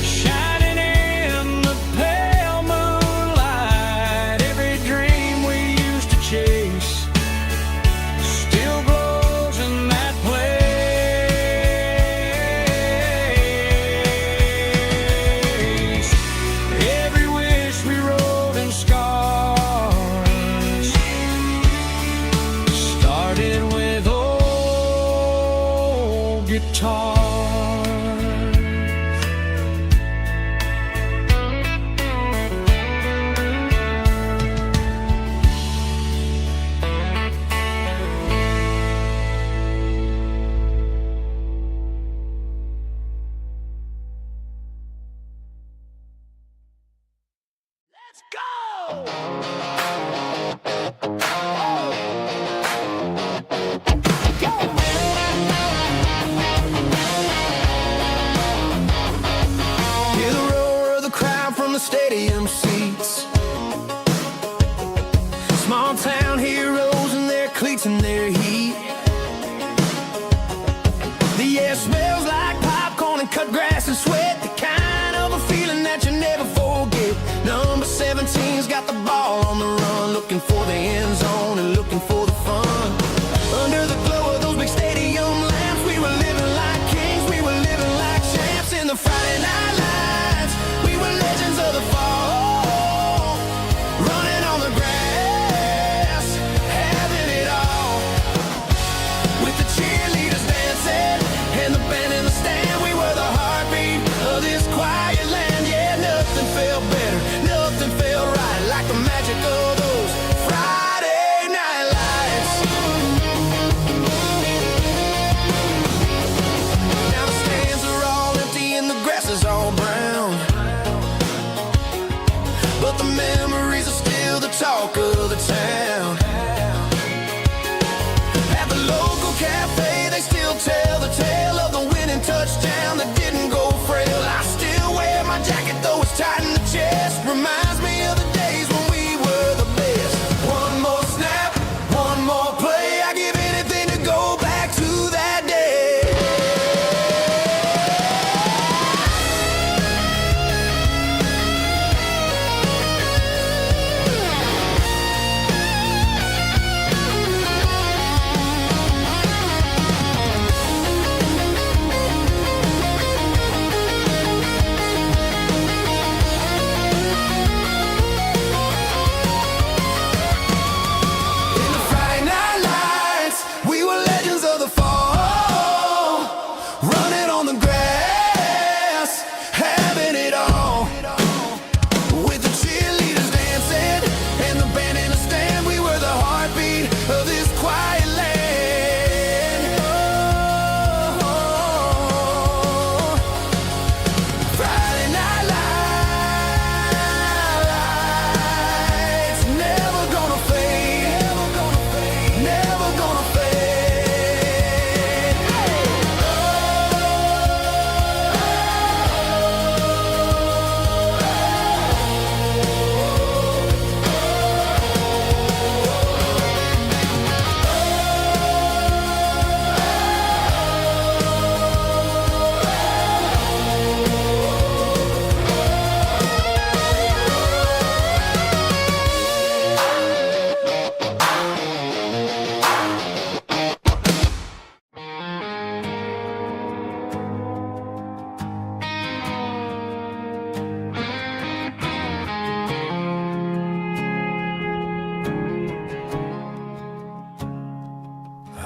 shining in the pale moonlight. Every dream we used to chase still glows in that place. Every wish we wrote in scars started with old guitars. Let's go! Hear the roar of the crowd from the stadium seats. Small town heroes in their cleats and their heat. The air smells like popcorn and cut grass and sweat. The kind of a feeling that you never forget. Number 17's got the ball on the run, looking for the end zone and looking for the fun. Under the glow of those big stadium lamps, we were living like kings, we were living like champs in the Friday night lights. We were legends of the fall, running on the grass, having it all. With the cheerleaders dancing and the band in the stand, we were the heartbeat of this quiet land. Yeah, nothing felt better, nothing felt right like the magic of those Friday night lights. Now the stands are all empty and the grass is all brown, but the memories are still the talk of the town. At the local cafe, they still tell the tale of the winning touchdown that didn't go frail. I still wear my jacket though it's tight in the chest. Reminds me of the days when we were the best. One more snap, one more play. I give anything to go back to that day.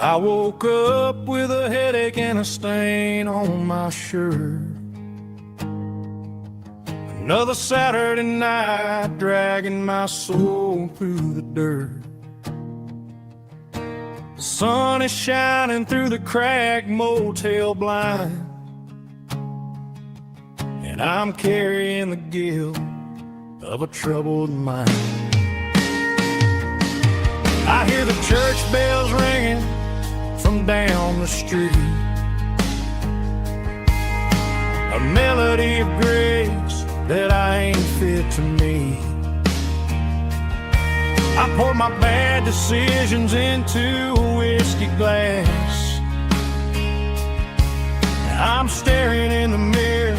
I woke up with a headache and a stain on my shirt. Another Saturday night dragging my soul through the dirt. The sun is shining through the cracked motel blind, and I'm carrying the guilt of a troubled mind. I hear the church bells ringing from down the street, a melody of grace that I ain't fit to meet. I poured my bad decisions into a whiskey glass. I'm staring in the mirror,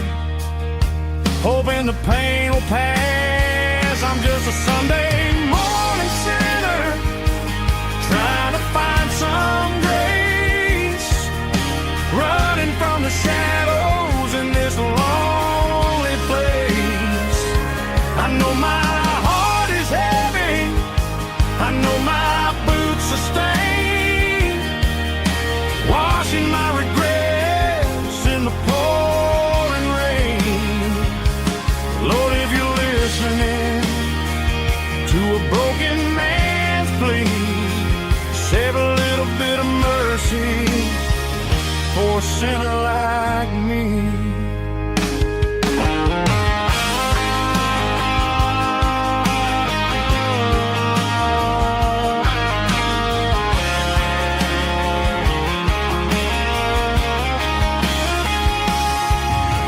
hoping the pain will pass. I'm just a Sunday morning sinner, trying to find some grace, running from the shadows in this lonely place. I know my heart is heavy, I know my boots are stained, washing my regrets in the pouring rain. Lord, if you're listening to a broken man's plea, save a little bit of mercy for a sinner like me.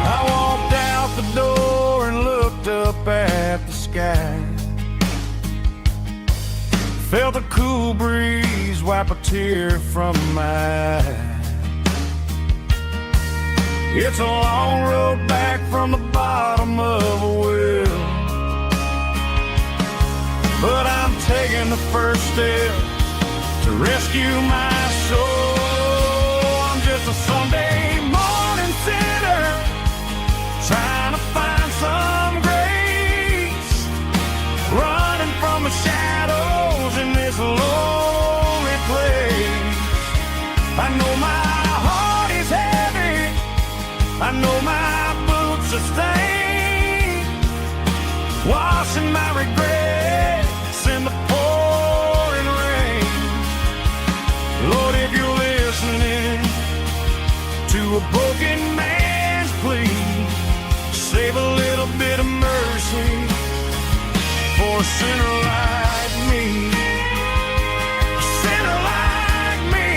I walked out the door and looked up at the sky, felt a cool breeze wipe a tear from my eye. It's a long road back from the bottom of a well, but I'm taking the first step to rescue my soul. I'm just a Sunday morning sinner, trying to find some grace, running from the shadows in this lonely place. I know my heart is heavy, I know my boots are stained, washing my regrets in the pouring rain. Lord, if you're listening to a broken man's plea, save a little bit of mercy for a sinner like me. A sinner like me.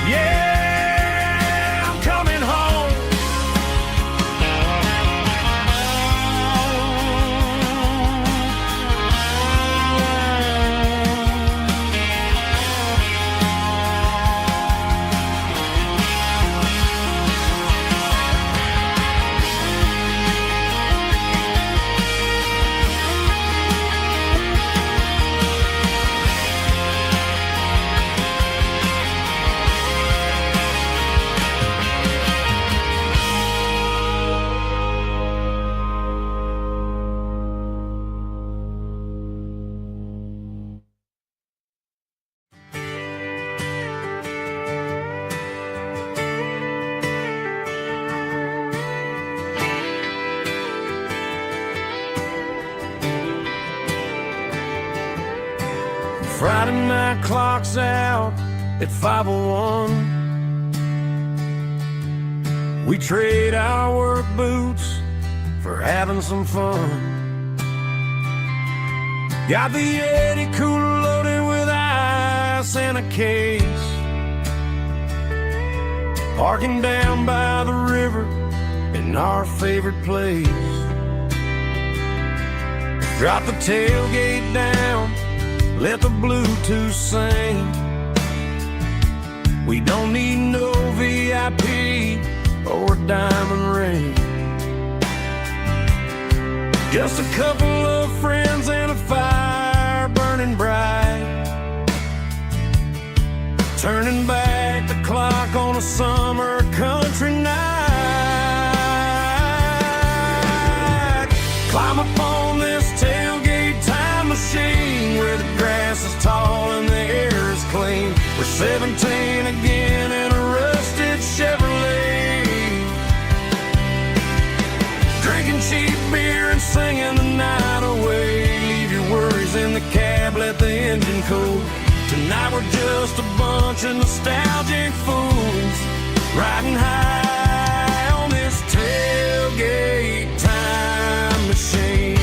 Yeah, I'm coming home. Friday night clock's out at 5:01. We trade our work boots for having some fun. Got the Yeti cooler loaded with ice and a case, parking down by the river in our favorite place. Drop the tailgate down, let the Bluetooth sing. We don't need no VIP or a diamond ring, just a couple of friends and a fire burning bright, turning back the clock on a summer country night. Climb up on this tailgate time machine where the grass is 17 again in a rusted Chevrolet, drinking cheap beer and singing the night away. Leave your worries in the cab, let the engine cool. Tonight we're just a bunch of nostalgic fools riding high on this tailgate time machine.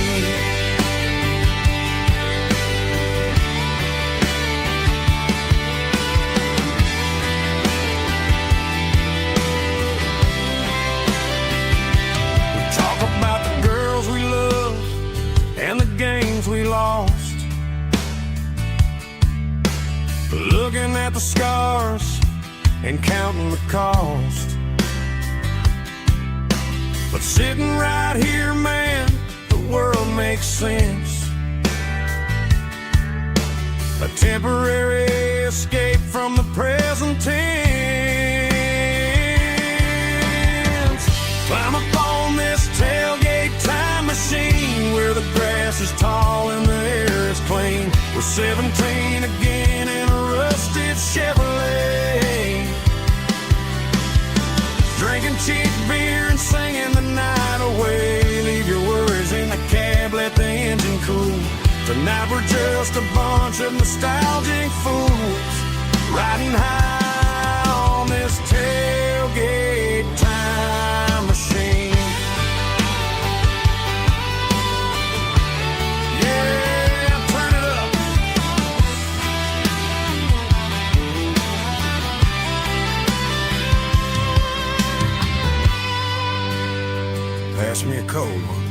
We lost, looking at the scars and counting the cost. But sitting right here, man, the world makes sense. A temporary escape from the present tense. Climb up on this tailgate time machine where the grass is tall and the air is clean. We're 17 again in a rusted Chevrolet, drinking cheap beer and singing the night away. Leave your worries in the cab, let the engine cool. Tonight we're just a bunch of nostalgic fools riding high on this tailgate time machine. Pass me a cold one.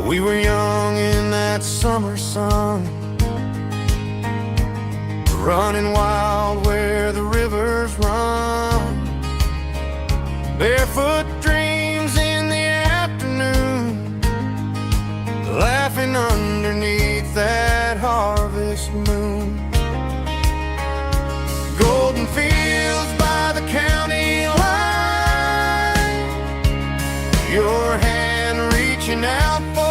We were young in that summer sun, running wild where the rivers run, barefoot dreams in the afternoon, laughing underneath that harvest moon. Golden fields by the county line, your hand reaching out for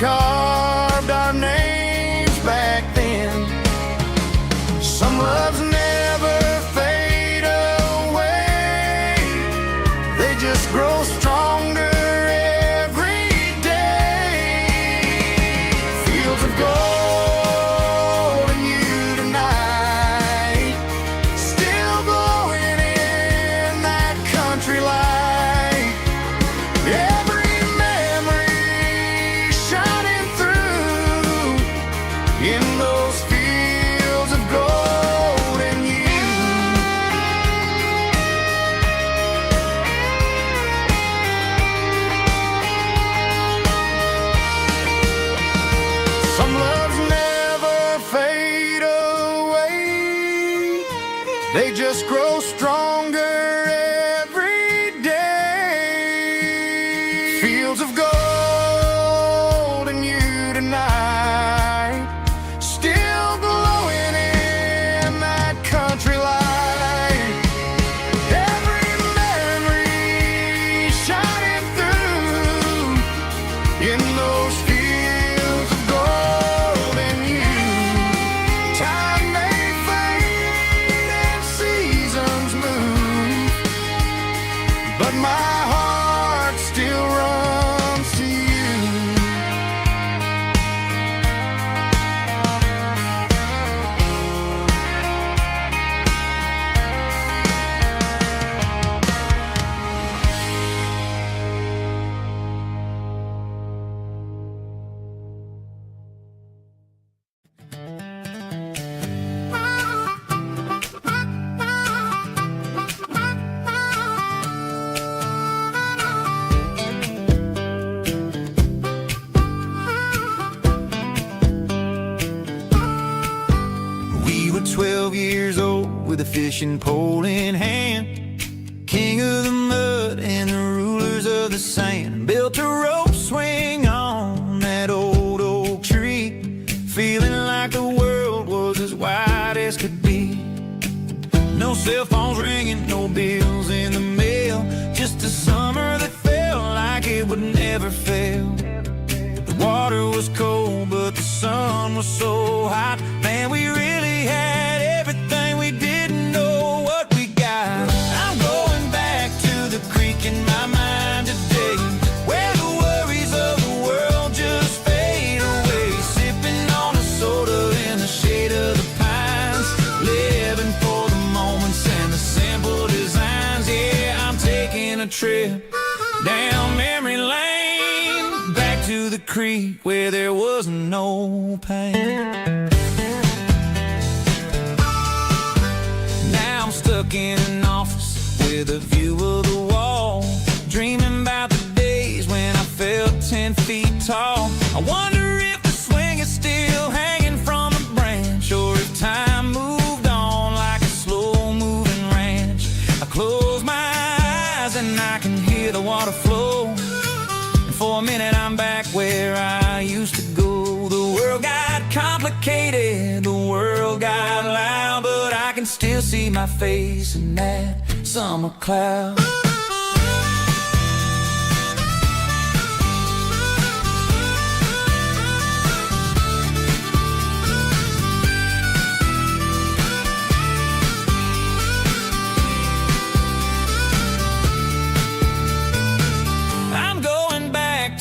carved our names back then. Some loves never fade away, they just grow stronger every day. Fields of gold and you tonight, still glowing in that country light. In those fields of gold and you. Some loves never fade away, they just grow stronger every day. Fields of gold and you tonight, still glowing in that country light. Every memory shining through with a fishing pole in hand. King of the mud and the rulers of the sand built a rope swing on that old oak tree, feeling like the world was as wide as could be. No cell phones ringing, no bills in the mail, just a summer that felt like it would never fail. The water was cold, but the sun was so hot. Man, we really had everything, we didn't know what we got. I'm going back to the creek in my mind today, where the worries of the world just fade away, sipping on a soda in the shade of the pines, living for the moments and the simple designs. Yeah, I'm taking a trip down memory lane, back to the creek where there was no pain. Now I'm stuck in an office with a view of the wall, dreaming about the days when I felt 10 feet tall. I wonder if the swing is still hanging from a branch, or if time moved on like a slow-moving ranch. I close my eyes and I can hear the water flow, and for a minute I'm back where I used to go. The world got complicated, the world got loud, but I can still see my face in that summer cloud.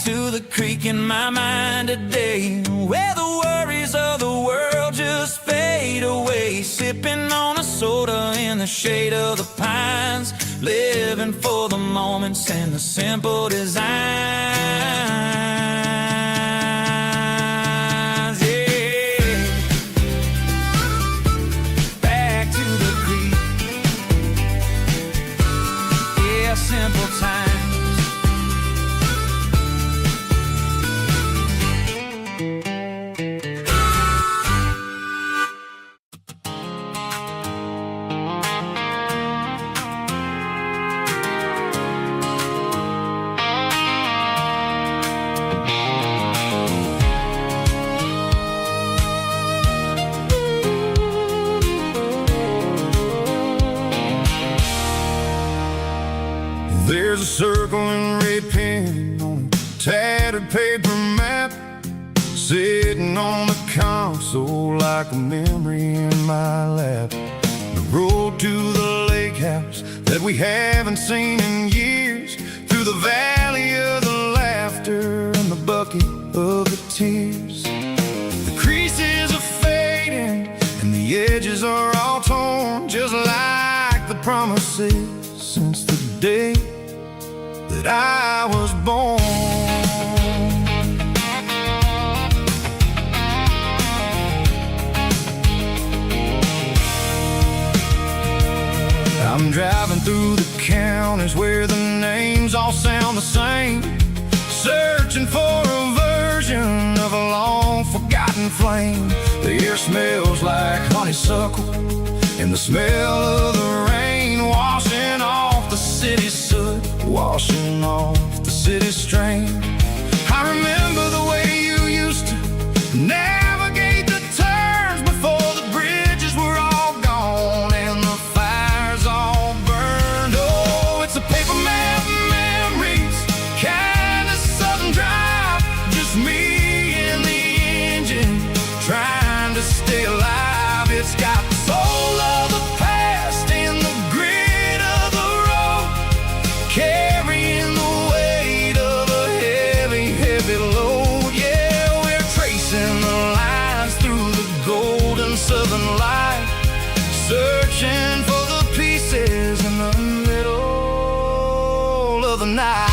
To the creek in my mind today, where the worries of the world just fade away, sipping on a soda in the shade of the pines, living for the moments and the simple designs. Yeah, back to the creek. Yeah, simple times. There's a circle and red pen on a tattered paper map, sitting on the console like a memory in my lap. The road to the lake house that we haven't seen in years, through the valley of the laughter and the bucket of the tears. The creases are fading and the edges are all torn, just like the promises since the day that I was born. I'm driving through the counties where the names all sound the same, searching for a version of a long forgotten flame. The air smells like honeysuckle and the smell of the rain, washing off the city's soot, washing off the city's strain. I remember the way you used to navigate the turns before the bridges were all gone and the fires all burned. Oh, it's a paper map memories, kind of southern drive, just me and the engine trying to stay alive. It's got the soul of the past and the grit of the road, carrying the weight of a heavy, heavy load. Yeah, we're tracing the lines through the golden southern light, searching for the pieces in the middle of the night.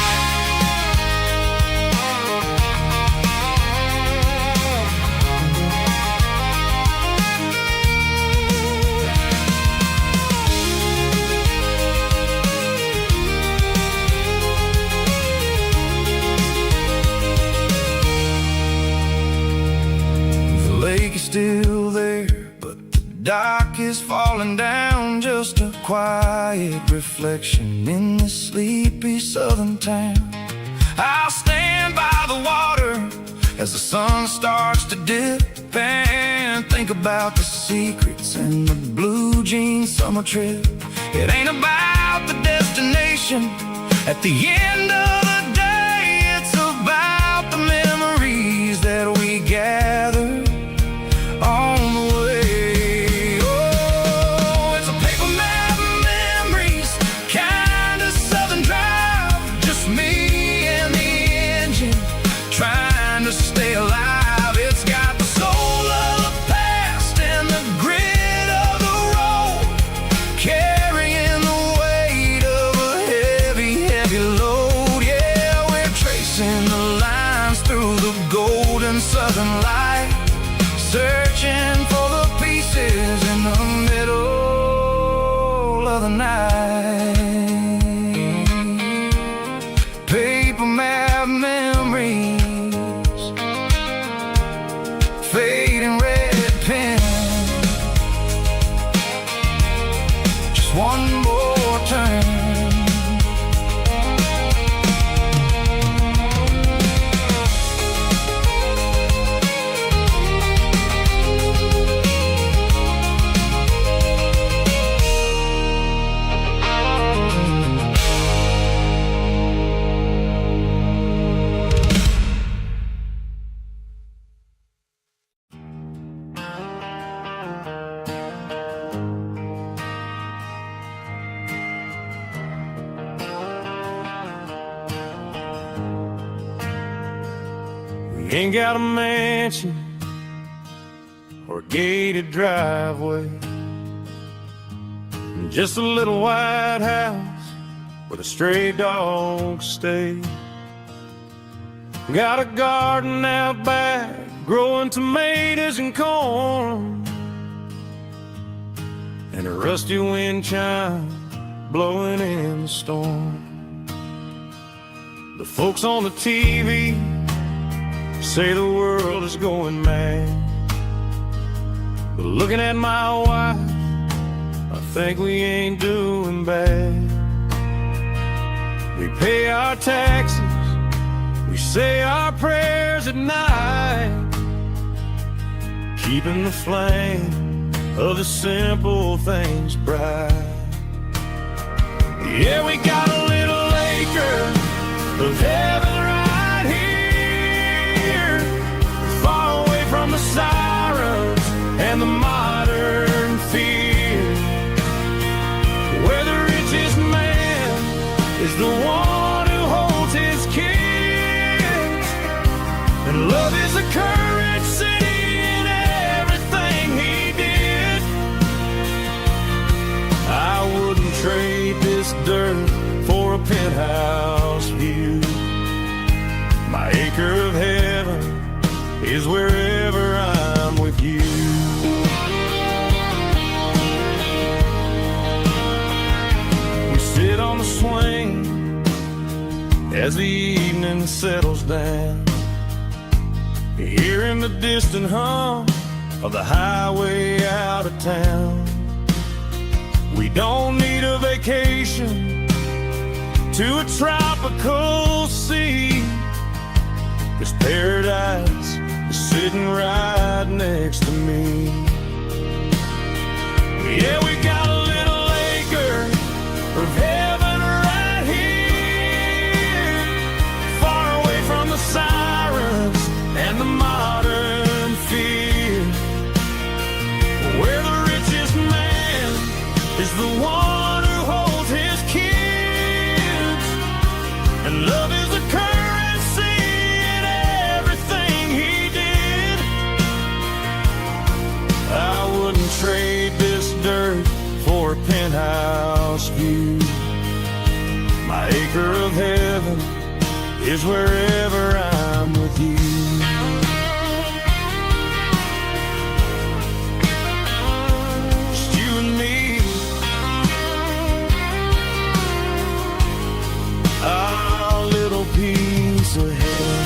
Still there, but the dock is falling down, just a quiet reflection in this sleepy southern town. I'll stand by the water as the sun starts to dip and think about the secrets and the blue jean summer trip. It ain't about the destination at the end of the day, it's about the memories that we gather on the way. Oh, it's a paper map of memories, kind of southern drive, just me and the engine trying to stay alive. It's got the soul of the past and the grit of the road, carrying the weight of a heavy, heavy load. Yeah, we're tracing the lines through the golden southern light, searching for the pieces in the middle of the night. Paper map memories, fading red pen, just one more turn. We ain't got a mansion or a gated driveway, just a little white house where the stray dogs stay. Got a garden out back, growing tomatoes and corn, and a rusty wind chime blowing in the storm. The folks on the TV say the world is going mad, but looking at my wife, I think we ain't doing bad. We pay our taxes, we say our prayers at night, keeping the flame of the simple things bright. Yeah, we got a little acre of heaven right here, far away from the sirens and the modern fear, where the richest man is the one who holds his kids, and love is a currency in everything he did. I wouldn't trade this dirt for a penthouse view. My acre of heaven is wherever I'm with you. We sit on the swing as the evening settles down, hearing the distant hum of the highway out of town. We don't need a vacation to a tropical sea, 'cause paradise is sitting right next to me. Yeah, we got a little acre of heaven right here, far away from the sirens and the modern fear, where the richest man is the one who holds his kids, and love is a currency in everything he did. I wouldn't trade this dirt for a penthouse view. My acre of heaven is wherever I'm with you. Just you and me, our little piece of heaven.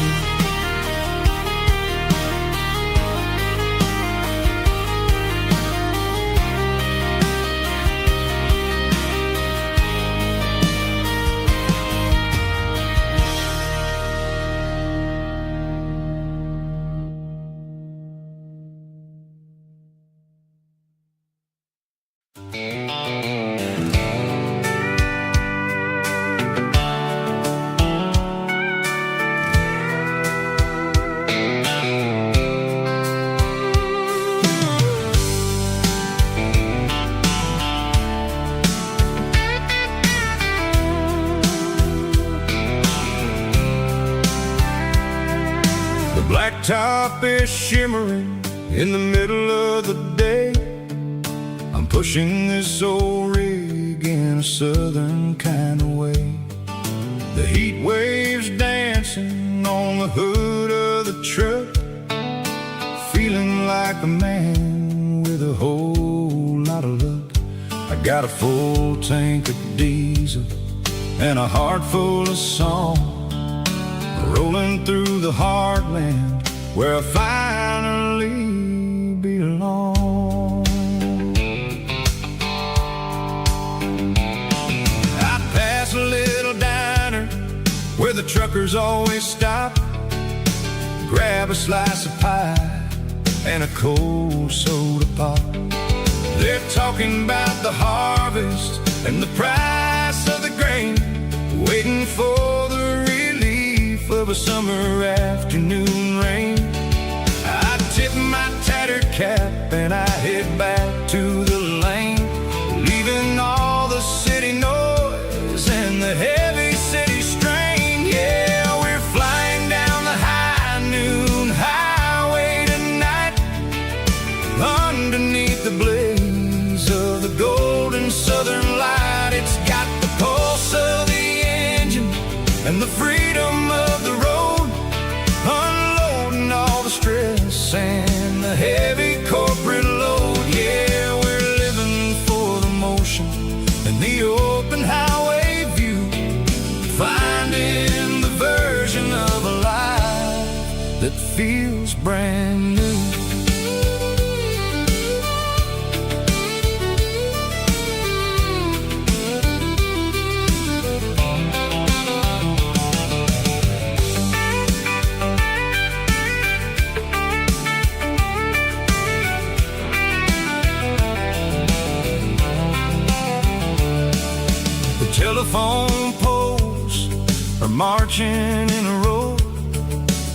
blacktop is shimmering in the middle of the day. I'm pushing this old rig in a southern kind of way. The heat waves dancing on the hood of the truck, feeling like a man with a whole lot of luck. I got a full tank of diesel and a heart full of song, rolling through the heartland where I finally belong. I pass a little diner where the truckers always stop, grab a slice of pie and a cold soda pop. They're talking about the harvest and the price of the grain, waiting for the relief of a summer afternoon rain. I tip my tattered cap and I head back to the lane, leaving all the city noise and the heavy city strain. Yeah, we're flying down the high noon highway tonight, underneath the blaze of the golden southern light. It's got the pulse of the engine and the freedom of the road, unloading all the stress and the heavy corporate load. Yeah, we're living for the motion and the open highway view, finding the version of a life that feels brand new. Telephone poles are marching in a row,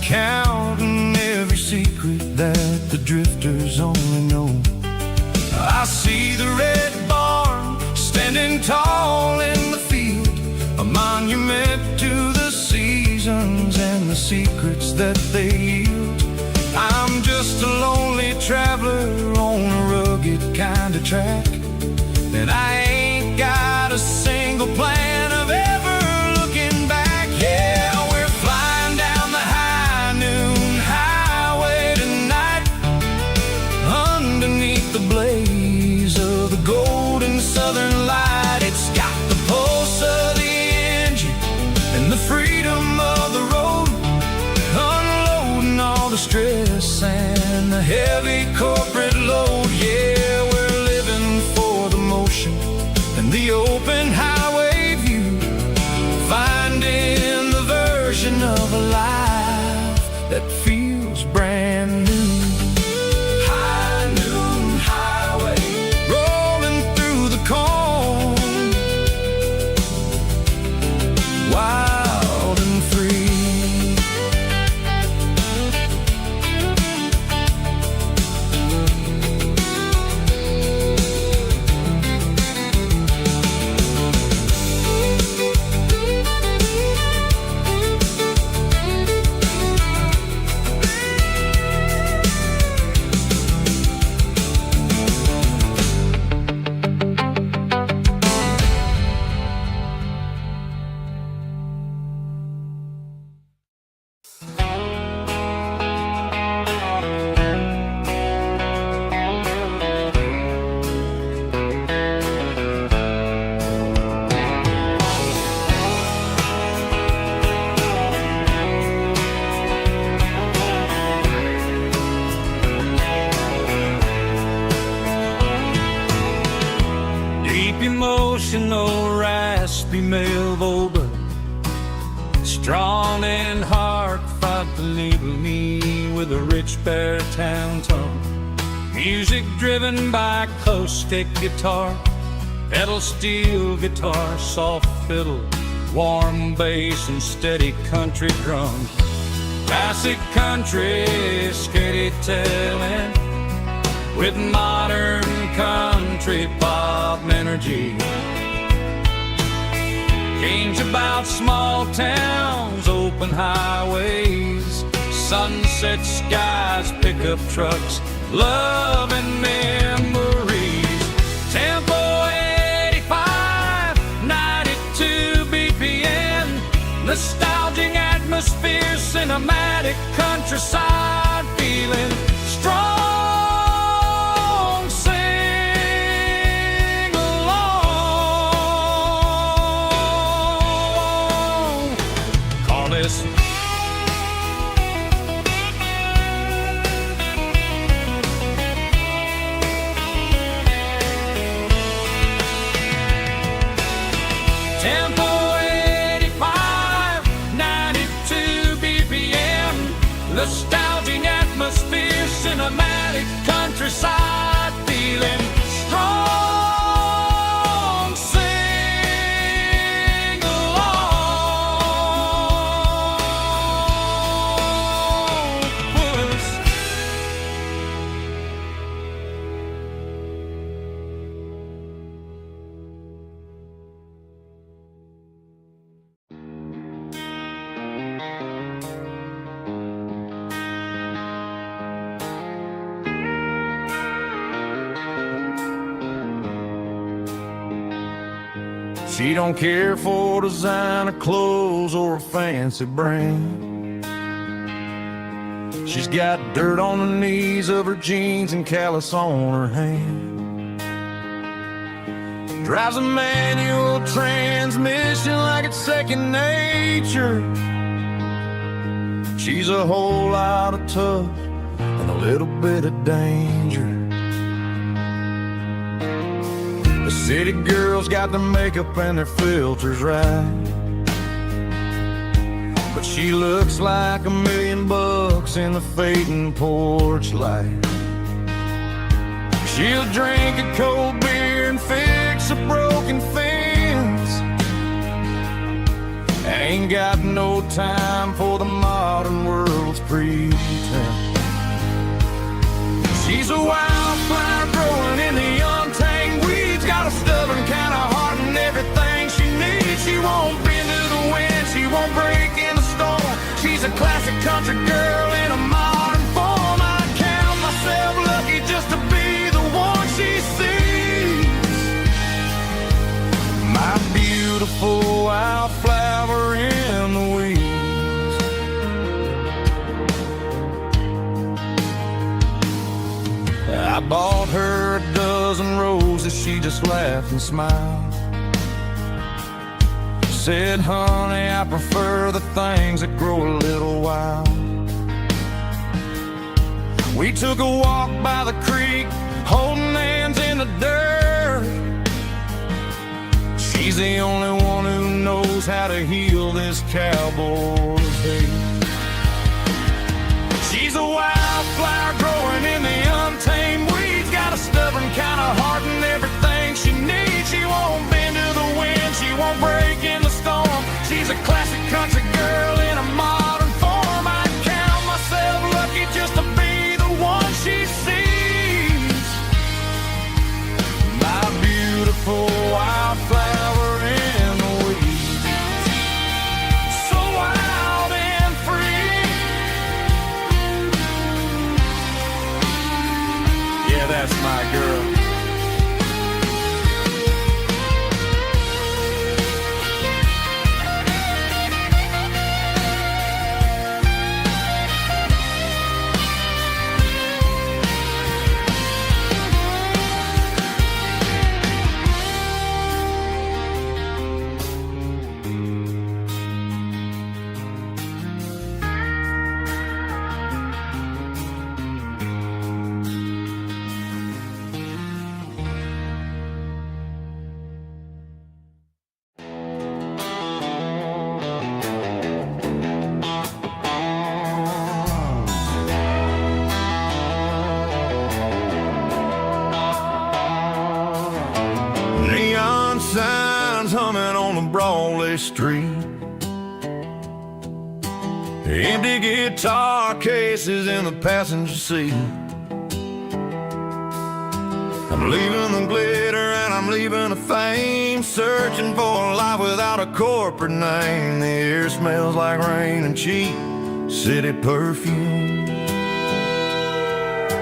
counting every secret that the drifters only know. I see the red barn standing tall in the field, a monument to the seasons and the secrets that they yield. I'm just a lonely traveler on a rugged kind of track, and I ain't got a single plan of ever looking back. Yeah, we're flying down the high noon highway tonight, underneath the blaze of the golden southern light. It's got the pulse of the engine and the freedom of the road, unloading all the stress and the heavy corporate load. Yeah, we're living for the motion and the open highway view, finding the version of a life that feels brand new. High noon highway, rolling through the corn, wild and free. Emotional, raspy male vulgar, strong and hard, fought to label me with a rich baritone tone. Music driven by acoustic guitar, pedal steel guitar, soft fiddle, warm bass and steady country drums. Classic country, skitty telling, with modern country pop energy. Games about small towns, open highways, sunset skies, pickup trucks, love and memories. Tempo 85, 92 BPM, nostalgic atmosphere, cinematic countryside feeling strong. Sing along. Call this Tempo 85, 92 BPM, nostalgic atmosphere, cinematic countryside feeling strong. Sing along. Puss. She don't care for designer clothes or a fancy brand. She's got dirt on the knees of her jeans and callus on her hand. Drives a manual transmission like it's second nature. She's a whole lot of tough and a little bit of danger. The city girls got their makeup and their filters right, but she looks like $1 million in the fading porch light. She'll drink a cold beer and fix a broken fence, ain't got no time for the modern world's pretense. She's a wildflower growing in the untamed weeds, got a stubborn kind of heart and everything she needs. She won't bend to the wind, she won't break in the storm. She's a classic country girl in a modern form. I count myself lucky just to be the one she sees. My beautiful wildflower in the weeds. I bought her a dozen roses, she just laughed and smiled. Said, honey, I prefer the things that grow a little wild. We took a walk by the creek, holding hands in the dirt. She's the only one who knows how to heal this cowboy's hate. She's a wildflower growing in the untamed weeds, got a stubborn kind of heart and everything she needs. She won't bend to the wind, she won't break in the storm. She's a classic country girl in a modern form. I count myself lucky just to be the one she sees. My beautiful wildflower in the weeds, so wild and free. Yeah, that's my girl. Neon signs humming on the Broadway street, empty guitar cases in the passenger seat. I'm leaving the glitter and I'm leaving the fame, searching for a life without a corporate name. The air smells like rain and cheap city perfume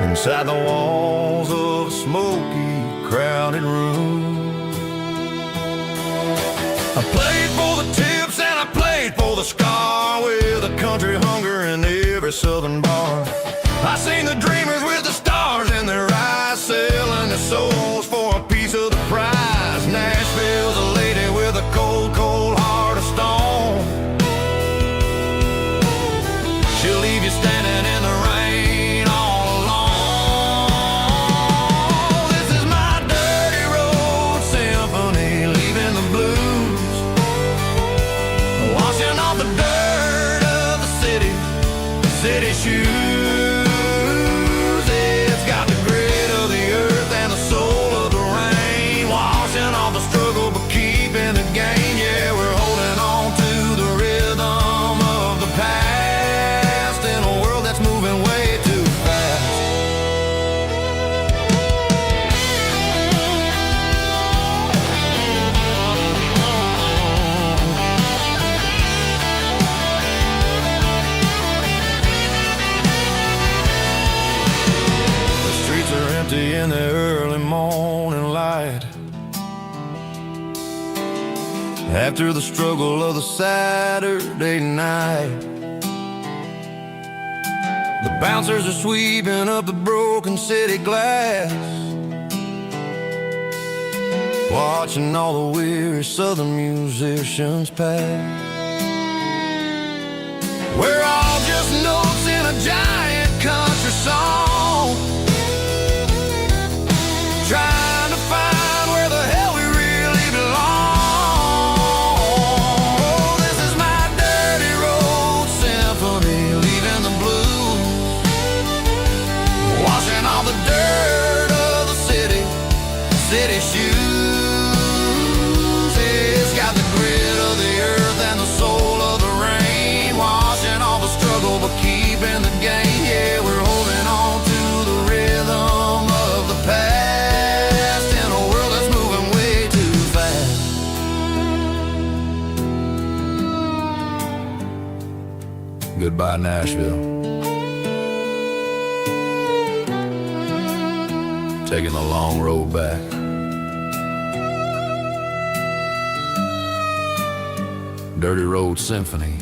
inside the walls of a smoky, crowded room. I played for the tips and I played for the scar, with a country hunger in every southern bar. I seen the dreamers with the stars in their eyes, selling their souls for a piece of the prize. Nashville's a lady with a cold, cold heart of stone. She'll leave you standing in the rain all alone. This is my dirty road symphony, leaving the blues, washing off the dirt of the city shoes. It's got the grit of the earth and the soul of the rain, washing off the struggle but keeping the gain. Yeah, we're holding on to the rhythm of the past in a world that's moving way too fast. In the early morning light, after the struggle of the Saturday night, the bouncers are sweeping up the broken city glass, watching all the weary southern musicians pass. We're all just notes in a giant country song, trying to find where the hell we really belong. Oh, this is my dirty road symphony, leaving the blues, washing all the dirt of the city shoes. It's got the grit of the earth and the soul of the rain, washing all the struggle but keeping the gain. Yeah, we're holding on to the rhythm of the past. Goodbye, Nashville. Taking the long road back. Dirty Road Symphony.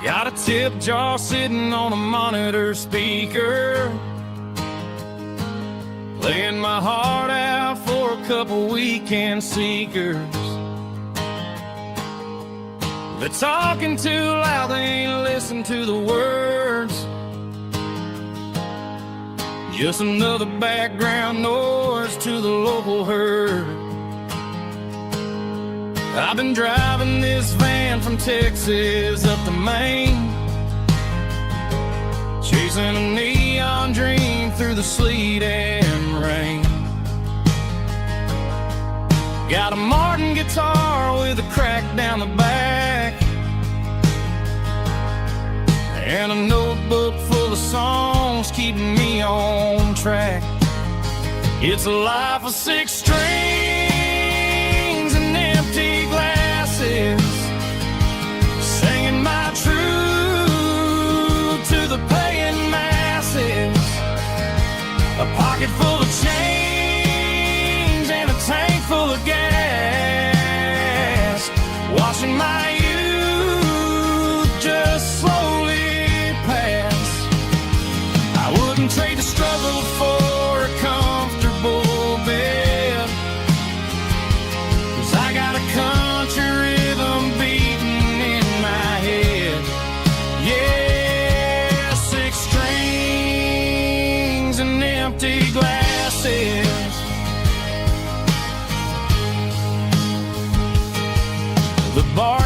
Got a tip jar sitting on a monitor speaker, playing my heart out for a couple weekend seekers. They're talking too loud, they ain't listen to the words. Just another background noise to the local herd. I've been driving this van from Texas up to Maine, chasing a neon dream through the sleet and rain. Got a Martin guitar with a crack down the back, and a notebook full of songs keeping me on track. It's a life of 6 strings and empty glasses, singing my truth to the paying masses. A pocket full of change and a tank full of gas, watching my youth just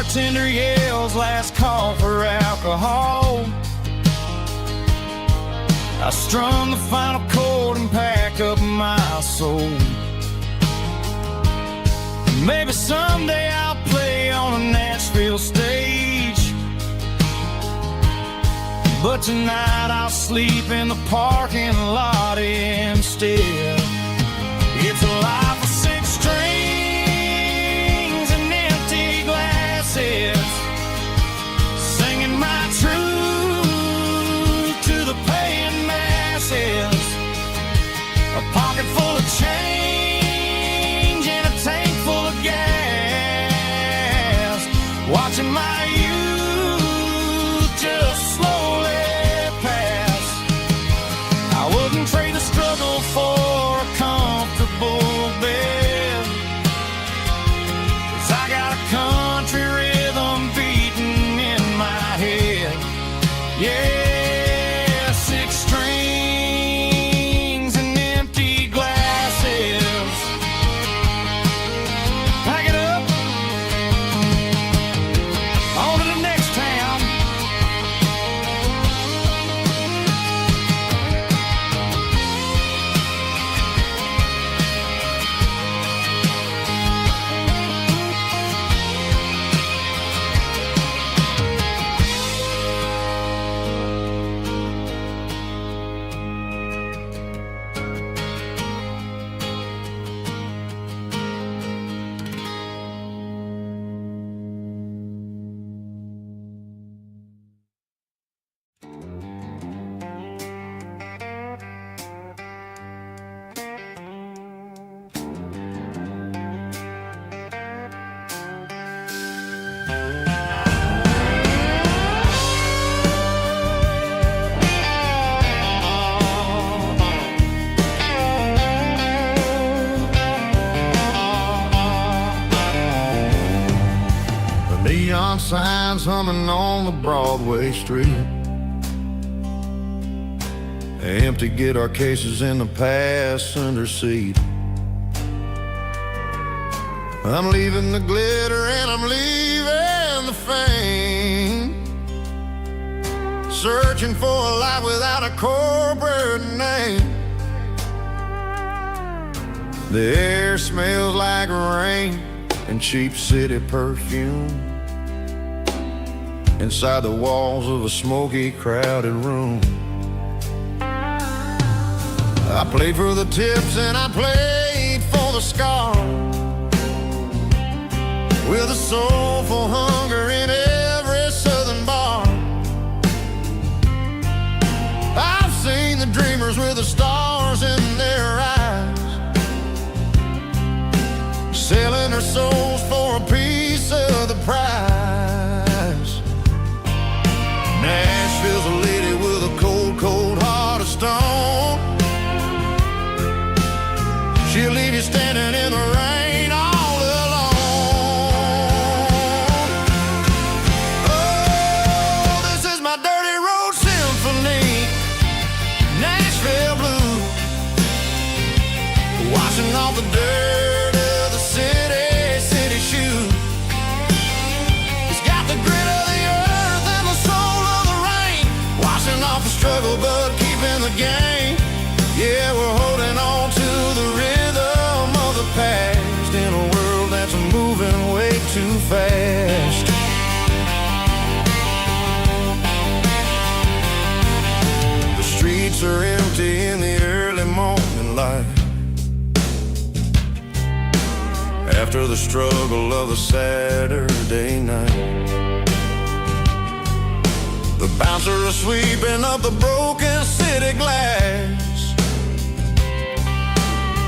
bartender yells last call for alcohol. I strummed the final chord and packed up my soul. Maybe someday I'll play on a Nashville stage, but tonight I'll sleep in the parking lot instead. It's a life of 6 strings and empty glasses, singing my truth to the paying masses. A pocket full of change and a tank full of gas, watching my youth just slowly pass. I wouldn't trade the struggle for a comfortable bed, 'cause I got a country rhythm beating in my head. Yeah, 6 strings and empty glasses. Pack it up, on to the next town. Neon signs humming on the Broadway street, empty guitar cases in the passenger seat. I'm leaving the glitter and I'm leaving the fame, searching for a life without a corporate name. The air smells like rain and cheap city perfume inside the walls of a smoky, crowded room. I played for the tips and I played for the scars, with a soulful hunger in every southern bar. I've seen the dreamers with the stars in their eyes, selling their souls for a piece of the prize. Nashville's a lady with a cold, cold heart of stone. She'll leave you standing in the rain all alone. Oh, this is my dirty road symphony, Nashville blues, washing off the dirt of the city shoes. It's got the grit of the earth and the soul of the rain, washing off the struggle but keeping the game. Yeah, we're holding on to the rhythm of the past in a world that's moving way too fast. The streets are empty in the early morning light, after the struggle of the Saturday night. The bouncer is sweeping up the broken city glass,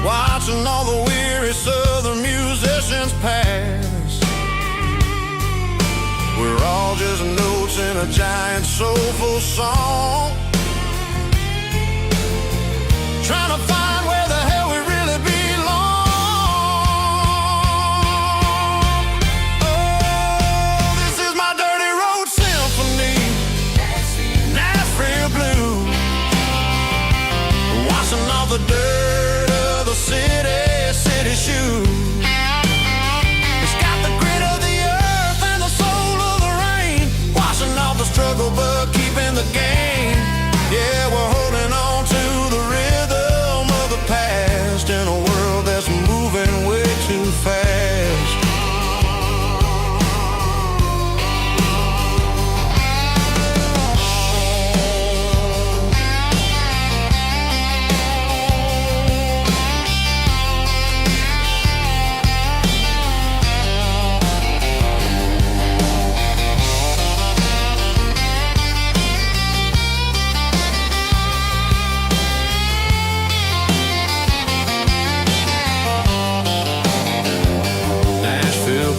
watching all the weary southern musicians pass. We're all just notes in a giant soulful song, trying to find where the hell we really belong. Oh, this is my dirty road symphony, Nashville blues, washing off the dirt of the city shoes. It's got the grit of the earth and the soul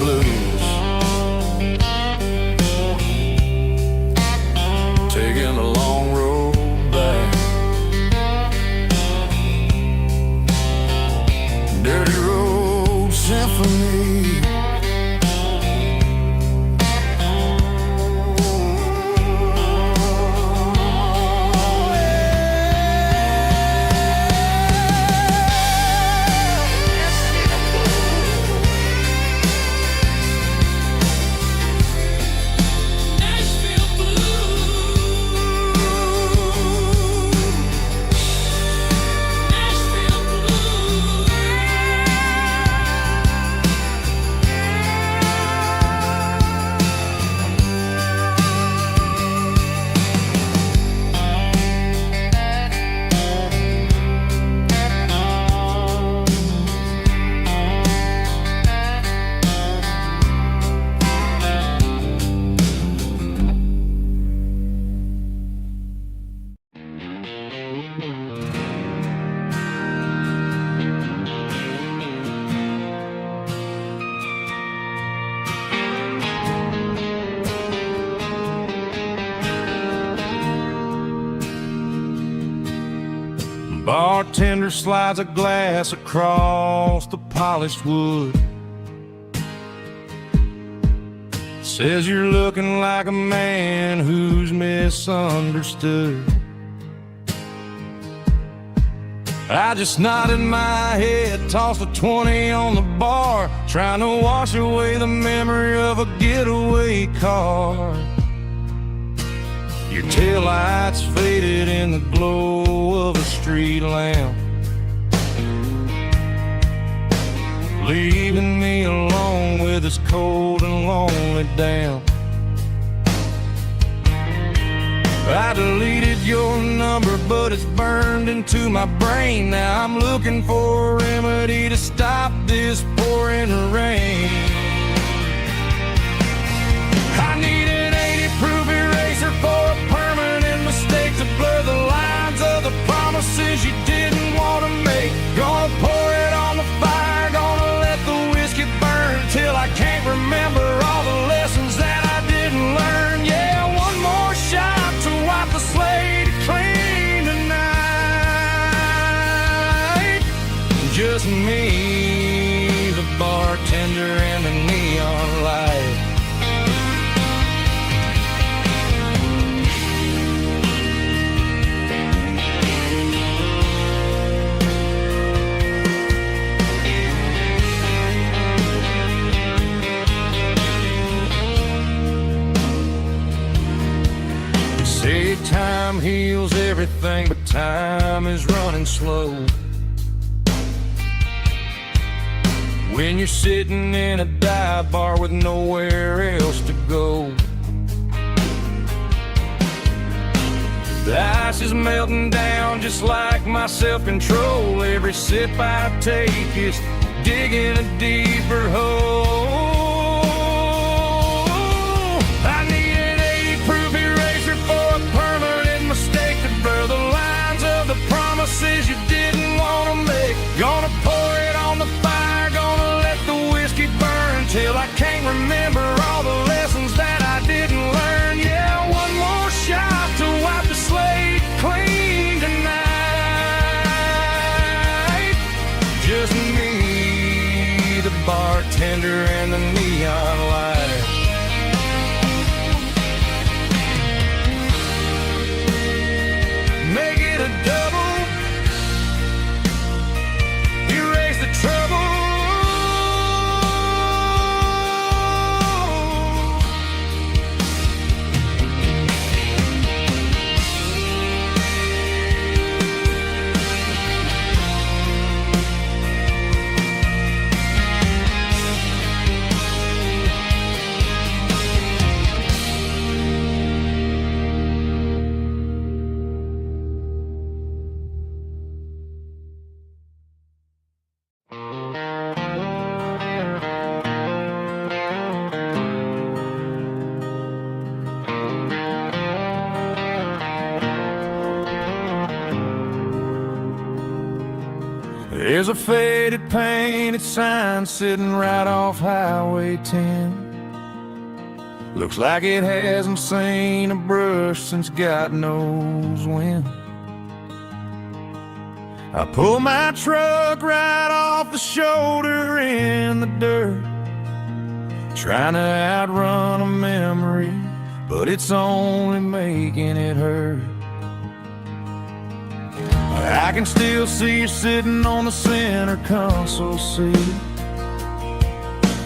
blues. Taking a long road back, dirty road symphony. Bartender slides a glass across the polished wood. Says you're looking like a man who's misunderstood. I just nodded my head, tossed a 20 on the bar, trying to wash away the memory of a getaway car. Your taillights faded in the glow of a street lamp, leaving me alone with this cold and lonely damp. I deleted your number, but it's burned into my brain. Now I'm looking for a remedy to stop this pouring rain. I need an 80-proof eraser for a permanent mistake, to blur the lines of the promises you didn't want to make. Gonna pour it on the fire, gonna let the whiskey burn till I can't remember all the lessons that I didn't learn. Yeah, one more shot to wipe the slate clean tonight. Just me, the bartender, and the neon light. Say time heals everything, but time is running slow. When you're sitting in a dive bar with nowhere else to go, the ice is melting down just like my self-control. Every sip I take is digging a deeper hole. I need an 80-proof eraser for a permanent mistake, to blur the lines of the promises you didn't want to make. Gonna pour it on the fire, gonna let the whiskey burn till I can't remember all the lessons that I didn't learn. Yeah, one more shot to wipe the slate clean tonight. Just me, the bartender, and the neon light. Make it a double, erase the trouble. There's a faded painted sign sitting right off Highway 10. Looks like it hasn't seen a brush since God knows when. I pull my truck right off the shoulder in the dirt, trying to outrun a memory, but it's only making it hurt. I can still see you sitting on the center console seat,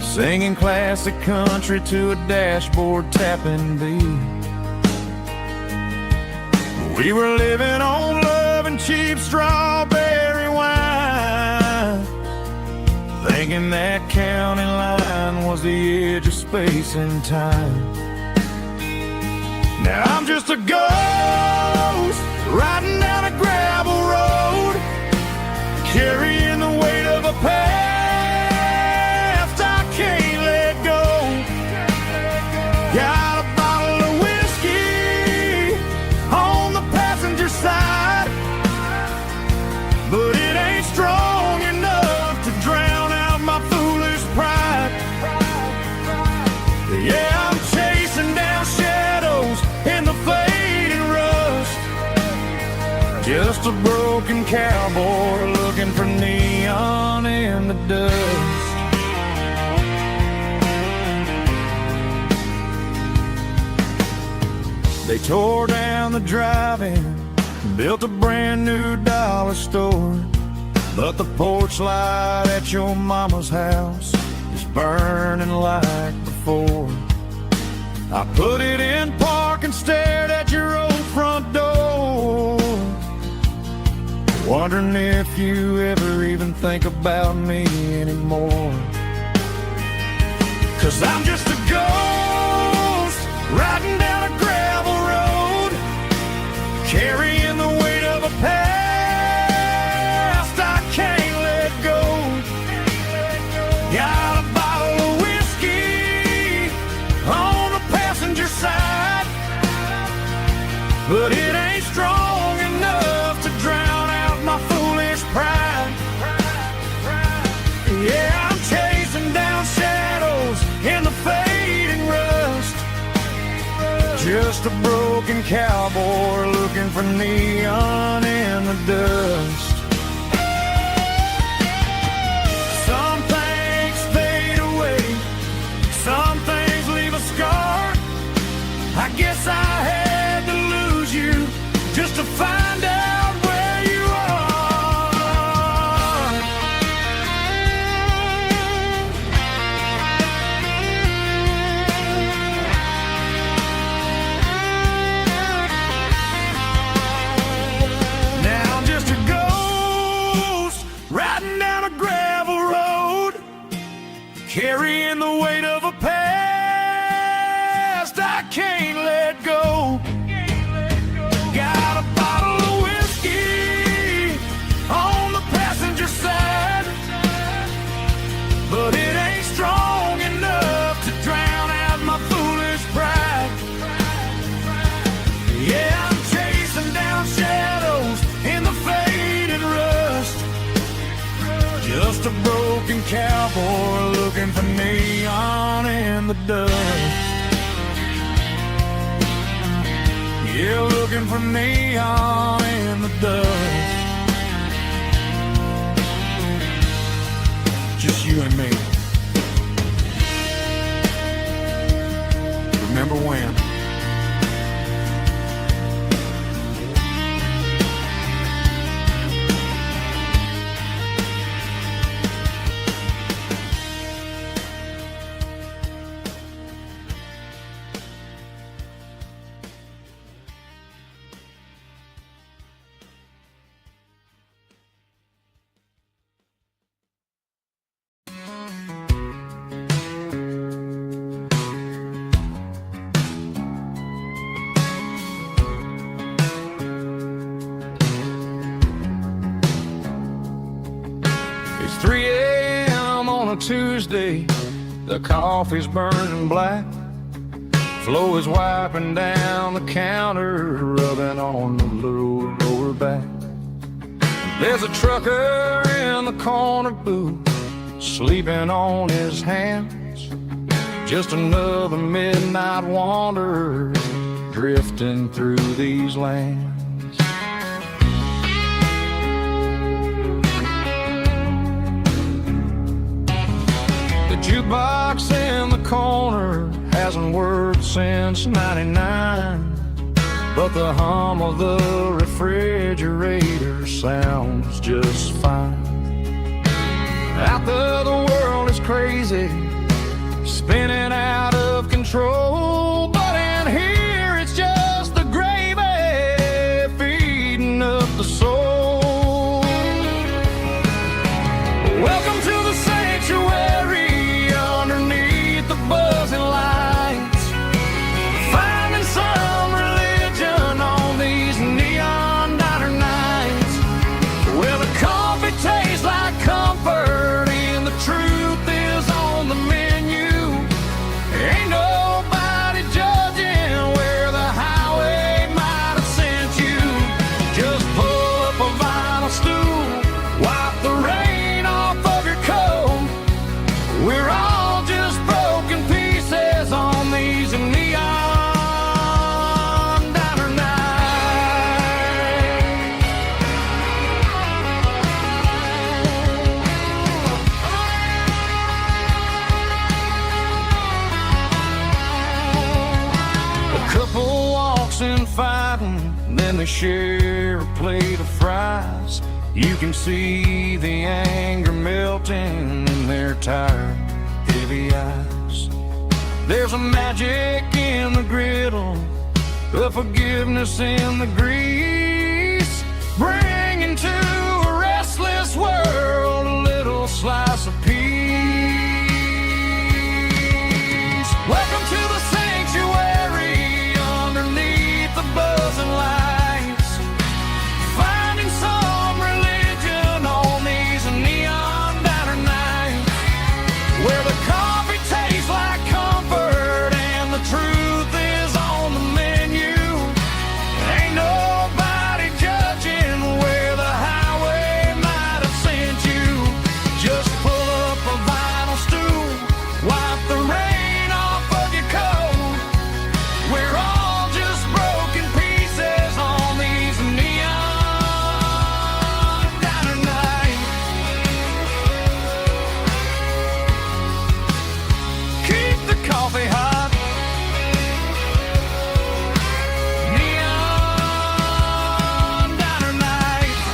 singing classic country to a dashboard tapping beat. We were living on love and cheap strawberry wine, thinking that county line was the edge of space and time. Now I'm just a ghost riding down a gravel road, carrying the weight of a past I can't let go. Got a bottle of whiskey on the passenger side, but it ain't strong enough to drown out my foolish pride. Yeah, I'm chasing down shadows in the fading rust, just a broken cowboy looking for neon in the dust. They tore down the drive-in, built a brand new dollar store, but the porch light at your mama's house is burning like before. I put it in park and stared at your old front door, wondering if you ever even think about me anymore. 'Cause I'm just a ghost riding down a gravel road, carrying the weight of a past I can't let go. Got a bottle of whiskey on the passenger side, but it ain't strong enough to drown out my foolish pride. Yeah, I'm chasing down shadows in the fading rust, just a broken cowboy looking for neon in the dust. Some things fade away, some things leave a scar. I guess I had to lose you just to find out where you are. Now I'm just a ghost riding down a gravel road, carrying the weight of a past I can't let go. Got a bottle of whiskey on the passenger side, but it ain't strong enough to drown out my foolish pride. Yeah, I'm chasing down shadows in the faded rust, just a broken cowboy looking for neon in the dust. Yeah, looking for neon in the dust. Just you and me. Remember when? It's 3 a.m. on a Tuesday, the coffee's burning black. Flo is wiping down the counter, rubbing on the little lower back. There's a trucker in the corner booth, sleeping on his hands. Just another midnight wanderer, drifting through these lands. The jukebox in the corner hasn't worked since '99, but the hum of the refrigerator sounds just fine. Out there the world is crazy, spinning out of control, but in here it's just the gravy feeding up the soul. Welcome to the sanctuary underneath the buzzing lights, finding some religion on these neon diner nights, where the coffee tastes like comfort and the truth is on the menu. Ain't nobody judging where the highway might have sent you. Just pull up a vinyl stool, wipe the rain off of your coat. We're all just broken pieces on these neon diner nights. A couple walks in fighting, then they share a plate of fries. You can see the anger melting in their tired, heavy eyes. There's a magic in the griddle, a forgiveness in the grease, bringing to a restless world a little slice of peace. Welcome to the sanctuary underneath the buzzing lights, finding some religion on these neon diner nights, where the coffee tastes like comfort and the truth is on the menu. Ain't nobody judging where the highway might have sent you. Just pull up a vinyl stool, wipe the rain off of your coat. We're all just broken pieces on these neon diner nights. Keep the coffee hot. Neon diner nights.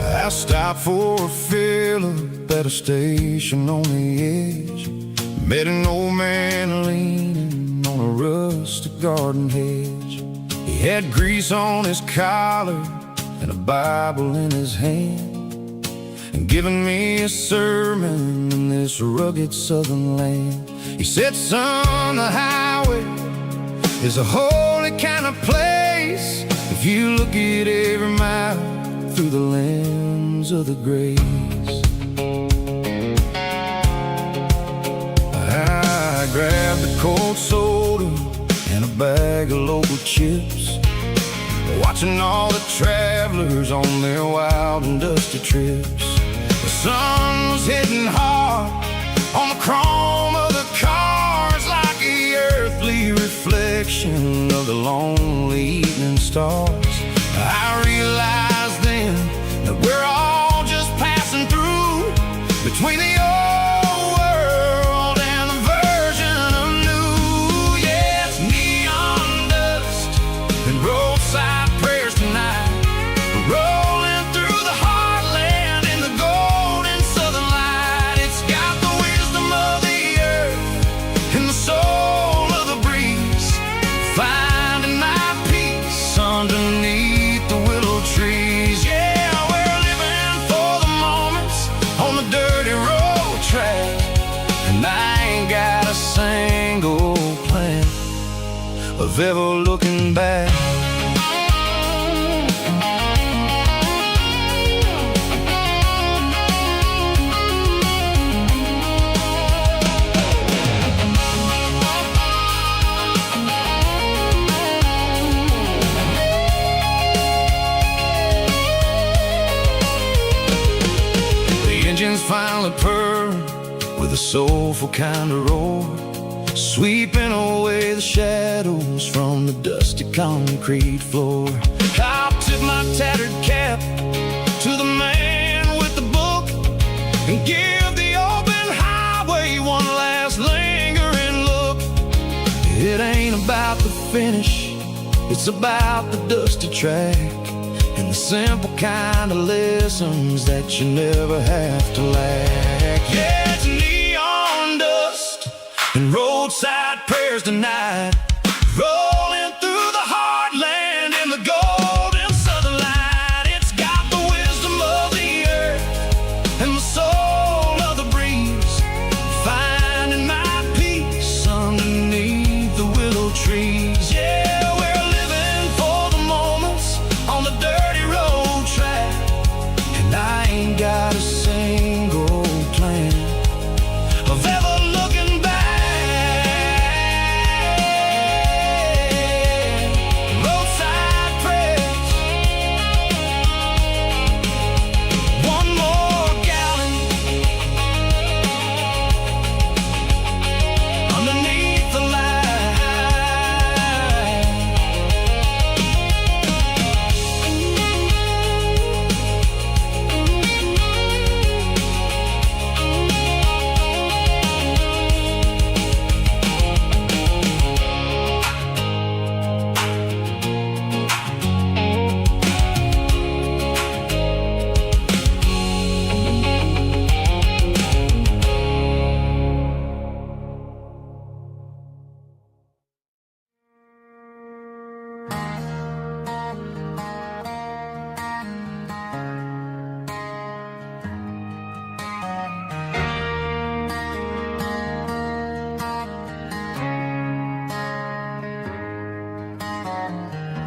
I stopped for a fill-up at a station on the edge. Met an old man leaning on a rustic garden hedge. He had grease on his collar and a Bible in his hand, and giving me a sermon in this rugged southern land. He said, son, the highway is a holy kind of place if you look at every mile through the lens of the grace. I grabbed a cold soda and a bag of local chips, watching all the travelers on their wild and dusty trips. The sun was hitting hard on the chrome of the cars, like the earthly reflection of the lonely evening stars. I realized then that we're all just passing through between the old world and the version of new. Yeah, it's neon dust and roadside prayers tonight, rolling through the heartland in the golden southern light. It's got the wisdom of the of ever looking back. Finally purr with a soulful kind of roar, sweeping away the shadows from the dusty concrete floor. I'll tip my tattered cap to the man with the book and give the open highway one last lingering look. It ain't about the finish, it's about the dusty track and the simple kind of lessons that you never have to lack. Yeah, it's neon dust and roadside prayers tonight, rolling through the heartland in the golden southern light. It's got the wisdom of the earth and the soul of the breeze, finding my peace underneath the willow trees. Yeah, we're living for the moments on the dirty road track, and I ain't got a single plan of ever looking back. Roadside prayers, one more gallon underneath the light.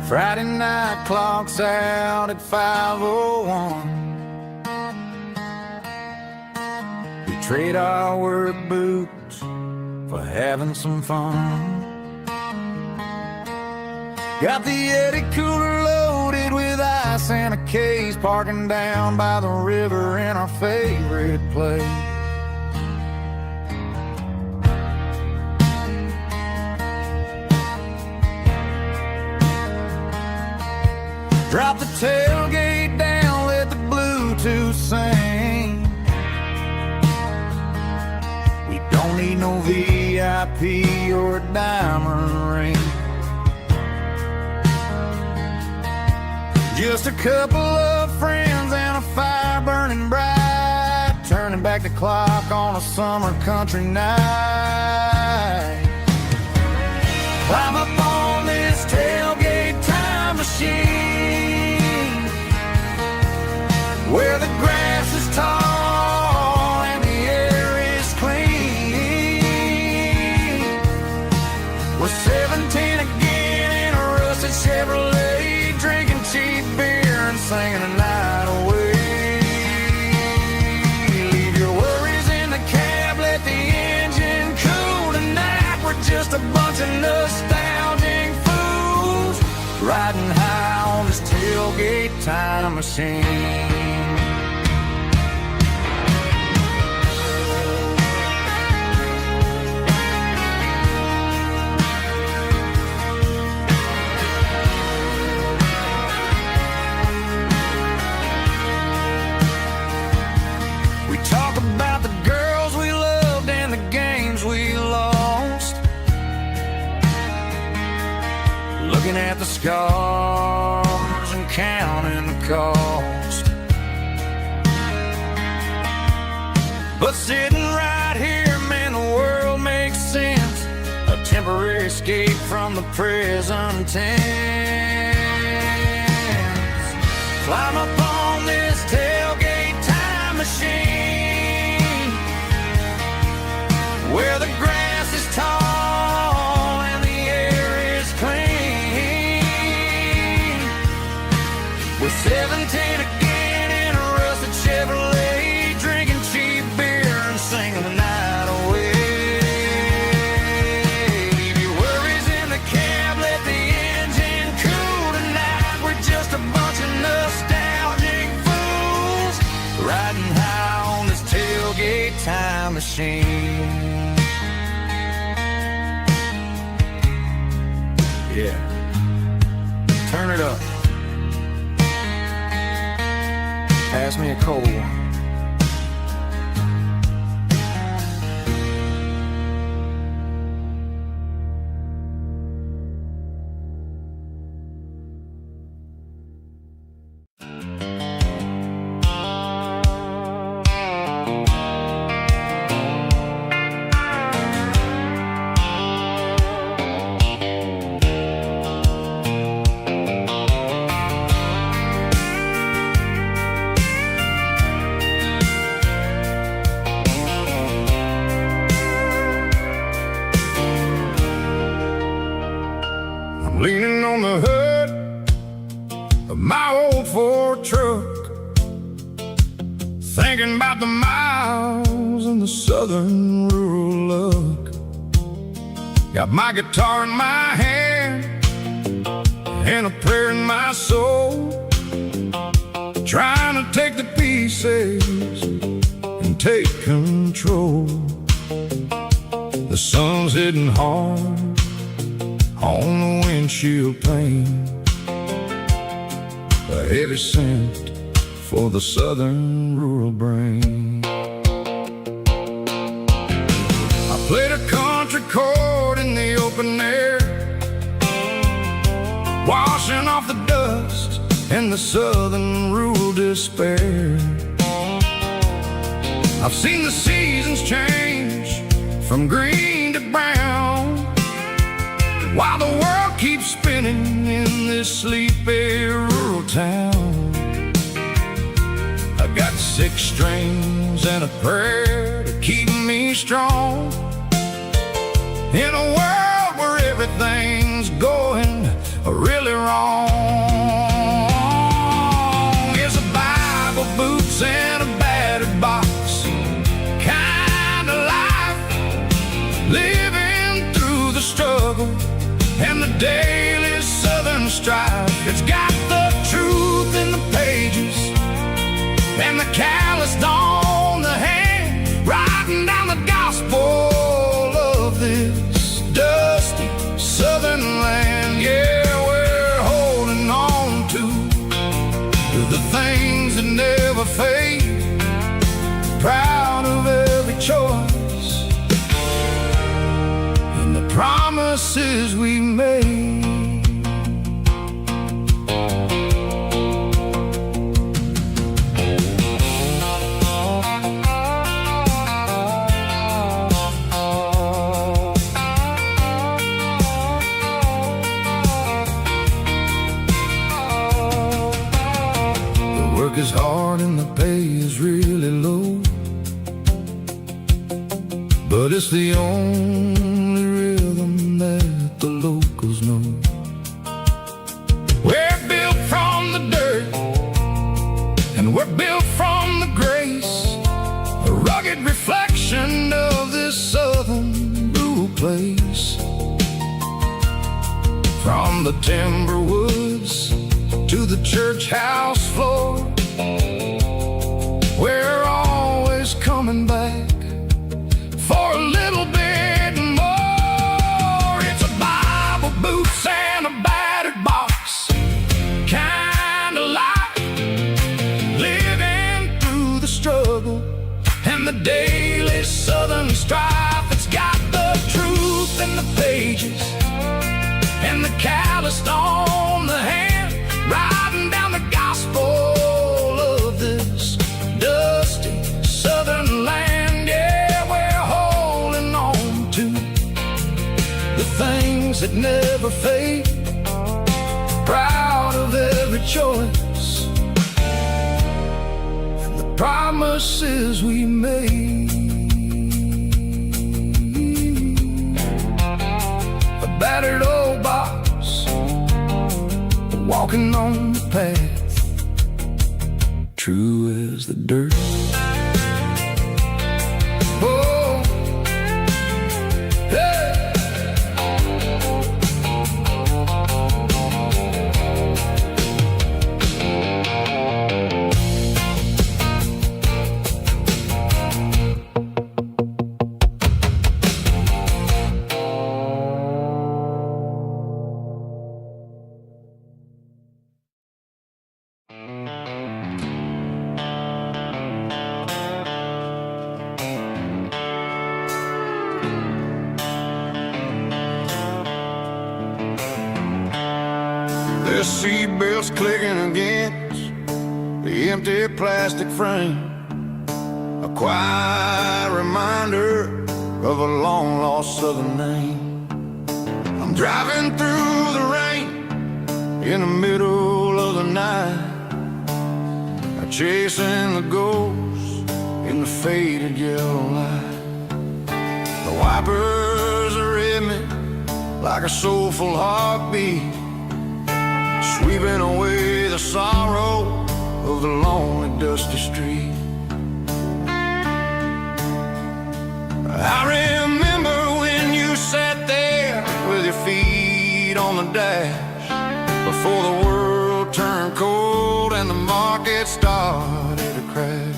Friday night clock's out at 5:01. We trade our work boots for having some fun. Got the Yeti cooler loaded with ice and a case, parking down by the river in our favorite place. Drop the tailgate down, let the Bluetooth sing. We don't need no VIP or a diamond ring. Just a couple of friends and a fire burning bright, turning back the clock on a summer country night. Climb up on this tailgate time machine, where the grass is tall and the air is clean. We're 17 again in a rusted Chevrolet, drinking cheap beer and singing a night away. Leave your worries in the cab, let the engine cool tonight. We're just a bunch of nostalgic fools riding high on this tailgate time machine. We talk about the girls we loved and the games we lost, looking at the scars and counting the cost. But sitting right here, man, the world makes sense. A temporary escape from the present tense. Climb up on this tailgate time machine, where the grass is tall and the air is clean. With 17 again in a rusted Chevrolet, drinking cheap beer and singing the night away. Leave your worries in the cab, let the engine cool tonight. We're just a bunch of nostalgic fools riding high on this tailgate time machine. Yeah, turn it up. Pass me a cold one. Leaning on the hood of my old Ford truck, thinking about the miles and the southern rural look. Got my guitar in my hand and a prayer in my soul, trying to take the pieces and take control. The sun's hitting hard on the windshield pane, a heavy scent for the southern rural brain. I played a country chord in the open air, washing off the dust and the southern rural despair. I've seen the seasons change from green to brown, while the world keeps spinning in this sleepy rural town. I got 6 strings and a prayer to keep me strong, in a world where everything's going really wrong. It's a Bible, boots, and a battered box kind of life, living through the struggle and the daily southern strife. It's got the truth in the pages and the calloused on the hand, writing down the gospel of this dusty southern land. Yeah, we're holding on to the things that never fade, proud of every choice and the promises we made. The work is hard and the pay is really low, but it's the only rhythm that the locals know. We're built from the dirt and we're built from the grace, a rugged reflection of this southern rural place. From the timber woods to the church house floor, we're always coming back for a little bit more. It's a Bible, boots, and a battered box kind of life, living through the struggle and the daily southern strife. It's got the truth in the pages and the calloused on the hand, writing down the gospel of this dusty southern land. Yeah, we're holding on to the things that never fade, proud of every choice and the promises we made. A battered old box, walking on the path true as the dirt. Oh, hey. The seatbelt's clicking against the empty plastic frame, a quiet reminder of a long-lost southern name. I'm driving through the rain in the middle of the night, chasing the ghost in the faded yellow light. The wipers are in me like a soulful heartbeat, sweeping away the sorrow of the lonely, dusty street. I remember when you sat there with your feet on the dash, before the world turned cold and the market started to crash.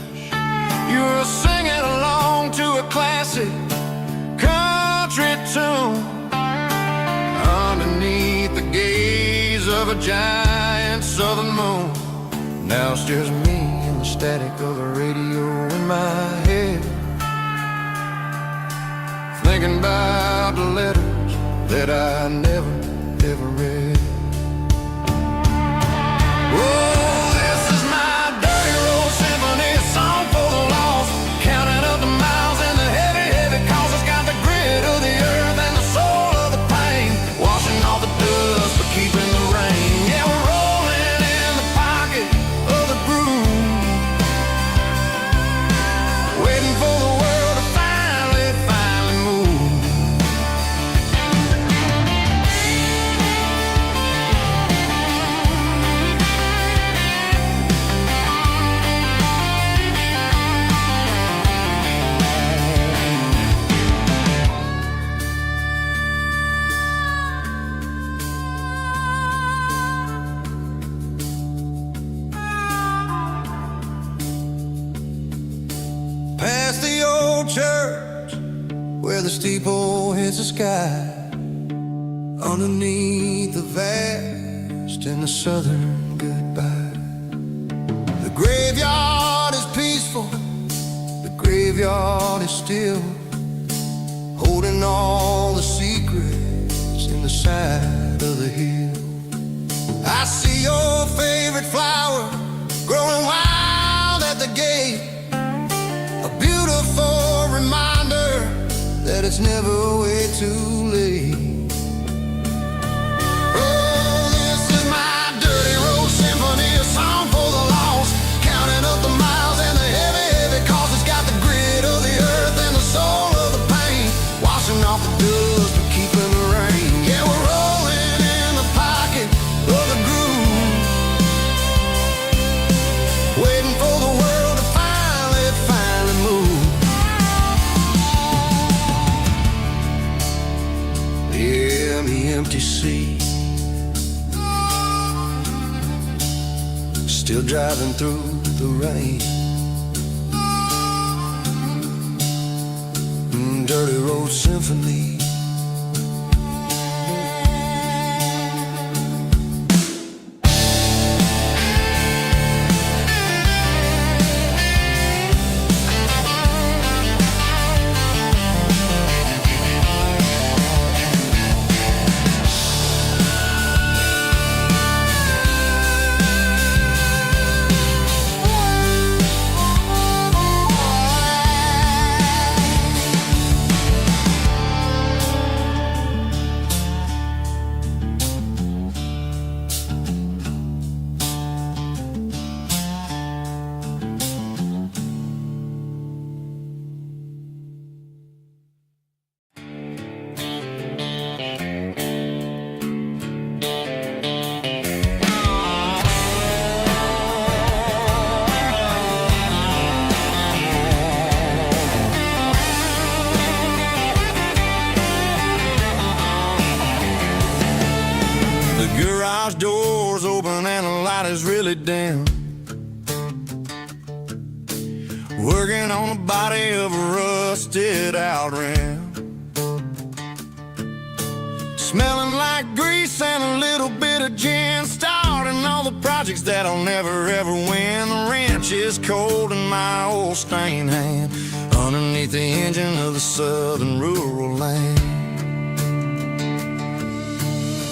You were singing along to a classic country tune underneath the gaze of a giant southern moon. Now it's just me and the static of the radio in my head, thinking about the letters that I never, ever read. Oh, this is my dirty road symphony, a song for the lost, counting up the miles and the heavy, heavy calls. It's got the grit of the earth and the soul of the pain, washing off the dust but keeping the rain. Yeah, we're rolling in the pocket of the groove, waiting for the world to finally move. Past the old church where the steeple hits the sky, underneath the vast and the southern goodbye. The graveyard is peaceful, the graveyard is still, holding all the secrets in the side of the hill. I see your favorite flower growing wild at the gate, a beautiful reminder that it's never way too late. Oh, this is my dirty road symphony, a song for the lost, counting up the miles and the heavy, heavy calls. It's got the grit of the earth and the soul of the pain, washing off the dust but keeping the rain. Yeah, we're rolling in the pocket of the groove, waiting for the world to finally move. Yeah, the empty sea, still driving through the rain. Dirty road symphony. door's open and the light is really dim. Working on the body of a rusted out rim. Smelling like grease and a little bit of gin. Starting all the projects that I'll never ever win. The wrench is cold in my old stained hand underneath the engine of the southern rural land.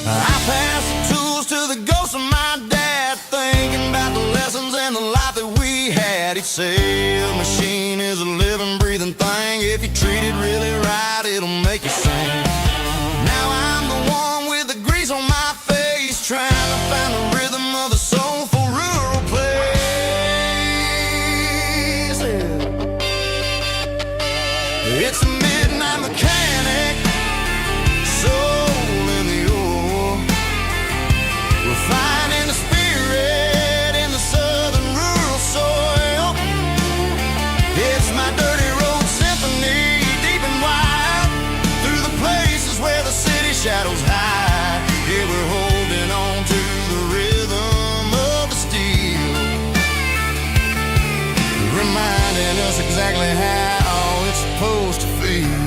I pass the tools to the ghost of my dad, thinking about the lessons and the life that we had. He'd say a machine is a living, breathing thing. If you treat it really right, it'll make you sing. Now I'm the one with the grease on my face, trying to find the rhythm of the soulful rural place. It's a midnight mechanic, soul in the ore, refining the spirit in the southern rural soil. It's my dirty road symphony, deep and wide, through the places where the city shadows hide. Yeah, we're holding on to the rhythm of the steel, reminding us exactly how it's supposed to feel.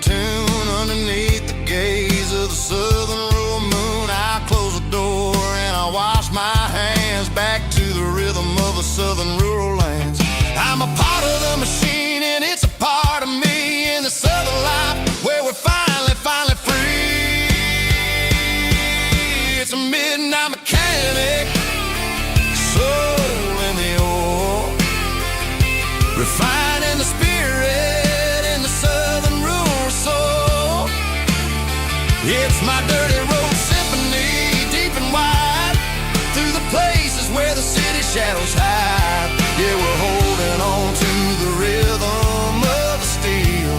Tune underneath the gaze of the southern rural moon. I close the door and I wash my hands back to the rhythm of the southern rural lands. I'm a part of the machine and it's a part of me in the southern life where we're finally free. It's a midnight mechanic, soul in the ore, refining the spirit in the southern rural soul. It's my dirty road symphony, deep and wide, through the places where the city shadows hide. Yeah, we're holding on to the rhythm of the steel,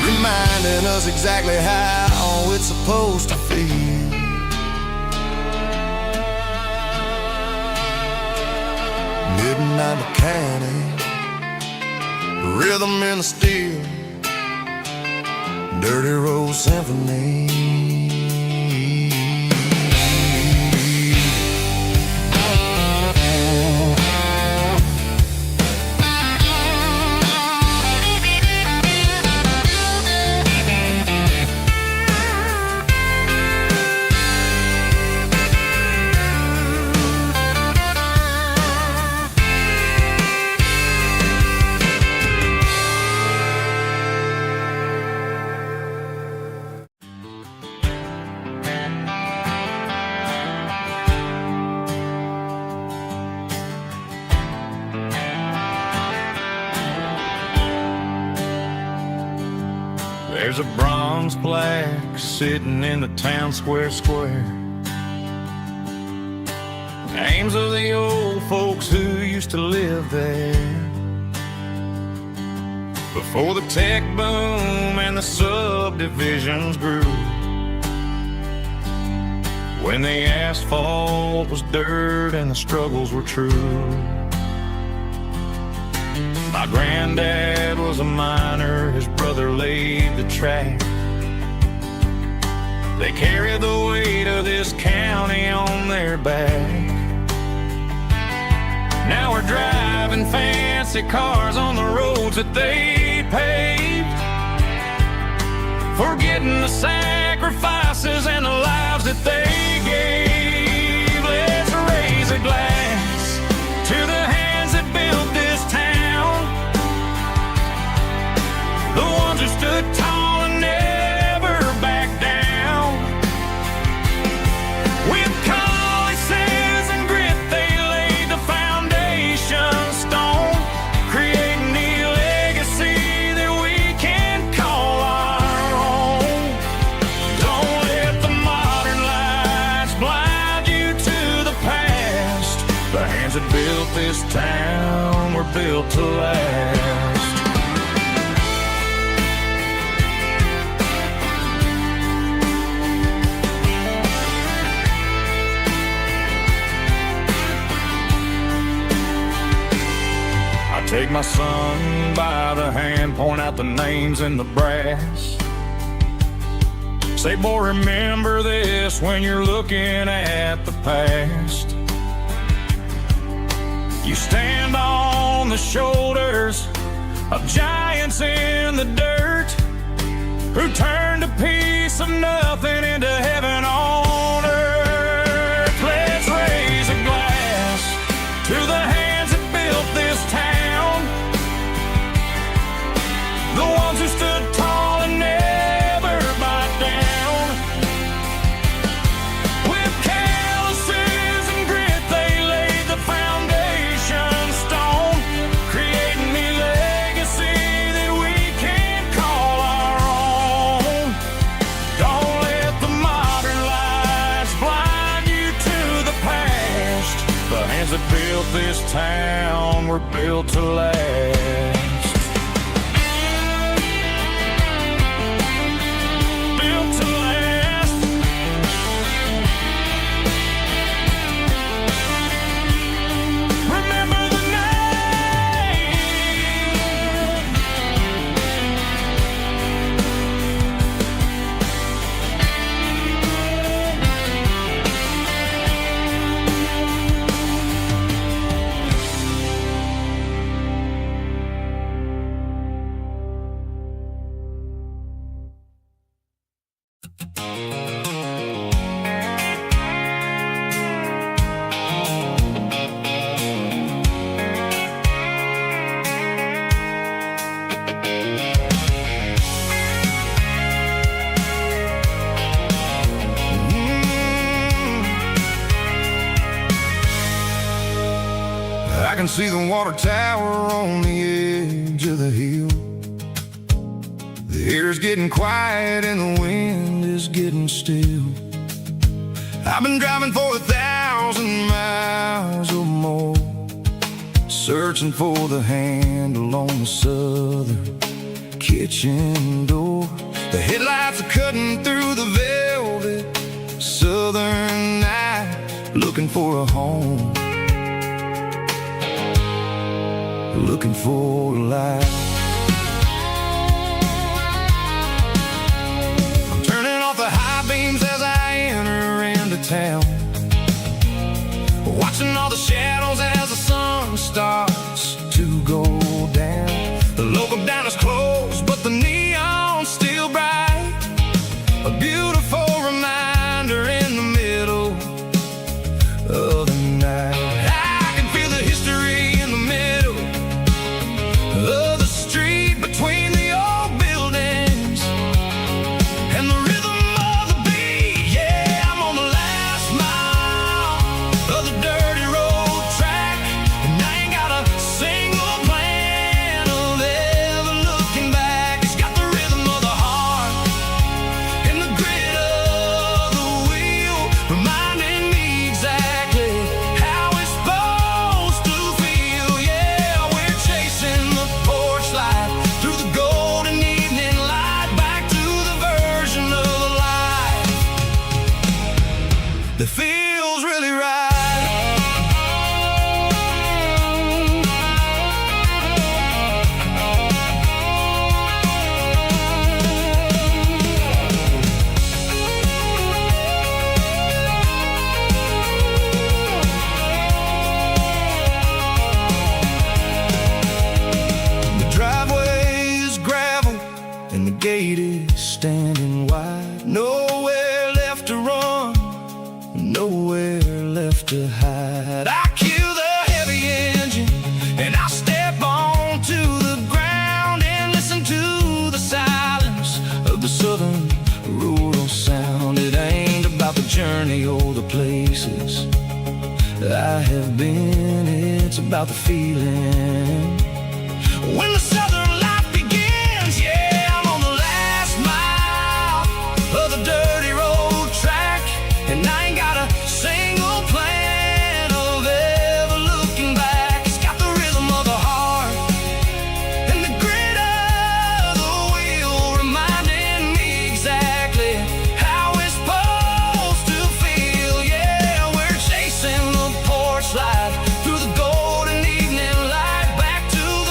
reminding us exactly how it's supposed to feel. Midnight mechanic, rhythm in the steel, dirty road symphony. There's a bronze plaque sitting in the town square. Names of the old folks who used to live there before the tech boom and the subdivisions grew, when the asphalt was dirt and the struggles were true. My granddad was a miner, his brother laid the track. They carried the weight of this county on their back. Now we're driving fancy cars on the roads that they paved, forgetting the sacrifices and the lives that they gave. Let's raise a glass to the hands that built this town, the ones who stood tall and never backed down. With calluses and grit, they laid the foundation stone, creating the legacy that we can call our own. Don't let the modern lights blind you to the past. The hands that built this town were built to last. Take my son by the hand, point out the names in the brass. Say, boy, remember this when you're looking at the past. You stand on the shoulders of giants in the dirt, who turned a piece of nothing into heaven on earth. Let's raise a glass to the hands that built this town, the ones who stood tall and never bowed down. With calluses and grit they laid the foundation stone, creating a legacy that we can call our own. Don't let the modern lies blind you to the past. The hands that built this town were built to last. I can see the water tower on the edge of the hill. The air's getting quiet and the wind is getting still. I've been driving for 1,000 miles or more, searching for the handle on the southern kitchen door. The headlights are cutting through the velvet southern night, looking for a home, looking for a life. I'm turning off the high beams as I enter into town, watching all the shadows as the sun starts to go down. The local diner's closed, but the neon's still bright, a beautiful reminder in the middle of the night. I can feel the history in the middle of the street between the old buildings and the rhythm of the beat. Yeah, I'm on the last mile of the dirty road track, and I ain't got a single plan of ever looking back. It's got the rhythm of the heart and the grit of the wheel, reminding me exactly how it's supposed to feel. Yeah, we're chasing the porch light through the golden evening light, back to the version of life that feels really right. The driveway is gravel and the gate is standing wide. Nowhere left to run, nowhere left to hide. I kill the heavy engine and I step onto the ground and listen to the silence of the southern rural sound. It ain't about the journey or the places I have been, it's about the feeling when the southern life begins. Yeah, I'm on the last mile of the dirty road track, and I ain't got a single plan of ever looking back. It's got the rhythm of the heart and the grit of the wheel, reminding me exactly how it's supposed to feel. Yeah, we're chasing the porch light through the golden evening light, back to the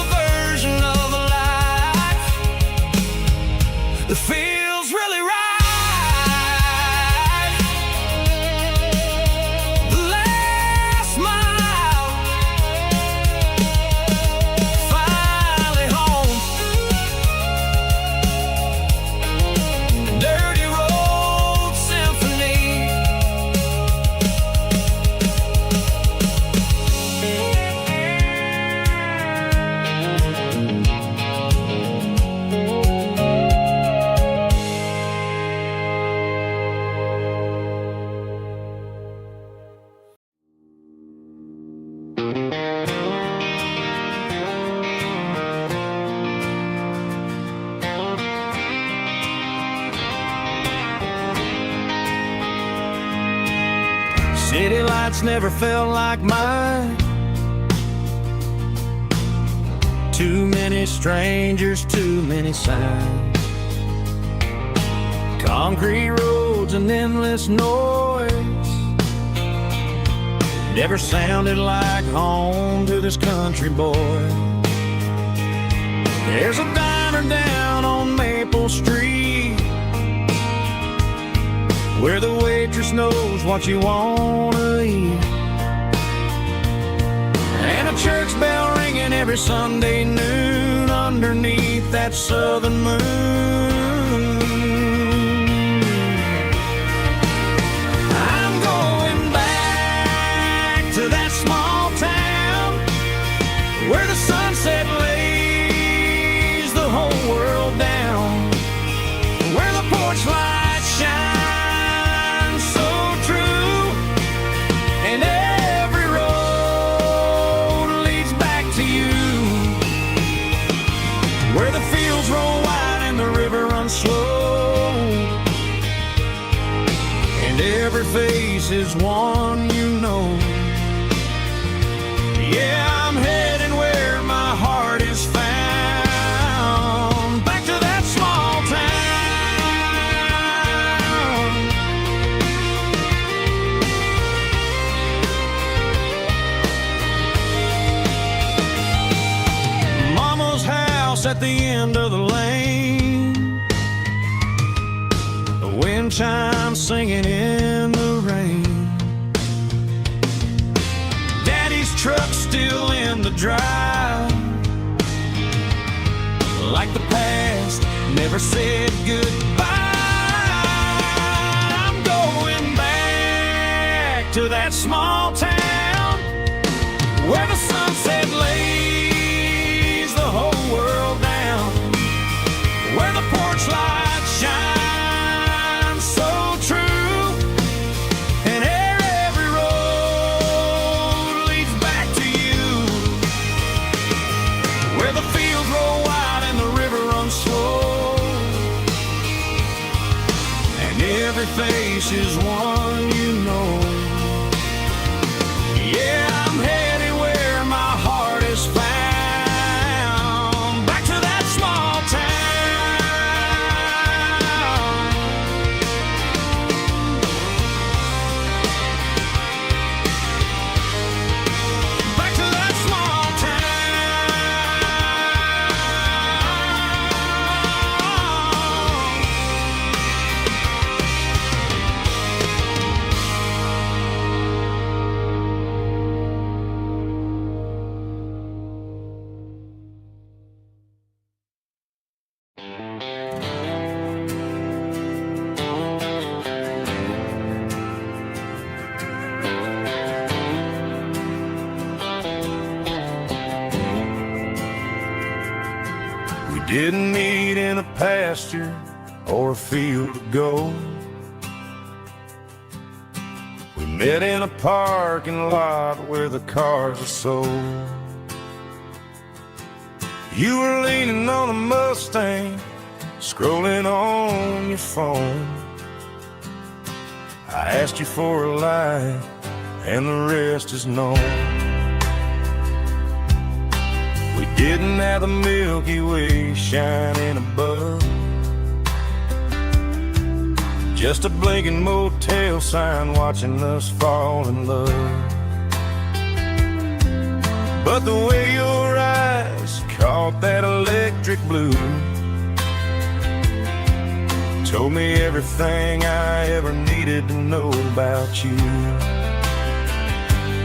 city lights never felt like mine. Too many strangers, too many signs. Concrete roads and endless noise never sounded like home to this country boy. There's a diner down on Maple Street where the waitress knows what you wanna eat, and a church bell ringing every Sunday noon underneath that southern moon. I'm going back to that small town where the sunset lays the whole world down, where the porch lights shine so true, and every road leads back to you, where the fields roll wide and the river runs slow, and every face is one you know. Yeah, I'm heading where my heart is found, back to that small town. Mama's house at the end of the lane, the wind chimes singing in the rain, Daddy's truck still in the drive, like the past never said goodbye. I'm going back to that small town where the sunset lays the whole world down, where the porch lights shine so true, and every road leads back to you, where the fields roll wide and the river runs slow, and every face is one you know. Yeah, I'm heading where my heart is found, back to that small town. Back to that small We didn't meet in a pasture or a field of gold. We met in a parking lot where the cars are sold. You were leaning on a Mustang, scrolling on your phone. I asked you for a light, and the rest is known. We didn't have the Milky Way shining above, just a blinking motel sign watching us fall in love. But the way your eyes caught that electric blue told me everything I ever needed to know about you.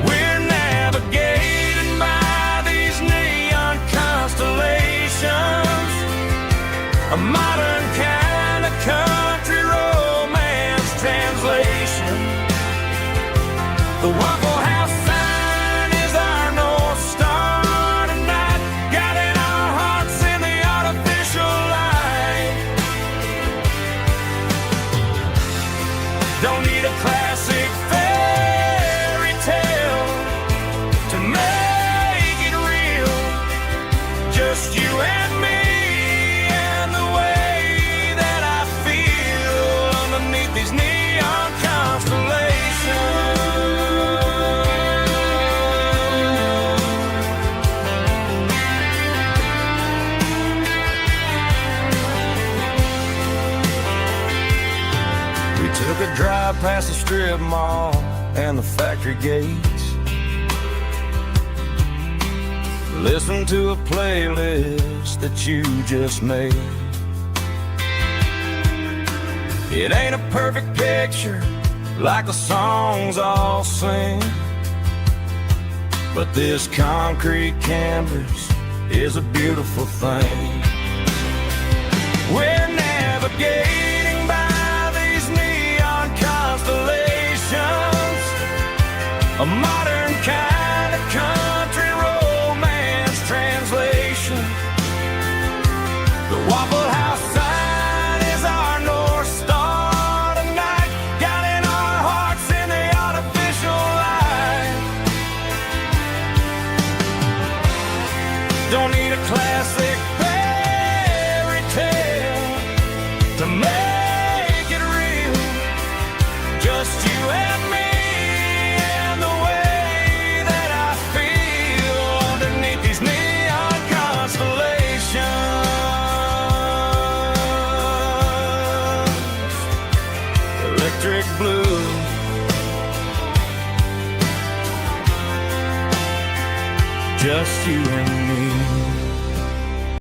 We're navigating by these neon constellations, a modern kind of country romance translation. The Waffle House sign is our North Star tonight, guiding our hearts in the artificial light. Don't need a classic fare, strip mall and the factory gates. Listen to a playlist that you just made. It ain't a perfect picture like the songs all sing, but this concrete canvas is a beautiful thing. We're navigating by these neon constellations, a modern kind of country romance translation. The Waffle House sign is our North Star tonight, guiding our hearts in the artificial light. Don't need a classic fairy tale to make it real, just you and me and the way that I feel underneath these neon constellations. Electric blue, just you and me.